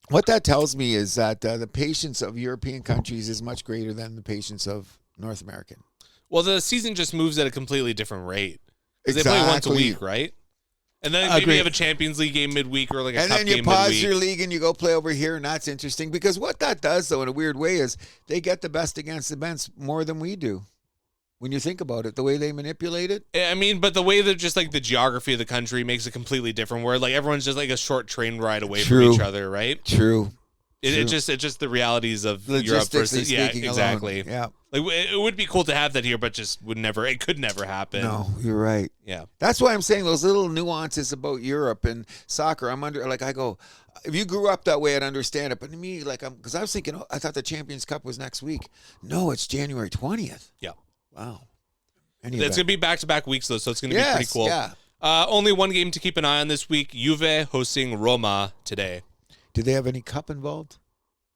what that tells me is that the patience of European countries is much greater than the patience of North American. Well, the season just moves at a completely different rate. Exactly. They play once a week, right? And then maybe you have a Champions League game midweek or like a cup game midweek. And then you pause your league and you go play over here, and that's interesting because what that does, though, in a weird way, is they get the best against the best more than we do. When you think about it, the way they manipulate it. I mean, but the way that just like the geography of the country makes it completely different, where like everyone's just like a short train ride away from each other, right? True. It's just the realities of Europe versus exactly. Alone. Yeah. Like it would be cool to have that here, but just it could never happen. No, you're right. Yeah. That's why I'm saying those little nuances about Europe and soccer. I go, if you grew up that way, I'd understand it. But to me, because I was thinking, I thought the Champions Cup was next week. No, it's January 20th. Yeah. Wow. It's going to be back-to-back weeks, though, so it's going to be pretty cool. Yeah. Only one game to keep an eye on this week. Juve hosting Roma today. Do they have any cup involved?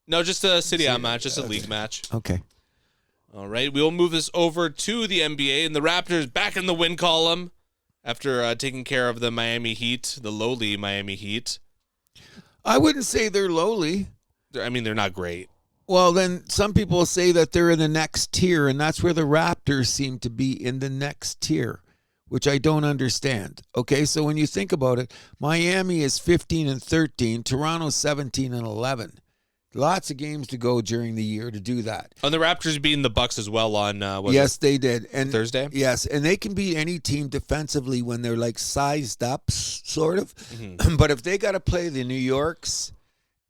No, just a Serie A match, just a league match. Okay. All right, we will move this over to the NBA, and the Raptors back in the win column after taking care of the Miami Heat, the lowly Miami Heat. I wouldn't say they're lowly. They're not great. Well, then some people say that they're in the next tier, and that's where the Raptors seem to be in the next tier, which I don't understand. Okay, so when you think about it, Miami is 15-13, Toronto's 17-11. Lots of games to go during the year to do that. And the Raptors beating the Bucks as well on they did. And Thursday? Yes, and they can beat any team defensively when they're like sized up, sort of. Mm-hmm. But if they got to play the New Yorks,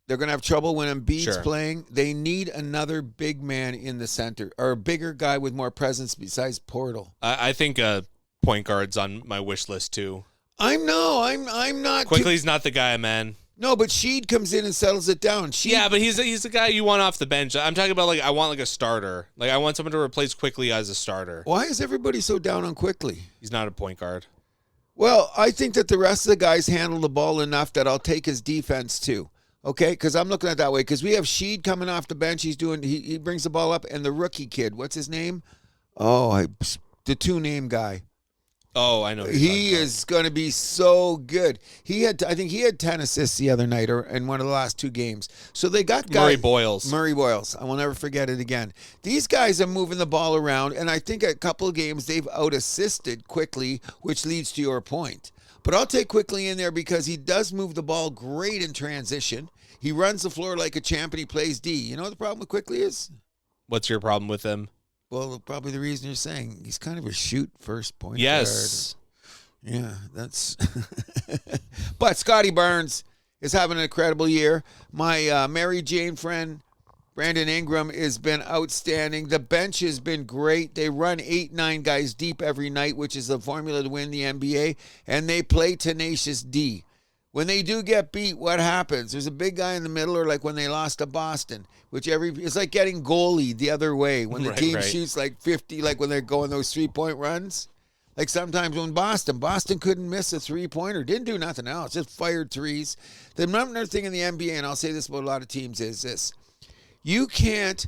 they're going to have trouble when Embiid's playing. They need another big man in the center or a bigger guy with more presence besides Portal. I think point guard's on my wish list too. I'm not. Quickly's not the guy, man. No, but Sheed comes in and settles it down. Yeah, but he's the guy you want off the bench. I'm talking about, like, I want, like, a starter. Like, I want someone to replace Quickly as a starter. Why is everybody so down on Quickly? He's not a point guard. Well, I think that the rest of the guys handle the ball enough that I'll take his defense too. Okay, because I'm looking at it that way. Because we have Sheed coming off the bench. He brings the ball up, and the rookie kid. What's his name? The 2-name guy. Oh, I know. He is going to be so good. I think he had 10 assists the other night, or in one of the last 2 games. So they got guys. Murray Boyles. I will never forget it again. These guys are moving the ball around, and I think a couple of games they've out-assisted Quickly, which leads to your point. But I'll take Quickly in there because he does move the ball great in transition. He runs the floor like a champ, and he plays D. You know what the problem with Quickly is? What's your problem with him? Well, probably the reason you're saying he's kind of a shoot first point Yes. guard. Yeah, that's. But Scotty Barnes is having an incredible year. My Mary Jane friend, Brandon Ingram, has been outstanding. The bench has been great. They run 8-9 guys deep every night, which is the formula to win the NBA, and they play tenacious D. When they do get beat, what happens? There's a big guy in the middle, or like when they lost to Boston, it's like getting goalied the other way. When the team shoots like 50, like when they're going those 3-point runs. Like sometimes when Boston couldn't miss a 3-pointer, didn't do nothing else, just fired threes. The another thing in the NBA, and I'll say this about a lot of teams, is this. You can't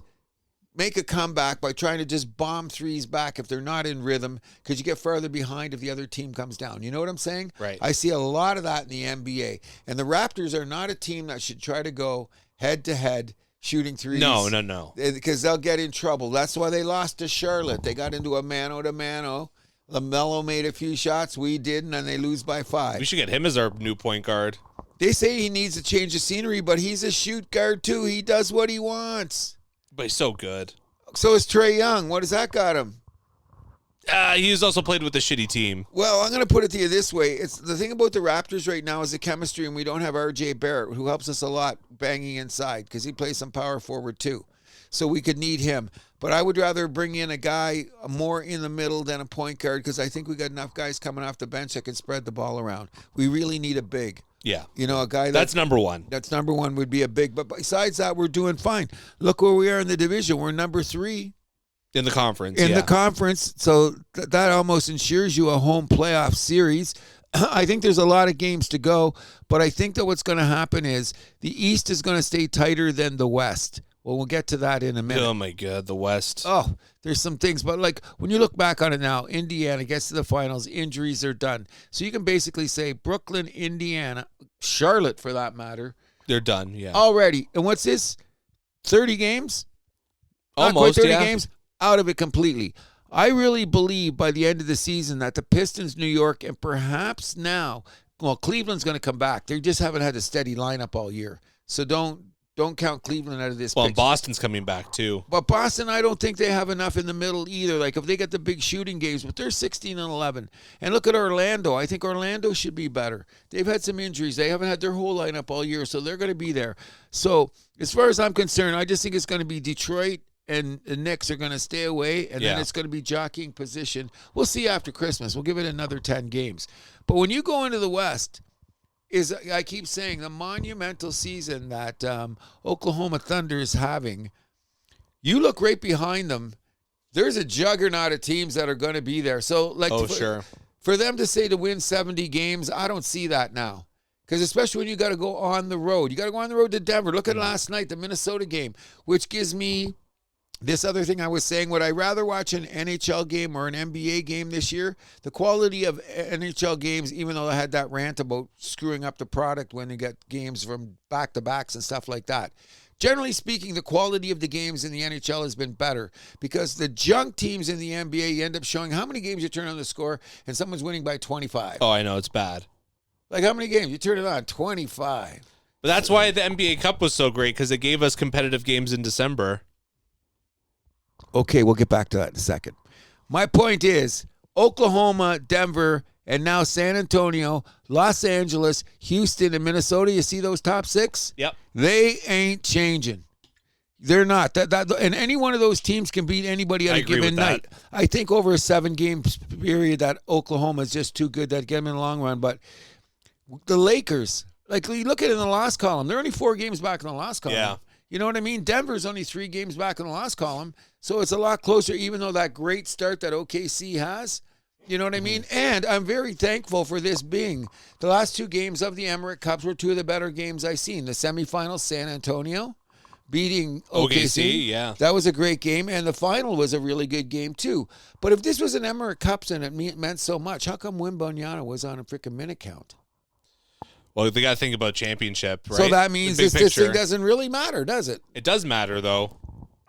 make a comeback by trying to just bomb threes back if they're not in rhythm, because you get further behind if the other team comes down. You know what I'm saying? Right. I see a lot of that in the NBA. And the Raptors are not a team that should try to go head-to-head shooting threes. No. Because they'll get in trouble. That's why they lost to Charlotte. They got into a mano-to-mano. LaMelo made a few shots. We didn't, and they lose by 5. We should get him as our new point guard. They say he needs to change the scenery, but he's a shoot guard, too. He does what he wants. But he's so good. So is Trae Young. What has that got him? He's also played with a shitty team. Well, I'm going to put it to you this way. It's the thing about the Raptors right now is the chemistry, and we don't have R.J. Barrett, who helps us a lot banging inside because he plays some power forward too. So we could need him. But I would rather bring in a guy more in the middle than a point guard because I think we got enough guys coming off the bench that can spread the ball around. We really need a big. Yeah. You know, a guy that's number one. That's number one would be a big. But besides that, we're doing fine. Look where we are in the division. We're number 3. In the conference. In the conference. So that almost ensures you a home playoff series. I think there's a lot of games to go. But I think that what's going to happen is the East is going to stay tighter than the West. Well, we'll get to that in a minute. Oh, my God, the West. Oh, there's some things. But, like, when you look back on it now, Indiana gets to the finals. Injuries are done. So you can basically say Brooklyn, Indiana, Charlotte, for that matter. They're done, yeah. Already. And what's this? 30 games? Almost, Not quite 30 yeah. games? Out of it completely. I really believe by the end of the season that the Pistons, New York, and perhaps now, well, Cleveland's going to come back. They just haven't had a steady lineup all year. So don't count Cleveland out of this. Well, picture. Boston's coming back, too. But Boston, I don't think they have enough in the middle either. Like, if they get the big shooting games, but they're 16-11. And look at Orlando. I think Orlando should be better. They've had some injuries. They haven't had their whole lineup all year, so they're going to be there. So, as far as I'm concerned, I just think it's going to be Detroit and the Knicks are going to stay away, and then it's going to be jockeying position. We'll see after Christmas. We'll give it another 10 games. But when you go into the West, I keep saying, the monumental season that Oklahoma Thunder is having, you look right behind them, there's a juggernaut of teams that are going to be there. So, like, sure. For them to say to win 70 games, I don't see that now. Because especially when you got to go on the road. You got to go on the road to Denver. Look at last night, the Minnesota game, which gives me this other thing I was saying. Would I rather watch an NHL game or an NBA game this year? The quality of NHL games, even though I had that rant about screwing up the product when you get games from back-to-backs and stuff like that. Generally speaking, the quality of the games in the NHL has been better because the junk teams in the NBA, you end up showing how many games you turn on the score and someone's winning by 25. Oh, I know. It's bad. Like, how many games? You turn it on, 25. But that's why the NBA Cup was so great, because it gave us competitive games in December. Okay, we'll get back to that in a second. My point is, Oklahoma, Denver, and now San Antonio, Los Angeles, Houston, and Minnesota, you see those top 6? Yep. They ain't changing. They're not. And any one of those teams can beat anybody on a given night. I think over a 7-game period that Oklahoma is just too good to get them in the long run. But the Lakers, Like, you look at it in the loss column. They're only 4 games back in the loss column. Yeah. You know what I mean? Denver's only 3 games back in the loss column. So it's a lot closer, even though that great start that OKC has. You know what I mean? And I'm very thankful for this being. The last 2 games of the Emirates Cups were 2 of the better games I've seen. The semifinals, San Antonio beating OKC. Yeah. That was a great game. And the final was a really good game, too. But if this was an Emirates Cups and it meant so much, how come Wembanyama was on a freaking minute count? Well, they got to think about championship, right? So that means this thing doesn't really matter, does it? It does matter, though.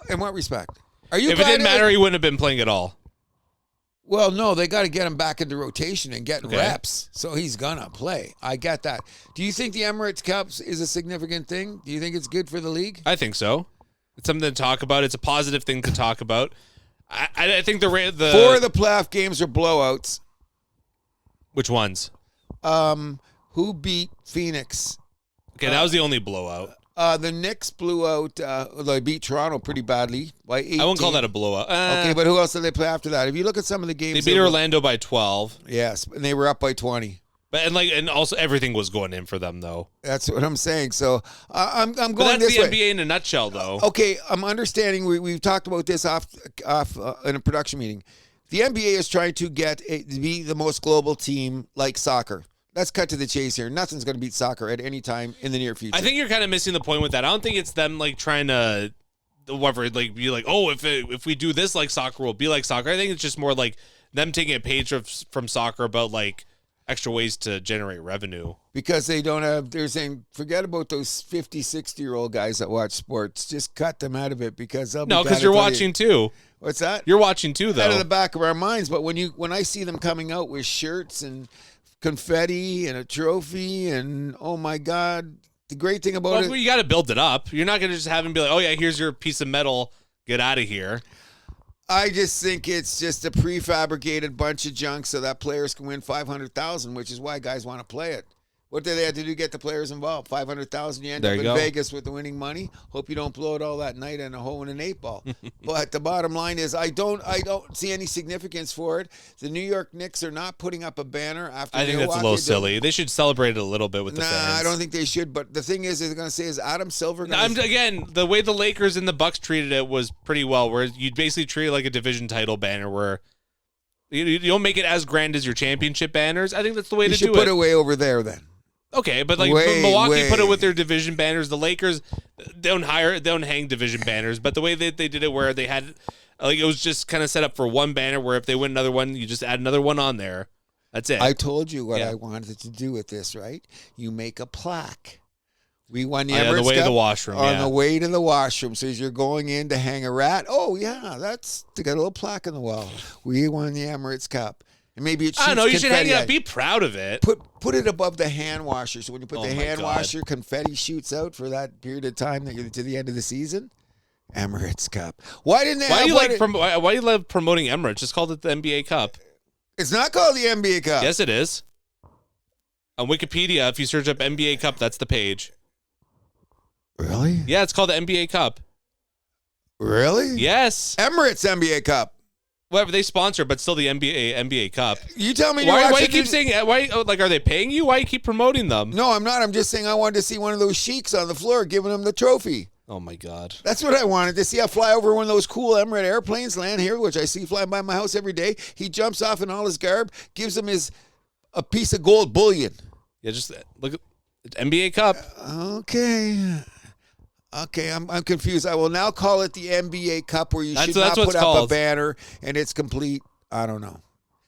In what respect? If it didn't matter, he wouldn't have been playing at all. Well, no, they got to get him back into rotation and get reps, so he's gonna play. I get that. Do you think the Emirates Cups is a significant thing? Do you think it's good for the league? I think so. It's something to talk about. It's a positive thing to talk about. I think the 4 of the playoff games are blowouts. Which ones? Who beat Phoenix? Okay, that was the only blowout. The Knicks blew out. They beat Toronto pretty badly by 18. I wouldn't call that a blowout. Okay, but who else did they play after that? If you look at some of the games, they beat Orlando by 12. Yes, and they were up by 20. But and also everything was going in for them though. That's what I'm saying. So I'm going but that's this the way. NBA in a nutshell, though. Okay, I'm understanding. We've talked about this off in a production meeting. The NBA is trying to to be the most global team like soccer. Let's cut to the chase here. Nothing's going to beat soccer at any time in the near future. I think you're kind of missing the point with that. I don't think it's them like trying to, whatever, like be like, oh, if we do this like soccer, we'll be like soccer. I think it's just more like them taking a page from soccer about like extra ways to generate revenue. Because they're saying, forget about those 50, 60-year-old guys that watch sports. Just cut them out of it because they'll be No, because you're watching too. What's that? You're watching too, though. Out of the back of our minds. But when I see them coming out with shirts and confetti and a trophy and, oh, my God, the great thing about it. Well, you got to build it up. You're not going to just have them be like, oh, yeah, here's your piece of metal. Get out of here. I just think it's just a prefabricated bunch of junk so that players can win $500,000, which is why guys want to play it. What do they have to do to get the players involved? $500,000, you end up in Vegas with the winning money. Hope you don't blow it all that night in a hole in an 8-ball. But the bottom line is I don't see any significance for it. The New York Knicks are not putting up a banner after I think that's a little silly. They should celebrate it a little bit with the fans. I don't think they should. But the thing is, they're going to say, is Adam Silver going to... Again, the way the Lakers and the Bucks treated it was pretty well, where you basically treat it like a division title banner where you don't make it as grand as your championship banners. I think that's the way to do it. You should put it way over there then. Okay, but like Milwaukee put it with their division banners. The Lakers don't hang division banners, but the way they did it, where they had like it was just kind of set up for one banner. Where if they win another one, you just add another one on there. That's it. I told you what I wanted to do with this, right? You make a plaque. We won the Emirates Cup on the way to the washroom. On the way to the washroom. So as you're going in to hang a rat, oh yeah, they got a little plaque on the wall. We won the Emirates Cup. And maybe it shoots I don't know. You should hang it out. up. Be proud of it. Put it above the hand washer. So when you put the hand washer, confetti shoots out for that period of time that you're to the end of the season. Emirates Cup. Why didn't they? Why do you love promoting Emirates? Just called it the NBA Cup. It's not called the NBA Cup. Yes, it is. On Wikipedia, if you search up NBA Cup, that's the page. Really? Yeah, it's called the NBA Cup. Really? Yes. Emirates NBA Cup. Whatever, they sponsor, but still the NBA Cup. You tell me. Why you keep saying? Are they paying you? Why you keep promoting them? No, I'm not. I'm just saying I wanted to see one of those sheiks on the floor giving them the trophy. Oh my God. That's what I wanted to see. I fly over one of those cool Emirates airplanes, land here, which I see flying by my house every day. He jumps off in all his garb, gives him a piece of gold bullion. Yeah, just look at NBA Cup. Okay, I'm confused. I will now call it the NBA Cup, where you should not put up a banner and it's complete. I don't know.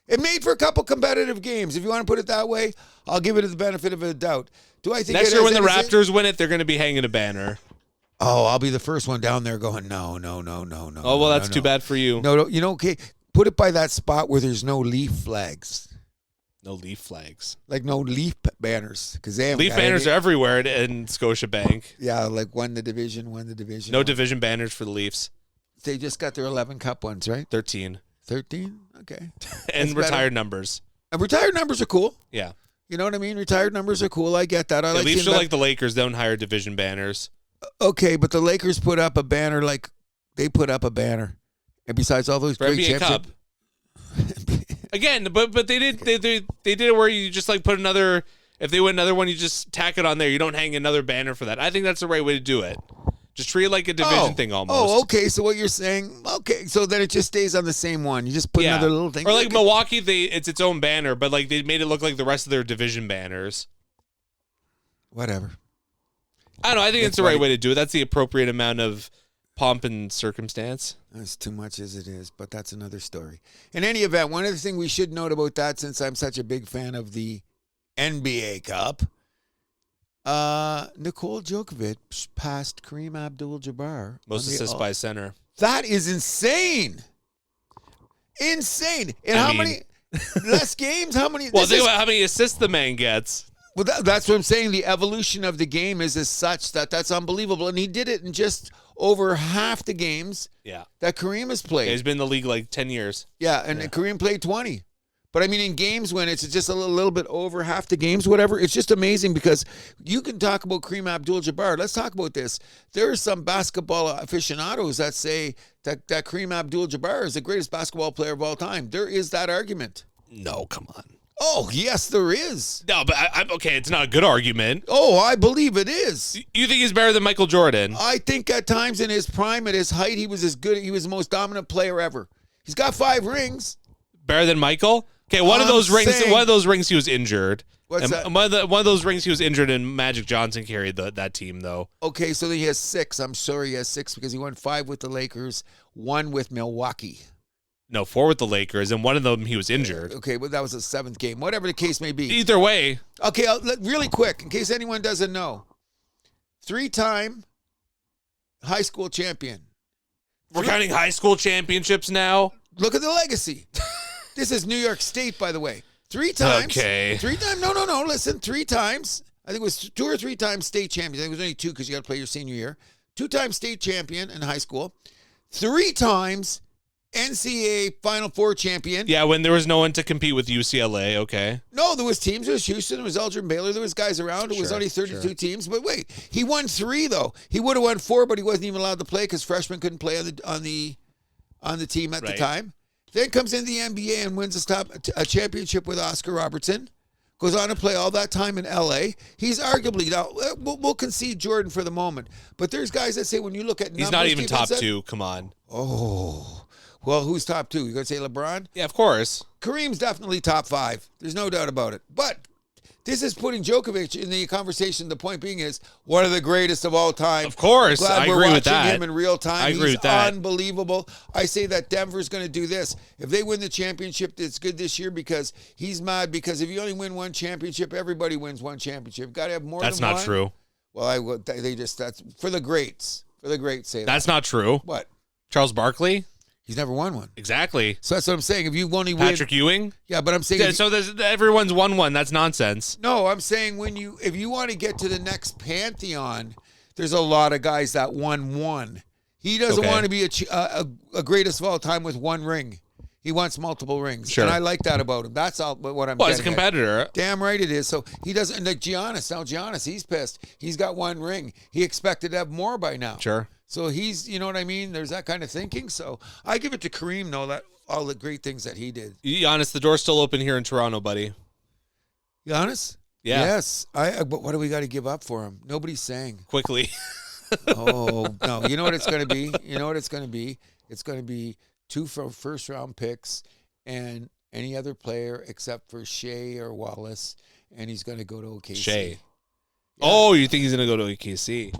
It made for a couple competitive games. If you want to put it that way, I'll give it the benefit of a doubt. Do I think next year when the Raptors win it, they're going to be hanging a banner? Oh, I'll be the first one down there going, no. Oh, well, that's too bad for you. No, okay. Put it by that spot where there's no leaf flags. No leaf flags. Like no leaf banners. Because they leaf banners are everywhere in Scotiabank. Yeah, like won the division. No division banners for the Leafs. They just got their 11 Cup ones, right? 13. 13? Okay. And retired numbers. And retired numbers are cool. Yeah. You know what I mean? Retired numbers are cool. I get that. The Leafs are like the Lakers. They don't hire division banners. Okay, but the Lakers put up a banner like they put up a banner. And besides all those for great NBA Cup. Again, but they did it where you just like put another. If they win another one, you just tack it on there. You don't hang another banner for that. I think that's the right way to do it. Just treat it like a division thing almost. Oh, okay. So what you're saying, okay, so then it just stays on the same one. You just put another little thing. Or like Milwaukee, it's its own banner, but like they made it look like the rest of their division banners. Whatever. I don't know. I think it's the right way to do it. That's the appropriate amount of pomp and circumstance. That's too much as it is, but that's another story. In any event, one other thing we should note about that, since I'm such a big fan of the NBA Cup, Nicole Djokovic passed Kareem Abdul-Jabbar. Most assists by center. That is insane. Insane. And how many less games? How many? Well, think about how many assists the man gets. Well, that's what I'm saying. The evolution of the game is as such that's unbelievable. And he did it in just over half the games that Kareem has played. Yeah, he's been in the league like 10 years. Yeah, and Kareem played 20. But I mean, in games when it's just a little bit over half the games, whatever, it's just amazing because you can talk about Kareem Abdul-Jabbar. Let's talk about this. There are some basketball aficionados that say that Kareem Abdul-Jabbar is the greatest basketball player of all time. There is that argument. No, come on. Oh, yes, there is. No, but I'm okay. It's not a good argument. Oh, I believe it is. You think he's better than Michael Jordan? I think at times in his prime, at his height, he was as good. He was the most dominant player ever. He's got 5 rings. Better than Michael? Okay, one of those rings he was injured. What's that? One of those rings he was injured, and Magic Johnson carried that team, though. Okay, so then he has 6. I'm sure he has 6 because he won 5 with the Lakers, 1 with Milwaukee. No, 4 with the Lakers, and one of them he was injured. Okay, well, that was the 7th game. Whatever the case may be. Either way. Okay, really quick, in case anyone doesn't know. 3-time high school champion. We're counting high school championships now? Look at the legacy. This is New York State, by the way. 3 times. Okay. 3 times. No. Listen, 3 times. I think it was 2 or 3 times state champion. I think it was only 2 because you got to play your senior year. 2-time state champion in high school. 3 times NCAA Final Four champion. Yeah, when there was no one to compete with UCLA, okay. No, there was teams. There was Houston. There was Elgin Baylor. There was guys around. It was only 32 teams. But wait, he won 3, though. He would have won 4, but he wasn't even allowed to play because freshmen couldn't play on the team at the time. Then comes in the NBA and wins a championship with Oscar Robertson. Goes on to play all that time in L.A. He's arguably, now, we'll concede Jordan for the moment. But there's guys that say when you look at numbers. He's not even top 2, come on. Oh. Well, who's top 2? You going to say LeBron? Yeah, of course. Kareem's definitely top 5. There's no doubt about it. But this is putting Djokovic in the conversation. The point being is one of the greatest of all time. Of course, I agree with that. We're watching him in real time. I agree with that. Unbelievable. I say that Denver's going to do this. If they win the championship, it's good this year because he's mad because if you only win 1 championship, everybody wins 1 championship. You've got to have more than 1. That's not true. Well, that's for the greats. For the greats say that. That's not true. What? Charles Barkley? He's never won 1. Exactly. So that's what I'm saying. If you only win Patrick Ewing? Yeah, but I'm saying So everyone's won 1. That's nonsense. No, I'm saying if you want to get to the next pantheon, there's a lot of guys that won 1. He doesn't want to be a greatest of all time with 1 ring. He wants multiple rings. Sure. And I like that about him. That's all what I'm Well, as a competitor. Damn right it is. So he doesn't, like Giannis, he's pissed. He's got 1 ring. He expected to have more by now. Sure. So he's, you know what I mean? There's that kind of thinking. So I give it to Kareem, though, that all the great things that he did. Giannis, the door's still open here in Toronto, buddy. Giannis? Yeah. Yes. But what do we got to give up for him? Nobody's saying. Quickly. Oh, no. You know what it's going to be? It's going to be 2 first-round picks and any other player except for Shea or Wallace, and he's going to go to OKC. Shea. Yeah. Oh, you think he's going to go to OKC?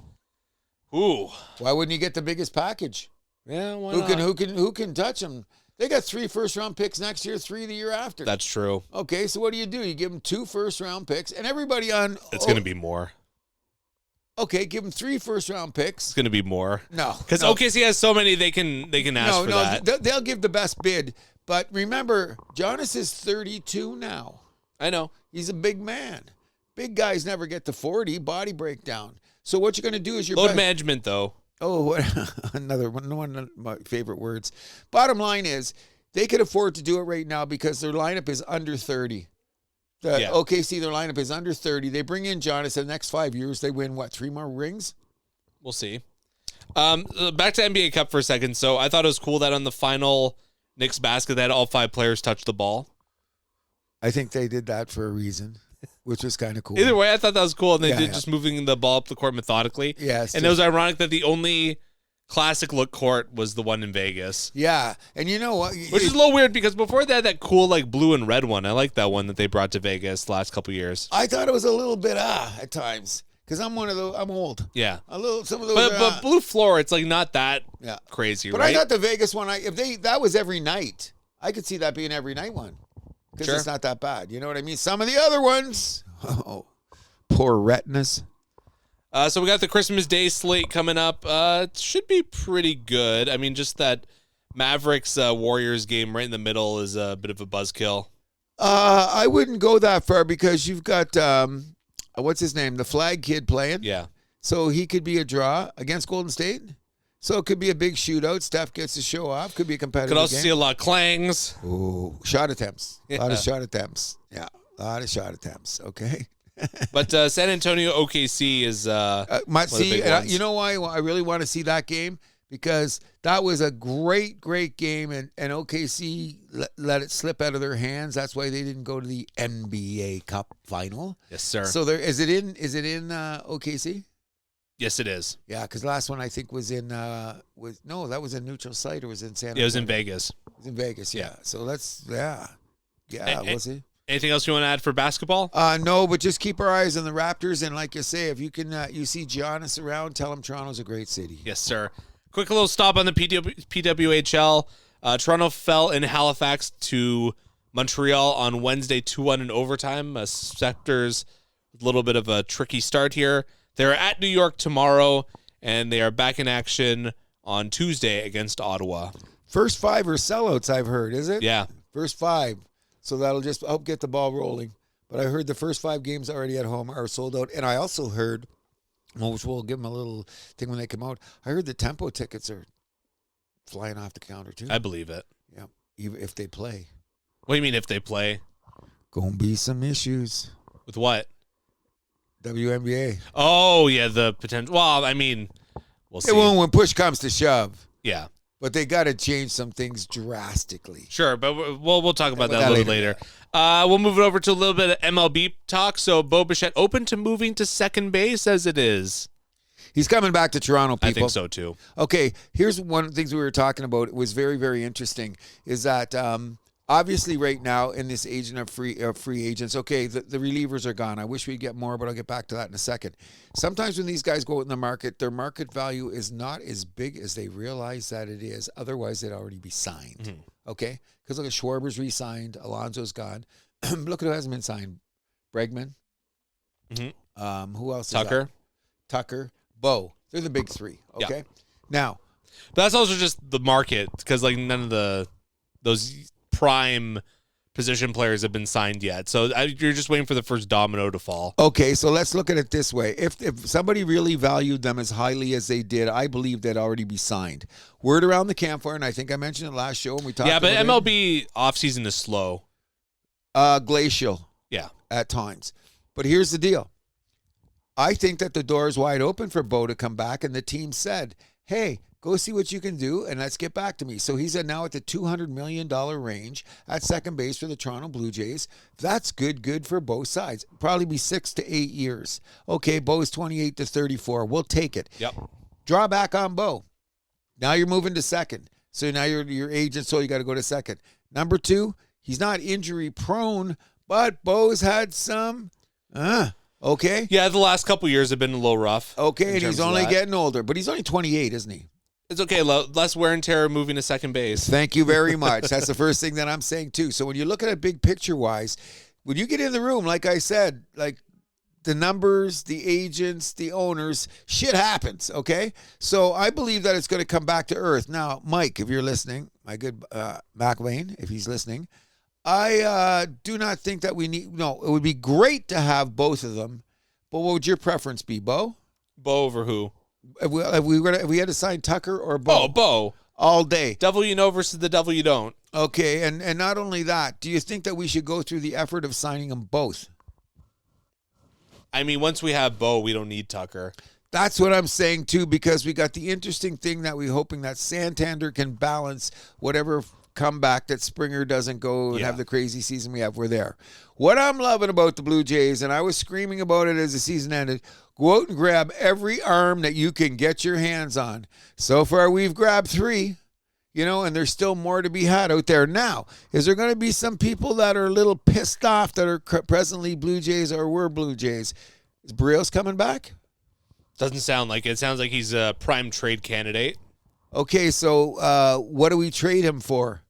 Ooh. Why wouldn't you get the biggest package? Yeah, why not? Who can touch him? They got 3 first-round picks next year, 3 the year after. That's true. Okay, so what do? You give them 2 first-round picks, and everybody on. It's going to be more. Okay, give them 3 first-round picks. It's going to be more. No, because OKC has so many they can ask for that. No, they'll give the best bid. But remember, Giannis is 32 now. I know. He's a big man. Big guys never get to 40. Body breakdown. So what you're going to do is load management, though. Oh, what one of my favorite words. Bottom line is they could afford to do it right now because their lineup is under 30. OKC, their lineup is under 30. They bring in Giannis in the next 5 years. They win, 3 more rings? We'll see. Back to NBA Cup for a second. So I thought it was cool that on the final Knicks basket, they had all 5 players touch the ball. I think they did that for a reason. which was kind of cool. Either way, I thought that was cool, and they did yeah. just moving the ball up the court methodically. Yes, and it was ironic that the only classic look court was the one in Vegas. Yeah, and you know what? Which is a little weird because before they had that cool like blue and red one. I like that one that they brought to Vegas the last couple years. I thought it was a little bit at times because I'm one of those. I'm old. Yeah, a little. Some of those. But blue floor, it's like not that crazy, but right? I thought the Vegas one. That was every night. I could see that being every night one because it's not that bad. You know what I mean? Some of the other ones, poor retinas. So we got the Christmas Day slate coming up. It should be pretty good. I mean, just that Mavericks Warriors game right in the middle is a bit of a buzzkill. I wouldn't go that far because you've got what's his name, the flag kid playing. Yeah. So he could be a draw against Golden State. So it could be a big shootout. Steph gets to show off. Could be a competitive Could also game. see a lot of clangs. Ooh, shot attempts. Yeah. A lot of shot attempts. Yeah, a lot of shot attempts. Okay. But San Antonio OKC is you know why I really want to see that game? Because that was a great OKC let it slip out of their hands. That's why they didn't go to the NBA Cup final. Yes, sir. So is it in OKC? Yes, it is. Yeah, because the last one I think was in that was in neutral site or was in San Antonio? It was in Vegas. It was in Vegas. Yeah. So let's we'll see. Anything else you want to add for basketball? No, but just keep our eyes on the Raptors. And like you say, if you can, you see Giannis around, tell him Toronto's a great city. Yes, sir. Quick little stop on the PWHL. Toronto fell in Halifax to Montreal on Wednesday 2-1 in overtime. Scepters, a little bit of a tricky start here. They're at New York tomorrow, and they are back in action on Tuesday against Ottawa. First 5 are sellouts, I've heard, is it? Yeah. First 5. So that'll just help get the ball rolling. But I heard the first 5 games already at home are sold out. And I also heard, which we'll give them a little thing when they come out, I heard the tempo tickets are flying off the counter too. I believe it. Yeah, even if they play. What do you mean if they play? Gonna be some issues. With what? WNBA. Oh, yeah, the potential. Well, I mean, we'll see. It won't when push comes to shove. Yeah. But they got to change some things drastically. Sure, but we'll talk about that a little later. We'll move it over to a little bit of MLB talk. So, Bo Bichette open to moving to second base as it is. He's coming back to Toronto, people. I think so, too. Okay, here's one of the things we were talking about. It was very, very interesting, is that obviously right now in this agent of free agents, okay, the relievers are gone. I wish we'd get more, but I'll get back to that in a second. Sometimes when these guys go out in the market, their market value is not as big as they realize that it is. Otherwise, they'd already be signed, okay? Because look at Schwarber's re-signed. Alonso's gone. Look at who hasn't been signed. Bregman. Who else Tucker. is that? Tucker. Bo. They're the big 3, okay? Yeah. Now. But that's also just the market because, like, none of those prime position players have been signed yet. So you're just waiting for the first domino to fall. Okay, so let's look at it this way. If somebody really valued them as highly as they did, I believe they'd already be signed. Word around the campfire, and I think I mentioned it last show when we talked about it. Yeah, but MLB offseason is slow. Glacial. Yeah. At times. But here's the deal. I think that the door is wide open for Bo to come back, and the team said, hey, go see what you can do, and let's get back to me. So he's now at the $200 million range at second base for the Toronto Blue Jays. That's good for both sides. Probably be 6 to 8 years. Okay, Bo's 28 to 34. We'll take it. Yep. Draw back on Bo. Now you're moving to second. So now your agent, so you got to go to second. Number 2, he's not injury prone, but Bo's had some... Okay. Yeah, the last couple years have been a little rough. Okay, and he's only getting older, but he's only 28, isn't he? It's okay. Less wear and tear moving to second base. Thank you very much. That's the first thing that I'm saying, too. So when you look at it big picture-wise, when you get in the room, like I said, like the numbers, the agents, the owners, shit happens, okay? So I believe that it's going to come back to earth. Now, Mike, if you're listening, my good McLean, if he's listening, I do not think that it would be great to have both of them, but what would your preference be, Bo? Bo over who? If we had to sign Tucker or Bo? Oh, Bo. All day. Devil you know versus the devil you don't. Okay, and not only that, do you think that we should go through the effort of signing them both? I mean, once we have Bo, we don't need Tucker. That's what I'm saying, too, because we got the interesting thing that we're hoping that Santander can balance whatever comeback that Springer doesn't go and have the crazy season we have. We're there. What I'm loving about the Blue Jays, and I was screaming about it as the season ended, go out and grab every arm that you can get your hands on. So far, we've grabbed 3. And there's still more to be had out there. Now, is there going to be some people that are a little pissed off that are presently Blue Jays or were Blue Jays? Is Barrios coming back? Doesn't sound like it. It sounds like he's a prime trade candidate. Okay, so what do we trade him for?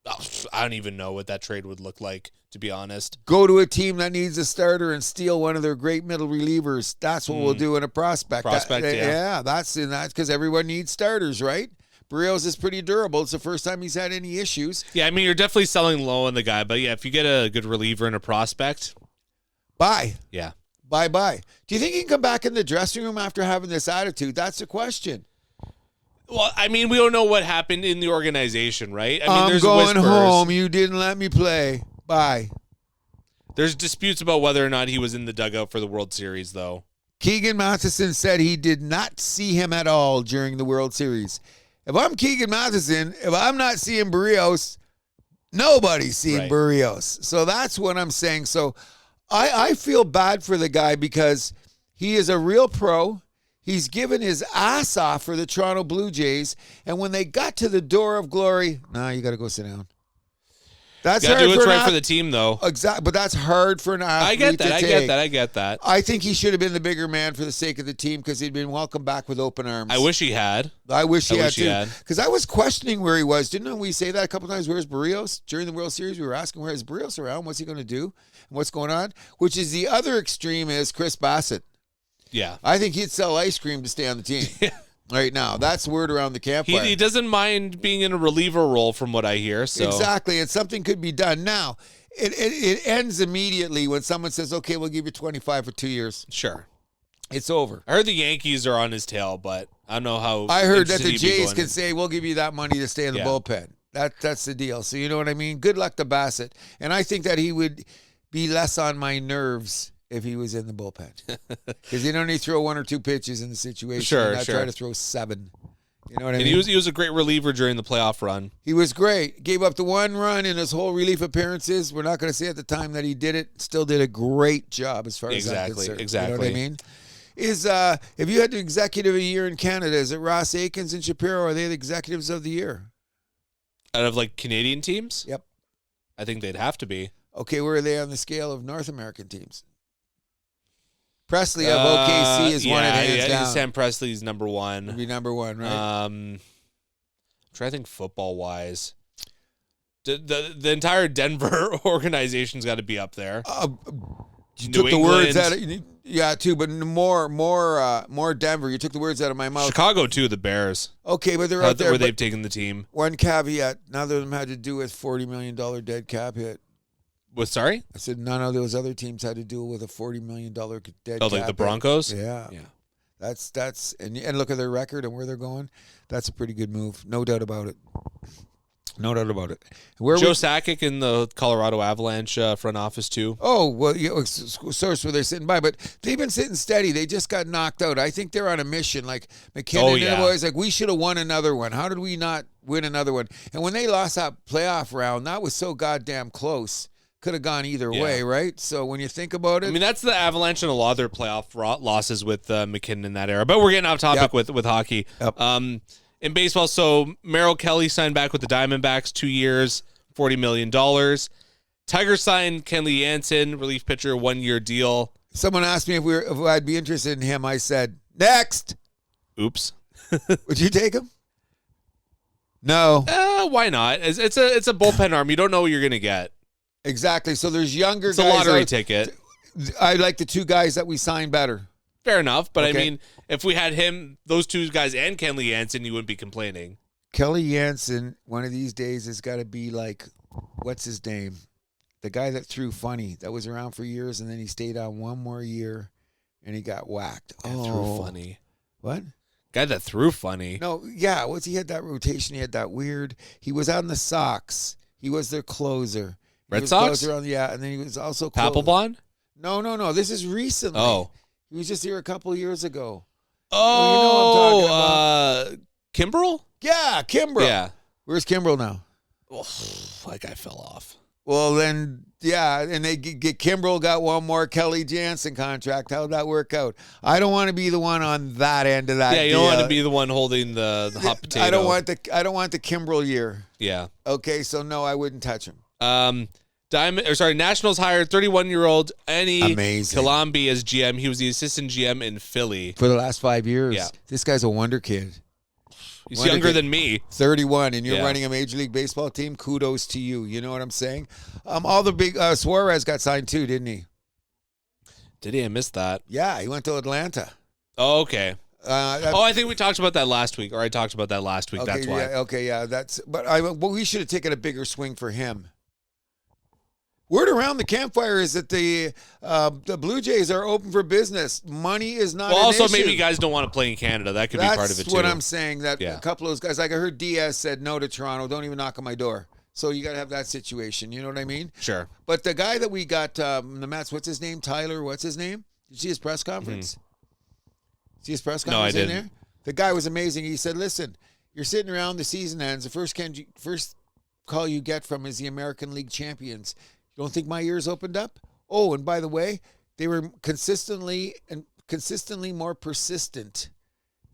Oh, I don't even know what that trade would look like, to be honest. Go to a team that needs a starter and steal one of their great middle relievers. That's what we'll do in a prospect. Yeah, that's because everyone needs starters, right? Barrios is pretty durable. It's the first time he's had any issues. Yeah, I mean, you're definitely selling low on the guy, but yeah, if you get a good reliever and a prospect, buy. Yeah. Bye. Do you think he can come back in the dressing room after having this attitude? That's the question. Well, I mean, we don't know what happened in the organization, right? I mean, I'm there's going whispers. home. You didn't let me play. Bye. There's disputes about whether or not he was in the dugout for the World Series, though. Keegan Matheson said he did not see him at all during the World Series. If I'm Keegan Matheson, if I'm not seeing Barrios, nobody's seeing Barrios. So that's what I'm saying. So I feel bad for the guy because he is a real pro. He's given his ass off for the Toronto Blue Jays. And when they got to the door of glory, you got to go sit down. That's hard do what's for right for the team, though. Exactly, but that's hard for an athlete I get that. I think he should have been the bigger man for the sake of the team because he'd been welcomed back with open arms. I wish he had. I wish he had, too. Because I was questioning where he was. Didn't we say that a couple times? Where's Barrios? During the World Series, we were asking, where's Barrios around? What's he going to do? And what's going on? Which is the other extreme is Chris Bassett. Yeah. I think he'd sell ice cream to stay on the team. Right now. That's word around the campfire. He doesn't mind being in a reliever role from what I hear. So. Exactly, and something could be done. Now, it ends immediately when someone says, okay, we'll give you 25 for 2 years. Sure. It's over. I heard the Yankees are on his tail, but I don't know how. I heard that the Jays can say, we'll give you that money to stay in the bullpen. That's the deal. So you know what I mean? Good luck to Bassett. And I think that he would be less on my nerves if he was in the bullpen. Because you don't need to throw 1 or 2 pitches in the situation. Sure. Try to throw 7. You know what I mean? He was a great reliever during the playoff run. He was great. Gave up the 1 run in his whole relief appearances. We're not going to say at the time that he did it. Still did a great job as far as I'm concerned. Exactly. You know what I mean? If you had the executive of the year in Canada, is it Ross Aikens and Shapiro? Or are they the executives of the year? Out of Canadian teams? Yep. I think they'd have to be. Okay, where are they on the scale of North American teams? Presley of OKC is one at hands down. Sam Presley's number 1. Would be number 1, right? I'm trying to think football-wise. The entire Denver organization's got to be up there. You took the words out of too, but more Denver. You took the words out of my mouth. Chicago too, the Bears. Okay, but they're out there. Where they've taken the team. One caveat: none of them had to do with $40 million dead cap hit. What? Sorry, I said none of those other teams had to deal with a $40 million dead cap. Oh, like the Broncos. Hit. Yeah. That's and look at their record and where they're going. That's a pretty good move, no doubt about it. No doubt about it. Joe Sakic in the Colorado Avalanche front office too. Oh, well, source where they're sitting by, but they've been sitting steady. They just got knocked out. I think they're on a mission. Like McKinnon and the boys, we should have won another one. How did we not win another one? And when they lost that playoff round, that was so goddamn close. Could have gone either way, right? So when you think about it, I mean, that's the Avalanche and a lot of their playoff losses with McKinnon in that era. But we're getting off topic with hockey. Yep. In baseball, so Merrill Kelly signed back with the Diamondbacks, 2 years, $40 million. Tigers signed Kenley Jansen, relief pitcher, 1-year deal. Someone asked me if I'd be interested in him. I said, next. Oops. Would you take him? No. Why not? It's a bullpen arm. You don't know what you're going to get. Exactly. So there's younger guys. It's a lottery ticket. I like the 2 guys that we signed better. Fair enough, but okay. I mean, if we had those 2 guys and Kenley Jansen, you wouldn't be complaining. Kelly Jansen, one of these days, has got to be like, what's his name? The guy that threw funny, that was around for years, and then he stayed on 1 more year, and he got whacked. Threw funny. What? Guy that threw funny. No, yeah. He had that rotation. He had that weird. He was on the Sox. He was their closer. Red Sox? And then he was also Papelbon? No. This is recently. Oh. He was just here a couple of years ago. Oh, you know what I'm talking Kimbrel? Yeah, Kimbrel. Yeah. Where's Kimbrel now? Oh, that guy fell off. Well, then, yeah, and they get Kimbrel got one more Kelly Jansen contract. How'd that work out? I don't want to be the one on that end of that. Yeah, you don't want to be the one holding the hot potato. I don't want the Kimbrel year. Yeah. Okay, so no, I wouldn't touch him. Nationals hired 31-year-old Amazing. Kalambi as GM. He was the assistant GM in Philly. For the last 5 years. Yeah. This guy's a wonder kid. He's younger than me. 31, and you're running a Major League Baseball team. Kudos to you. You know what I'm saying? All the big Suarez got signed too, didn't he? Did he? I missed that. Yeah, he went to Atlanta. Oh, okay. I think we talked about that last week, or I talked about that last week. Okay, that's why. But we should have taken a bigger swing for him. Word around the campfire is that the Blue Jays are open for business. Money is not an also, issue. maybe guys don't want to play in Canada. That could be part of it, too. That's what I'm saying. That a couple of those guys, like I heard Diaz said no to Toronto. Don't even knock on my door. So you got to have that situation. You know what I mean? Sure. But the guy that we got, the Mets, what's his name? Tyler, what's his name? Did you see his press conference? See his press conference No, I in didn't. there? The guy was amazing. He said, listen, you're sitting around, the season ends. The first call you get from is the American League champions. You don't think my ears opened up? Oh, and by the way, they were consistently more persistent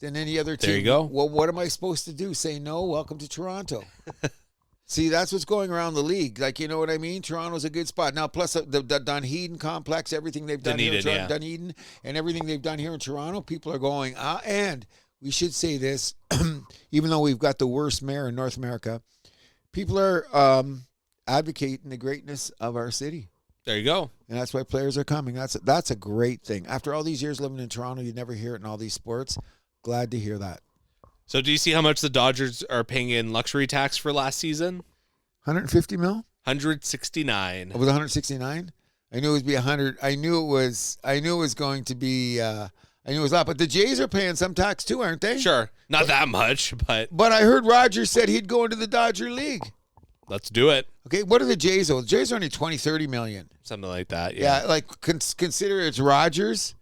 than any other team. There you go. Well, what am I supposed to do? Say no? Welcome to Toronto. See, that's what's going around the league. Like, you know what I mean? Toronto's a good spot. Now, plus the Dunedin complex, everything they've done here in Dunedin, and everything they've done here in Toronto, people are going, and we should say this, even though we've got the worst mayor in North America, people are advocating the greatness of our city. There you go. And that's why players are coming. That's a great thing. After all these years living in Toronto, you never hear it in all these sports. Glad to hear that. So do you see how much the Dodgers are paying in luxury tax for last season? 150 mil? 169. It was 169? I knew it would be 100. I knew it was going to be I knew it was a lot, but the Jays are paying some tax too, aren't they? Sure. Not that much, but I heard Roger said he'd go into the Dodger League. Let's do it. Okay, what are the Jays owe? The Jays are only 20, 30 million. Something like that, yeah. Yeah, like consider it's Rogers.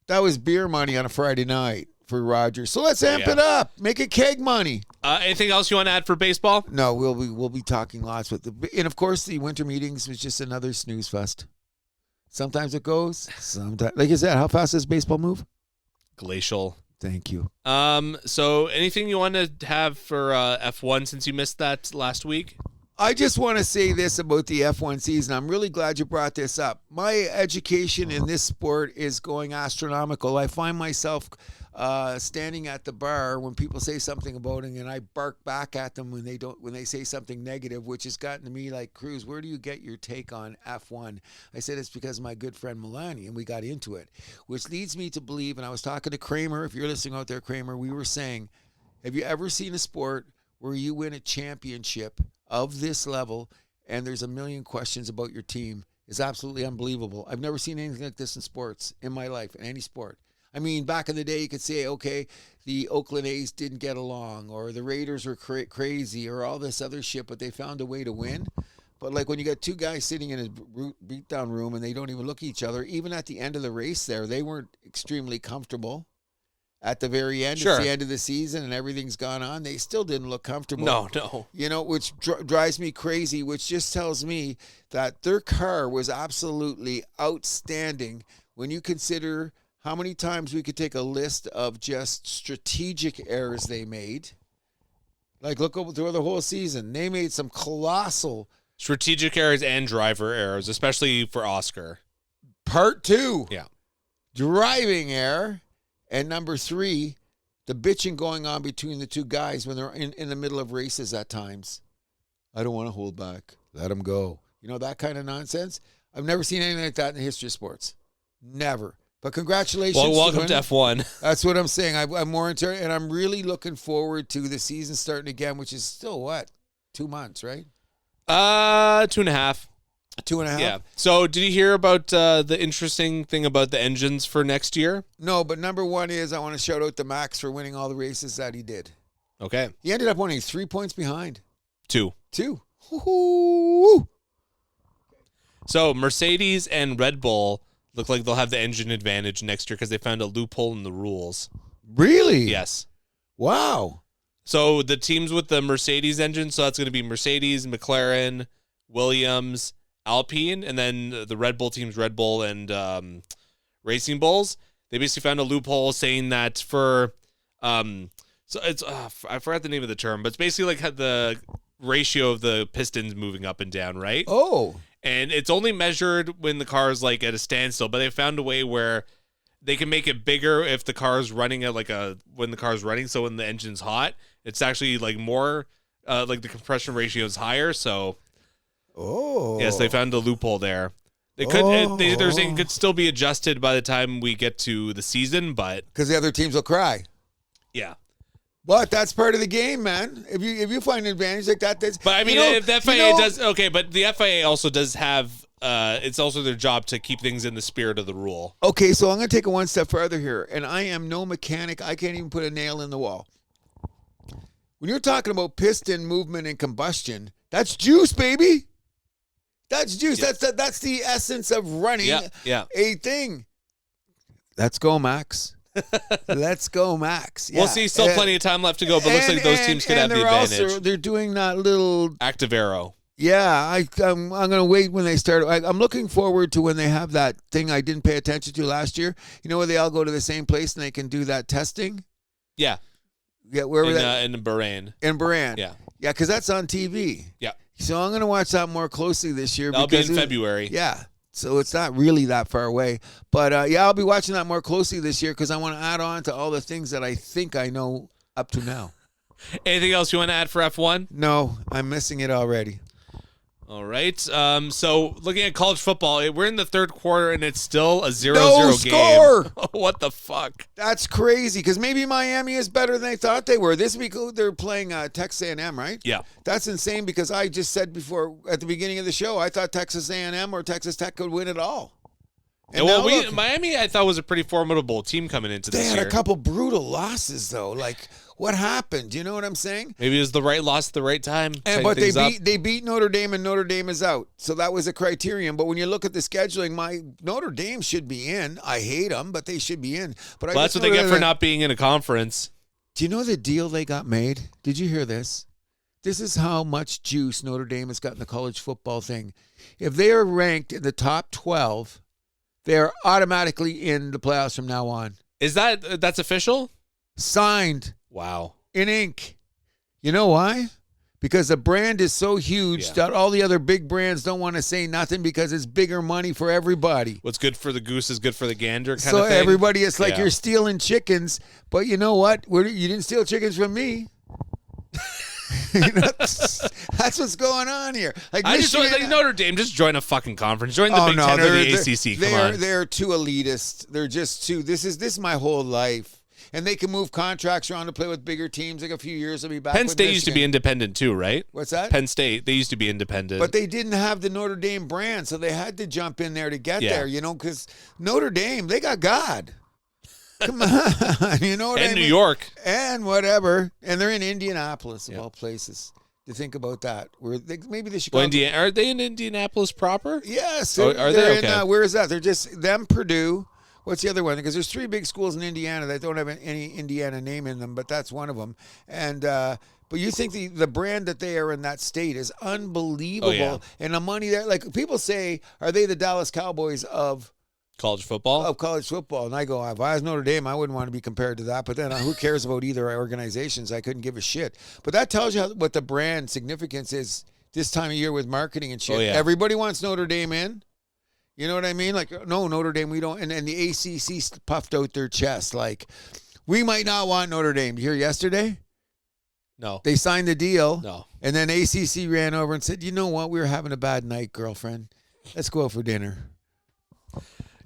That was beer money on a Friday night for Rogers. So let's amp it up. Make it keg money. Anything else you want to add for baseball? No, we'll be talking lots with and of course the winter meetings was just another snooze fest. Sometimes it goes, sometimes, like I said, how fast does baseball move? Glacial. Thank you. So anything you want to have for F1 since you missed that last week? I just want to say this about the F1 season. I'm really glad you brought this up. My education in this sport is going astronomical. I find myself standing at the bar when people say something about it, and I bark back at them when they say something negative, which has gotten to me like, Cruz, where do you get your take on F1? I said it's because of my good friend Milani, and we got into it, which leads me to believe, and I was talking to Kramer, if you're listening out there, Kramer, we were saying, have you ever seen a sport where you win a championship of this level and there's a million questions about your team? Is absolutely unbelievable. I've never seen anything like this in sports in my life, in any sport. I mean, back in the day, you could say, okay, the Oakland A's didn't get along, or the Raiders were crazy, or all this other shit, but they found a way to win. But like when you got two guys sitting in a beatdown room and they don't even look at each other, even at the end of the race there, they weren't extremely comfortable. At the very end, Sure. It's the end of the season and everything's gone on, they still didn't look comfortable. No. You know, which drives me crazy, which just tells me that their car was absolutely outstanding when you consider how many times we could take a list of just strategic errors they made. Like, look over through the whole season. They made some colossal strategic errors and driver errors, especially for Oscar. Part 2. Yeah. Driving error. And number 3, the bitching going on between the two guys when they're in the middle of races at times. I don't want to hold back. Let them go. You know, that kind of nonsense. I've never seen anything like that in the history of sports. Never. But congratulations. Well, welcome to F1. That's what I'm saying. I'm more into it, and I'm really looking forward to the season starting again, which is still, what, 2 months, right? 2.5. 2.5? Yeah. So did you hear about the interesting thing about the engines for next year? No, but number 1 is I want to shout out to Max for winning all the races that he did. Okay. He ended up winning 3 points behind. 2. Woo-hoo. So Mercedes and Red Bull look like they'll have the engine advantage next year because they found a loophole in the rules. Really? Yes. Wow. So the teams with the Mercedes engine, so that's going to be Mercedes, McLaren, Williams, Alpine, and then the Red Bull teams, Red Bull and Racing Bulls. They basically found a loophole saying that for, so it's I forgot the name of the term, but it's basically like the ratio of the pistons moving up and down, right? Oh. And it's only measured when the car is like at a standstill, but they found a way where they can make it bigger if the car is running at when the car is running. So when the engine's hot, it's actually like more, like the compression ratio is higher. So, yes, they found a loophole there. They could, they're saying it could still be adjusted by the time we get to the season, but because the other teams will cry. Yeah. But that's part of the game, man. If you find an advantage like that, that's. But I mean, if the FIA does okay, but the FIA also does have. It's also their job to keep things in the spirit of the rule. Okay, so I'm going to take it one step further here, and I am no mechanic. I can't even put a nail in the wall. When you're talking about piston movement and combustion, that's juice, baby. That's juice. Yeah. That's the essence of running a thing. Let's go, Max. Let's go, Max. Yeah. We'll see. Still plenty of time left to go, but looks like those teams could have the advantage. They're doing that little active arrow. Yeah, I'm going to wait when they start. I'm looking forward to when they have that thing I didn't pay attention to last year. You know where they all go to the same place and they can do that testing? Yeah. Yeah, wherever in Bahrain. In Bahrain. Yeah. Yeah, because that's on TV. Yeah. So I'm going to watch that more closely this year. That'll be in February. Yeah. So it's not really that far away. But, I'll be watching that more closely this year because I want to add on to all the things that I think I know up to now. Anything else you want to add for F1? No, I'm missing it already. All right. So looking at college football, we're in the third quarter and it's still a 0-0 score. Game. What the fuck? That's crazy because maybe Miami is better than they thought they were. This week they're playing Texas A&M, right? Yeah. That's insane because I just said before at the beginning of the show I thought Texas A&M or Texas Tech could win it all. And well, Miami I thought was a pretty formidable team coming into this year. They had a couple brutal losses though. Like what happened? Do you know what I'm saying? Maybe it was the right loss at the right time. But they beat Notre Dame and Notre Dame is out. So that was a criterion. But when you look at the scheduling, Notre Dame should be in. I hate them, but they should be in. But that's what they get for not being in a conference. Do you know the deal they got made? Did you hear this? This is how much juice Notre Dame has got in the college football thing. If they are ranked in the top 12, they're automatically in the playoffs from now on. Is that's official? Signed. Wow. In ink. You know why? Because the brand is so huge that all the other big brands don't want to say nothing because it's bigger money for everybody. What's good for the goose is good for the gander kind of thing. So everybody, it's like you're stealing chickens, but you know what? You didn't steal chickens from me. That's what's going on here. Like I just like Notre Dame. Just join a fucking conference. Join the Big Ten or the ACC. Come on. They're too elitist. They're just too. This is my whole life. And they can move contracts around to play with bigger teams. Like a few years, they'll be back. Penn State used to be independent too, right? What's that? Penn State. They used to be independent, but they didn't have the Notre Dame brand, so they had to jump in there to get there. You know, because Notre Dame, they got God. Come on, you know what I mean? And New York. And whatever. And they're in Indianapolis, of all places. To think about that. Maybe they should go. Are they in Indianapolis proper? Yes. Are they? Okay. Where is that? They're just them, Purdue. What's the other one? Because there's 3 big schools in Indiana that don't have any Indiana name in them, but that's one of them. And but you think the brand that they are in that state is unbelievable. Oh, yeah. And the money there, like people say, are they the Dallas Cowboys of college football? Of college football. And I go, if I was Notre Dame, I wouldn't want to be compared to that. But then who cares about either organizations? I couldn't give a shit. But that tells you what the brand significance is this time of year with marketing and shit. Oh, yeah. Everybody wants Notre Dame in. You know what I mean? Like, no, Notre Dame, we don't. And the ACC puffed out their chest. Like, we might not want Notre Dame. Did you hear yesterday? No. They signed the deal. No. And then ACC ran over and said, you know what? We were having a bad night, girlfriend. Let's go out for dinner.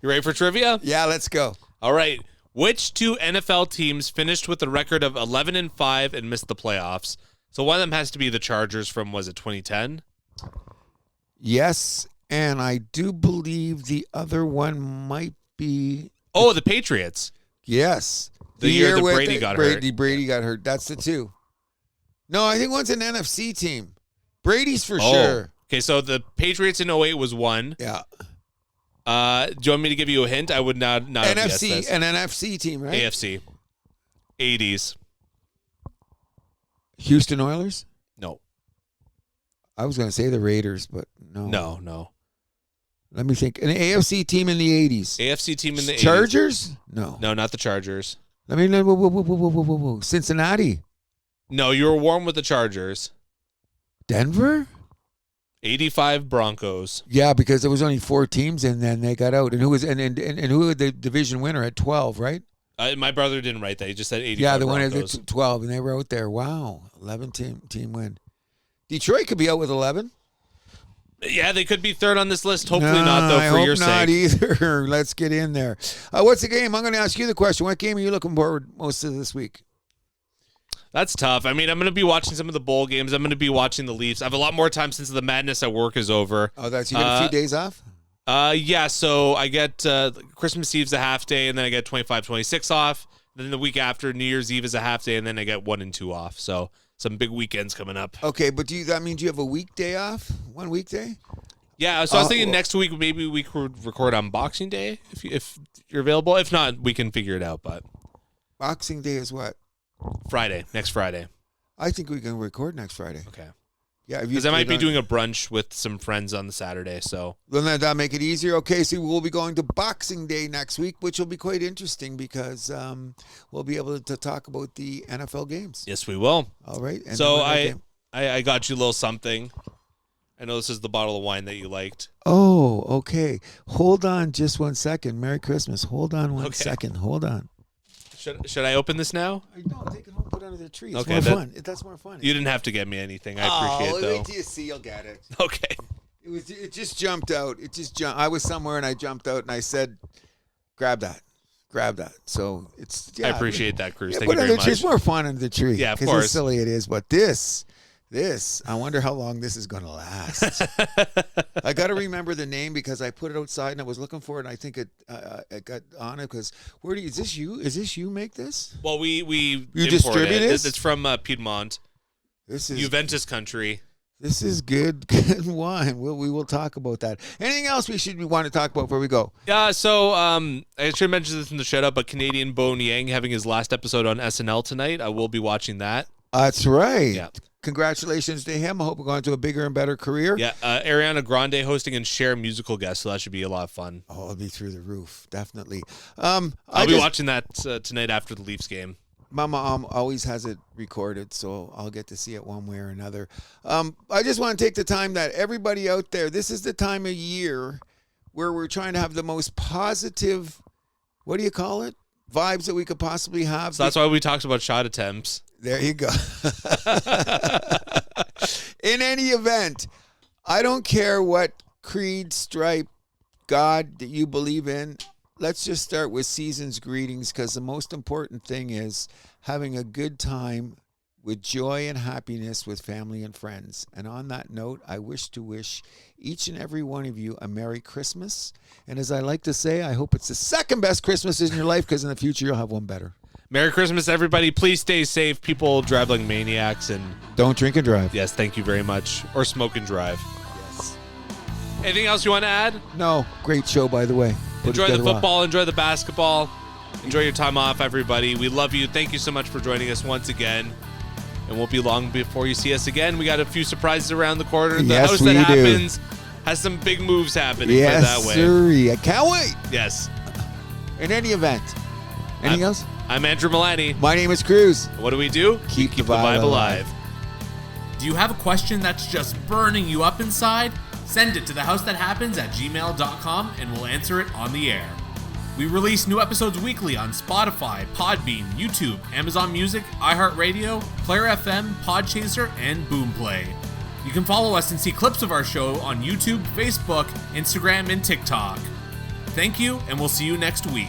You ready for trivia? Yeah, let's go. All right. Which 2 NFL teams finished with a record of 11-5 and missed the playoffs? So one of them has to be the Chargers from, was it 2010? Yes. And I do believe the other one might be... Oh, the Patriots. Yes. The year that Brady got hurt. Brady got hurt. That's the 2. No, I think one's an NFC team. Brady's for sure. Okay, so the Patriots in 08 was 1. Yeah. Do you want me to give you a hint? I would not have guessed this. An NFC team, right? AFC. 80s. Houston Oilers? No. I was going to say the Raiders, but no. No. Let me think. An AFC team in the 80s. AFC team in the 80s. Chargers? No. No, not the Chargers. Let me know. Whoa. Cincinnati? No, you were warm with the Chargers. Denver? 85 Broncos. Yeah, because there was only 4 teams, and then they got out. And who was who was the division winner at 12, right? My brother didn't write that. He just said 85 Yeah, the Broncos. one at 12, and they were out there. Wow, 11 team win. Detroit could be out with 11. Yeah, they could be third on this list. Hopefully not, though, for your sake. I hope not either. Let's get in there. What's the game? I'm going to ask you the question. What game are you looking forward most of this week? That's tough. I mean, I'm going to be watching some of the bowl games. I'm going to be watching the Leafs. I have a lot more time since the madness at work is over. Oh, you got a few days off? Yeah, so I get Christmas Eve's a half day, and then I get 25, 26 off. Then the week after, New Year's Eve is a half day, and then I get 1 and 2 off. So some big weekends coming up. Okay, but that means you have a weekday off? 1 weekday? Yeah, so I was thinking next week maybe we could record on Boxing Day if you're available. If not, we can figure it out. But Boxing Day is what? Next Friday. I think we can record next Friday. Okay. Yeah, because I might be doing a brunch with some friends on the Saturday. So then that make it easier. Okay, so we'll be going to Boxing Day next week, which will be quite interesting because we'll be able to talk about the NFL games. Yes, we will. All right. And so I got you a little something. I know this is the bottle of wine that you liked. Oh, okay. Hold on just 1 second. Merry Christmas. Hold on one second. Hold on. Should I open this now? No, take it home, put it under the tree. It's okay, more fun. That's more fun. You didn't have to get me anything. I appreciate it, though. Wait till you see. You'll get it. Okay. It just jumped out. I was somewhere and I jumped out and I said, grab that. So it's, yeah. I appreciate that, Cruz. Yeah, Thank you very much. It's more fun under the tree. Yeah, of course. course. As silly it is, but this, I wonder how long this is going to last. I got to remember the name because I put it outside and I was looking for it. And I think it got on it because is this you? Is this you make this? Well, we distribute it. this? It's from Piedmont. This is Juventus country. This is good wine. We will talk about that. Anything else we want to talk about before we go? Yeah, so I should mention this in the shout out, but Canadian Bone Yang having his last episode on SNL tonight. I will be watching that. That's right. Yeah. Congratulations to him. I hope we're going to a bigger and better career. Yeah, Ariana Grande hosting and Cher musical guest, so that should be a lot of fun. Oh, it'll be through the roof, definitely. I'll be watching that tonight after the Leafs game. Mama always has it recorded, so I'll get to see it one way or another. I just want to take the time that everybody out there, this is the time of year where we're trying to have the most positive, what do you call it? Vibes that we could possibly have. So that's why we talked about shot attempts. There you go. In any event, I don't care what creed, stripe, God that you believe in. Let's just start with season's greetings because the most important thing is having a good time with joy and happiness with family and friends. And on that note, I wish each and every one of you a Merry Christmas. And as I like to say, I hope it's the second best Christmas in your life because in the future you'll have one better. Merry Christmas, everybody. Please stay safe. People drive like maniacs. And don't drink and drive. Yes, thank you very much. Or smoke and drive. Yes. Anything else you want to add? No. Great show, by the way. Enjoy the football. Enjoy the basketball. Enjoy your time off, everybody. We love you. Thank you so much for joining us once again. And won't be long before you see us again. We got a few surprises around the corner. The house that happens has some big moves happening. Yes, that way. sir. I can't wait. Yes. In any event. Anything else? I'm Andrew Milani. My name is Cruz. What do? Keep the vibe alive. Do you have a question that's just burning you up inside? Send it to thehousethathappens@gmail.com and we'll answer it on the air. We release new episodes weekly on Spotify, Podbean, YouTube, Amazon Music, iHeart Radio, Player FM, Podchaser, and Boomplay. You can follow us and see clips of our show on YouTube, Facebook, Instagram, and TikTok. Thank you, and we'll see you next week.